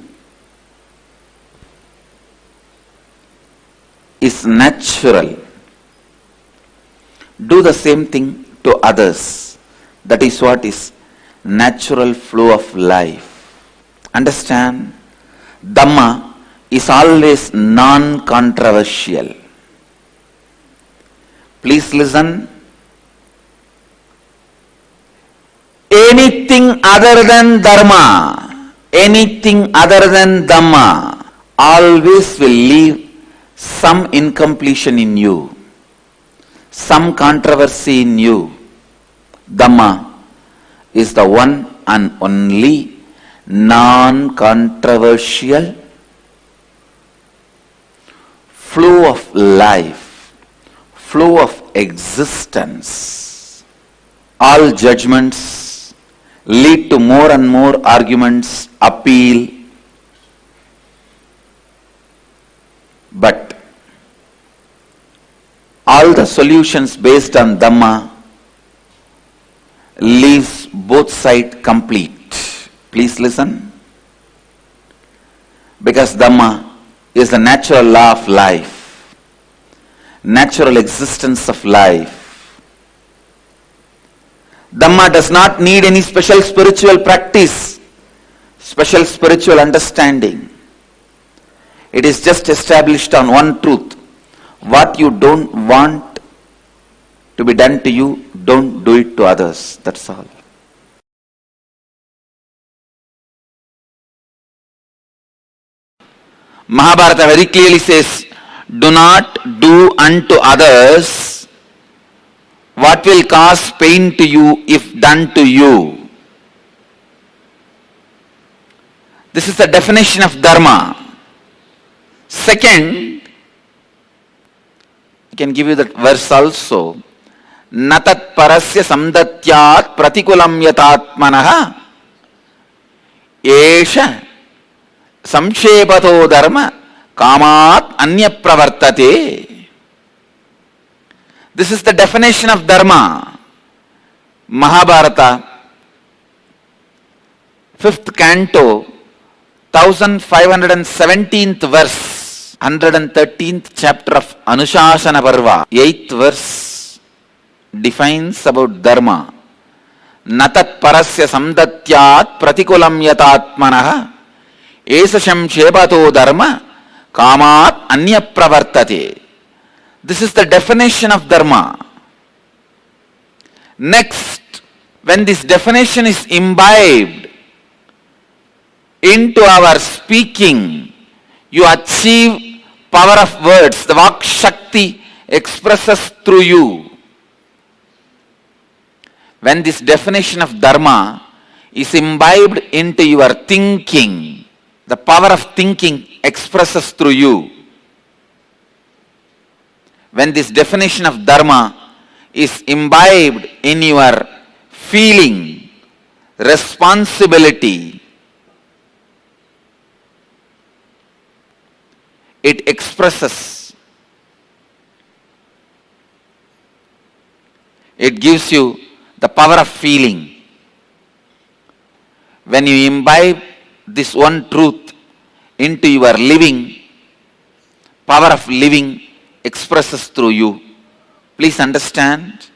is natural. Do the same thing to others. That is what is natural flow of life. Understand, Dhamma is always non-controversial. Please listen. Anything other than Dharma, anything other than Dhamma, always will leave some incompletion in you, some controversy in you. Dhamma is the one and only non-controversial flow of life, flow of existence. All judgments lead to more and more arguments, appeal, but all the solutions based on Dhamma leaves both sides complete. Please listen. Because Dhamma is the natural law of life, natural existence of life. Dhamma does not need any special spiritual practice, special spiritual understanding. It is just established on one truth. What you don't want to be done to you, don't do it to others. That's all. Mahabharata very clearly says, do not do unto others what will cause pain to you if done to you. This is the definition of Dharma. Second, I can give you that verse also. Natat parasya samdatyat pratikulam yatatmanaha esha samshepato dharma kamat anya pravartate. This is the definition of Dharma. Mahabharata, 5th canto, 1517th verse, 113th chapter of Anushasana Parva, 8th verse defines about Dharma. Natat parasya samdatyat pratikulam yatatmanah esasham shepato dharma kamat anya pravartate. This is the definition of Dharma. Next, when this definition is imbibed into our speaking, you achieve power of words. The Vak Shakti expresses through you. When this definition of Dharma is imbibed into your thinking, the power of thinking expresses through you. When this definition of Dharma is imbibed in your feeling, responsibility, it expresses. It gives you the power of feeling. When you imbibe this one truth into your living, power of living expresses through you. Please understand.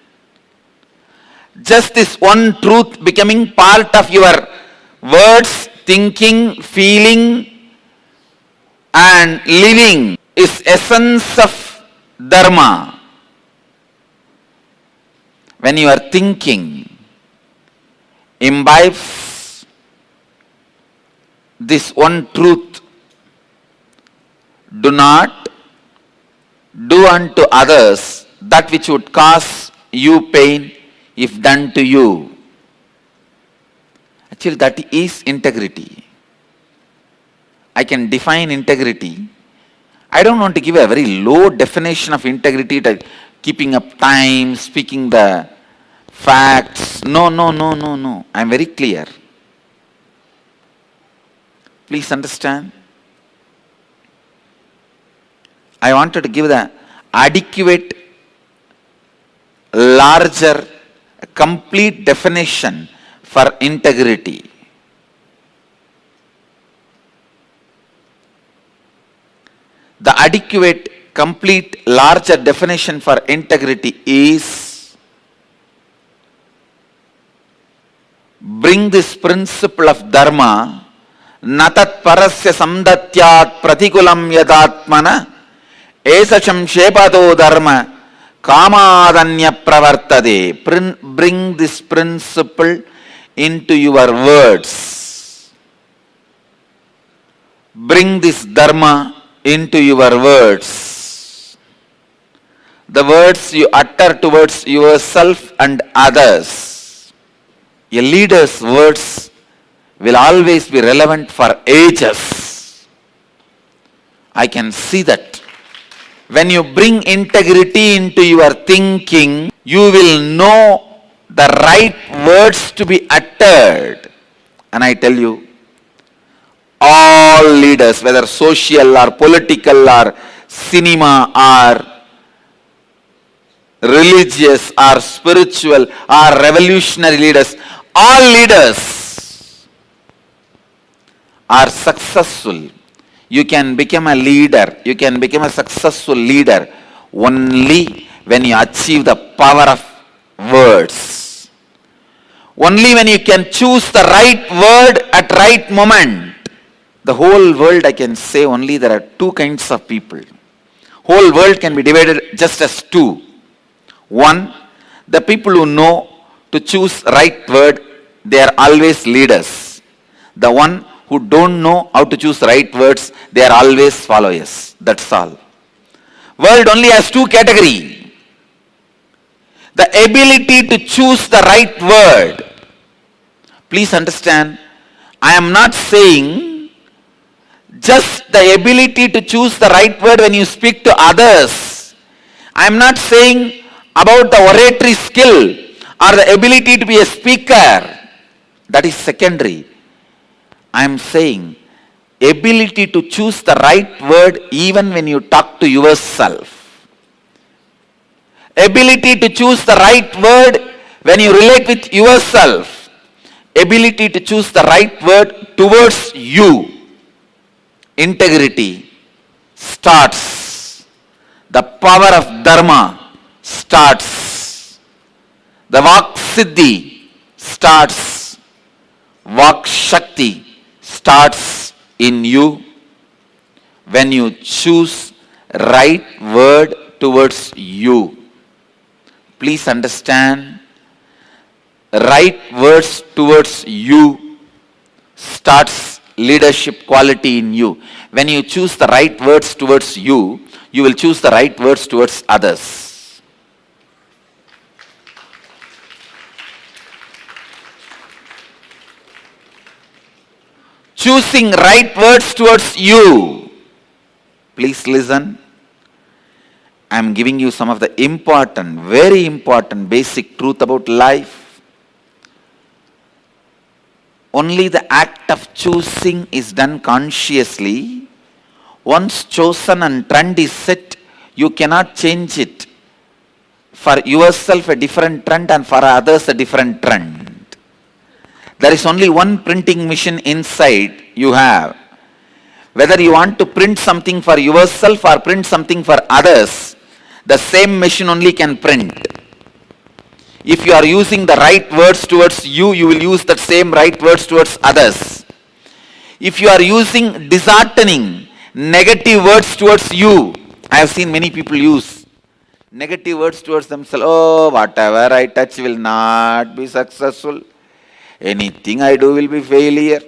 Just this one truth becoming part of your words, thinking, feeling and living is essence of Dharma. When you are thinking, imbibes this one truth, do not do unto others that which would cause you pain if done to you. Actually, that is integrity. I can define integrity. I don't want to give a very low definition of integrity, like keeping up time, speaking the facts. No. I am very clear. Please understand. I wanted to give the adequate, larger, complete definition for integrity. The adequate, complete, larger definition for integrity is bring this principle of Dharma, natat parasya samdatyat pratikulam yadatmana esacham shepato dharma kamadanya pravartade. Bring this principle into your words. Bring this Dharma into your words. The words you utter towards yourself and others. A leader's words will always be relevant for ages. I can see that. When you bring integrity into your thinking, you will know the right words to be uttered. And I tell you, all leaders, whether social or political or cinema or religious or spiritual or revolutionary leaders, all leaders are successful. You can become a leader, you can become a successful leader only when you achieve the power of words. Only when you can choose the right word at right moment. The whole world, I can say only there are two kinds of people. Whole world can be divided just as two. One, the people who know to choose right word, they are always leaders. The one who don't know how to choose right words, they are always followers. That's all. World only has two categories. The ability to choose the right word. Please understand, I am not saying just the ability to choose the right word when you speak to others. I am not saying about the oratory skill or the ability to be a speaker. That is secondary. I am saying ability to choose the right word even when you talk to yourself. ability to choose the right word when you relate with yourself, ability to choose the right word towards you, integrity starts. The power of Dharma starts. The Vak Siddhi starts. Vak Shakti starts in you when you choose right word towards you. Please understand, right words towards you starts leadership quality in you. When you choose the right words towards you, you will choose the right words towards others. Choosing right words towards you. Please listen. I am giving you some of the important, very important basic truth about life. Only the act of choosing is done consciously. Once chosen and trend is set, you cannot change it. For yourself a different trend and for others a different trend. There is only one printing machine inside you have. Whether you want to print something for yourself or print something for others, the same machine only can print. If you are using the right words towards you, you will use that same right words towards others. If you are using disheartening, negative words towards you, I have seen many people use negative words towards themselves. Oh, whatever I touch will not be successful. Anything I do will be failure.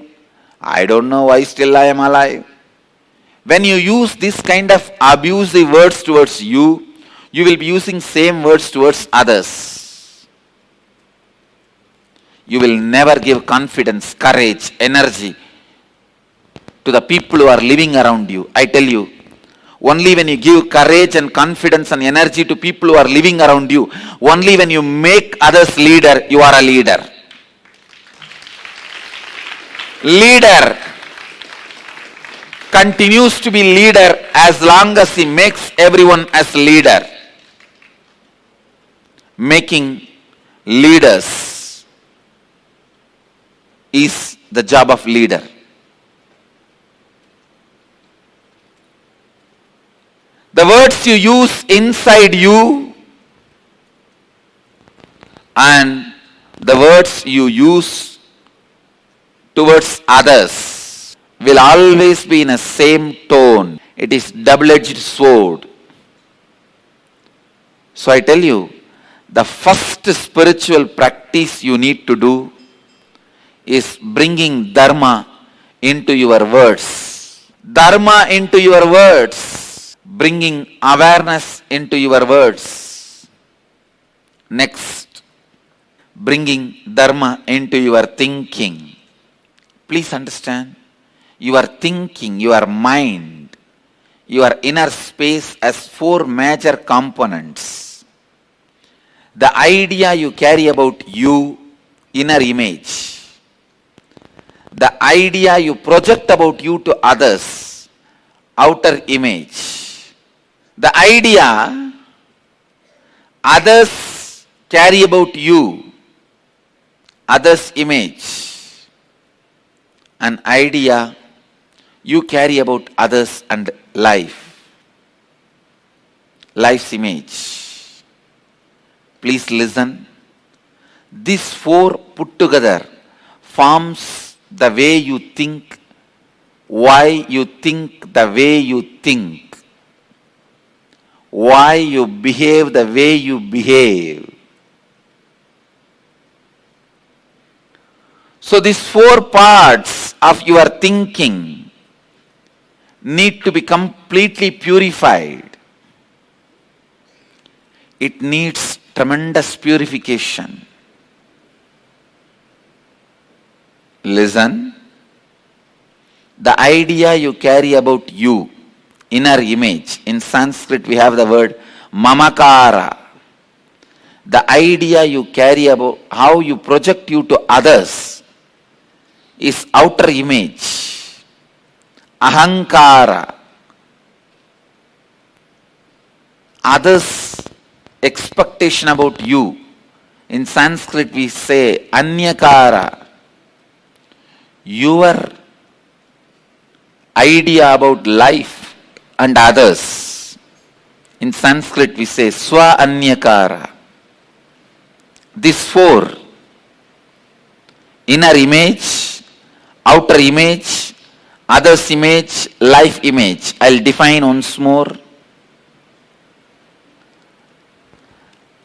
I don't know why still I am alive. When you use this kind of abusive words towards you, you will be using same words towards others. You will never give confidence, courage, energy to the people who are living around you. I tell you, only when you give courage and confidence and energy to people who are living around you, only when you make others leader, you are a leader. Leader continues to be leader as long as he makes everyone as leader. Making leaders is the job of leader. The words you use inside you and the words you use towards others will always be in a same tone. It is double-edged sword. So I tell you, the first spiritual practice you need to do is bringing Dharma into your words. Dharma into your words. Bringing awareness into your words. Next, bringing Dharma into your thinking. Please understand, your thinking, your mind, your inner space has four major components. The idea you carry about you, inner image. The idea you project about you to others, outer image. The idea others carry about you, others' image. An idea you carry about others and life. Life's image. Please listen. These four put together forms the way you think, why you think the way you think, why you behave the way you behave. So these four parts of your thinking need to be completely purified. It needs tremendous purification. Listen. The idea you carry about you, inner image. In Sanskrit we have the word mamakara. The idea you carry about how you project you to others is outer image. Ahankara. Others' expectation about you. In Sanskrit we say anyakara. Your idea about life and others. In Sanskrit we say swa anyakara. These four, inner image, outer image, others image, life image. I'll define once more.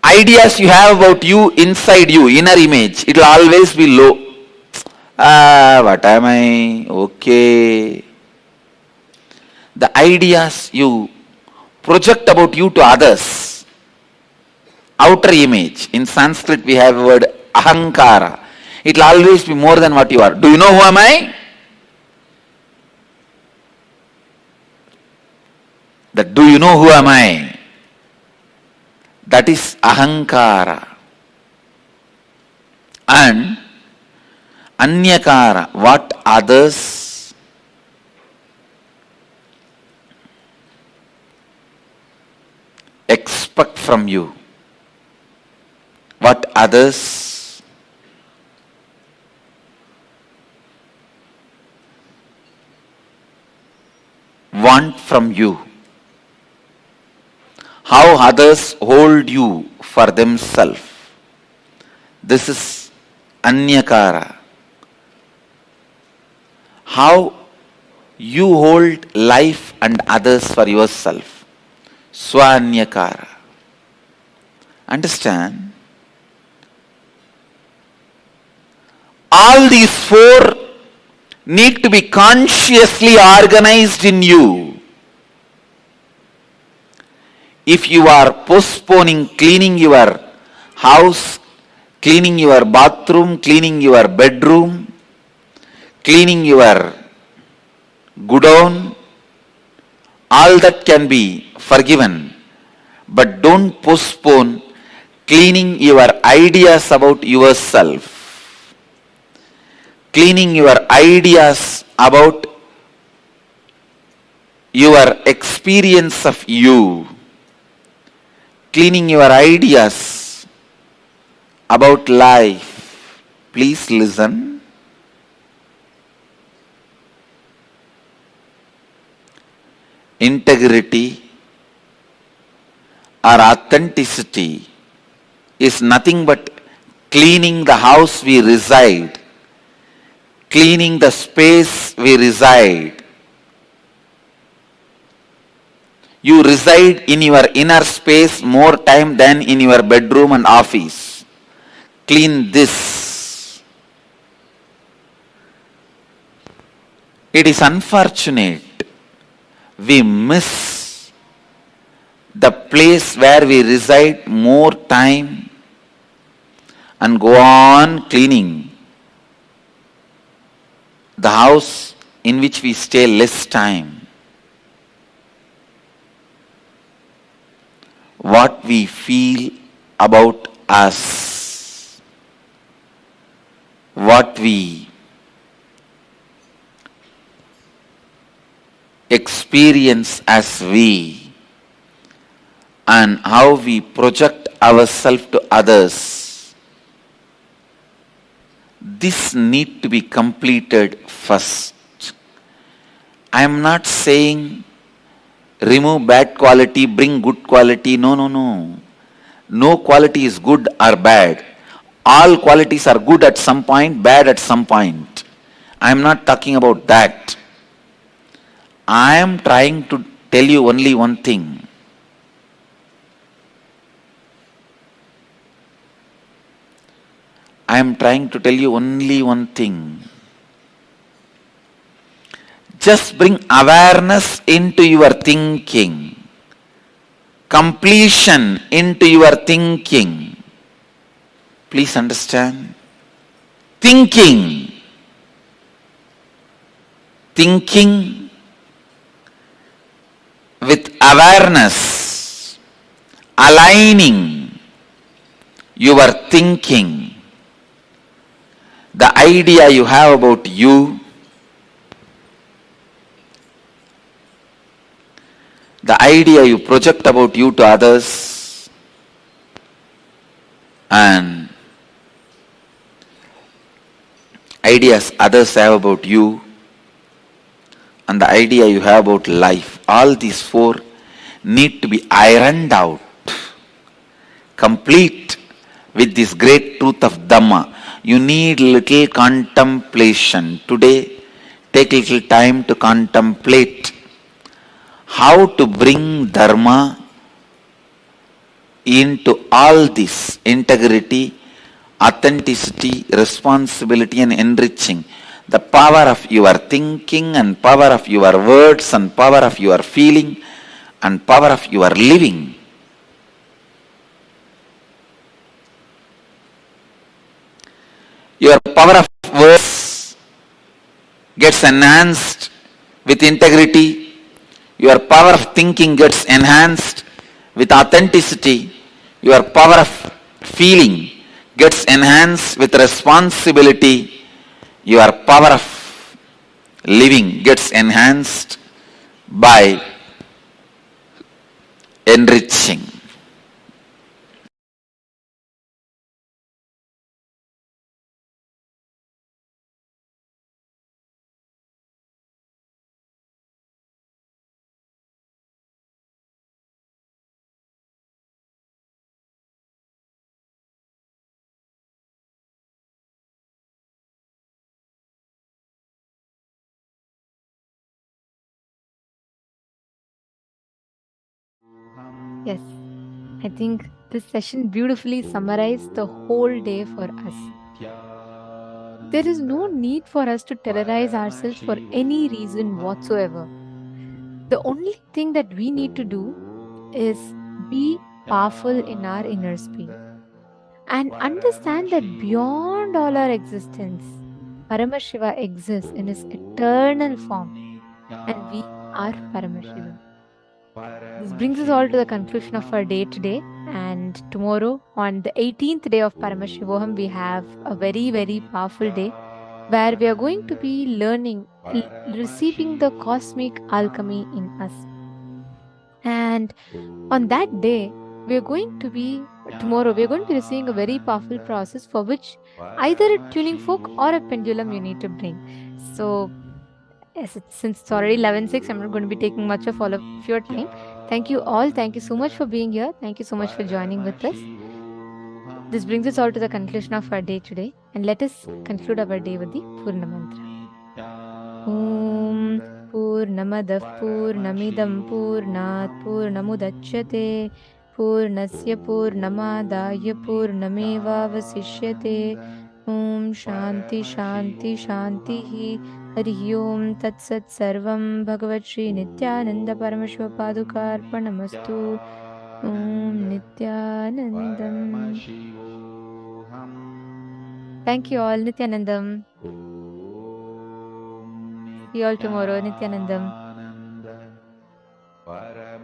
Ideas you have about you inside you, inner image, it will always be low. What am I? Okay. The ideas you project about you to others, outer image. In Sanskrit we have a word ahankara. It will always be more than what you are. Do you know who am I? That do you know who am I? That is ahankara. And anyakara, what others expect from you, what others want from you, how others hold you for themselves. This is anyakara. How you hold life and others for yourself. Swanyakara. Understand? All these four need to be consciously organized in you. If you are postponing cleaning your house, cleaning your bathroom, cleaning your bedroom, cleaning your godown, all that can be forgiven. But don't postpone cleaning your ideas about yourself, cleaning your ideas about your experience of you, cleaning your ideas about life. Please listen. Integrity or authenticity is nothing but cleaning the house we reside, cleaning the space we reside. You reside in your inner space more time than in your bedroom and office. Clean this. It is unfortunate we miss the place where we reside more time and go on cleaning the house in which we stay less time. What we feel about us, what we experience as we, and how we project ourselves to others. This need to be completed first. I am not saying remove bad quality, bring good quality. No. No quality is good or bad. All qualities are good at some point, bad at some point. I am not talking about that. I am trying to tell you only one thing. I am trying to tell you only one thing. Just bring awareness into your thinking, completion into your thinking. Please understand. Thinking with awareness, aligning your thinking, the idea you have about you, the idea you project about you to others, and ideas others have about you, and the idea you have about life, all these four need to be ironed out, complete with this great truth of Dhamma. You need little contemplation. Today, take little time to contemplate how to bring Dharma into all this integrity, authenticity, responsibility and enriching. The power of your thinking and power of your words and power of your feeling and power of your living. Your power of words gets enhanced with integrity. Your power of thinking gets enhanced with authenticity. Your power of feeling gets enhanced with responsibility. Your power of living gets enhanced by enriching. Yes, I think this session beautifully summarized the whole day for us. There is no need for us to terrorize ourselves for any reason whatsoever. The only thing that we need to do is be powerful in our inner space and understand that beyond all our existence, Paramashiva exists in his eternal form and we are Paramashiva. This brings us all to the conclusion of our day today. And tomorrow, on the 18th day of Paramashivoham, we have a very, very powerful day where we are going to be learning, receiving the cosmic alchemy in us. And on that day, we are going to be, tomorrow, we are going to be receiving a very powerful process for which either a tuning fork or a pendulum you need to bring. So, yes, since it's already 11:06, I'm not going to be taking much of all of your time. Thank you all. Thank you so much for being here. Thank you so much for joining with us. This brings us all to the conclusion of our day today. And let us conclude our day with the Purna Mantra. Om Purnamadah Purnamidam Purnat Purnamudachyate Purnasya Purnamadaya Purnameva Vasishyate Om Shanti Shanti Shanti Hari Om Tat Sat Sarvam Bhagavat Shri Nithyananda Paramashivopadukarpanamastu Om Nithyanandam. Thank you all, Nithyanandam. See you all tomorrow, Nithyanandam.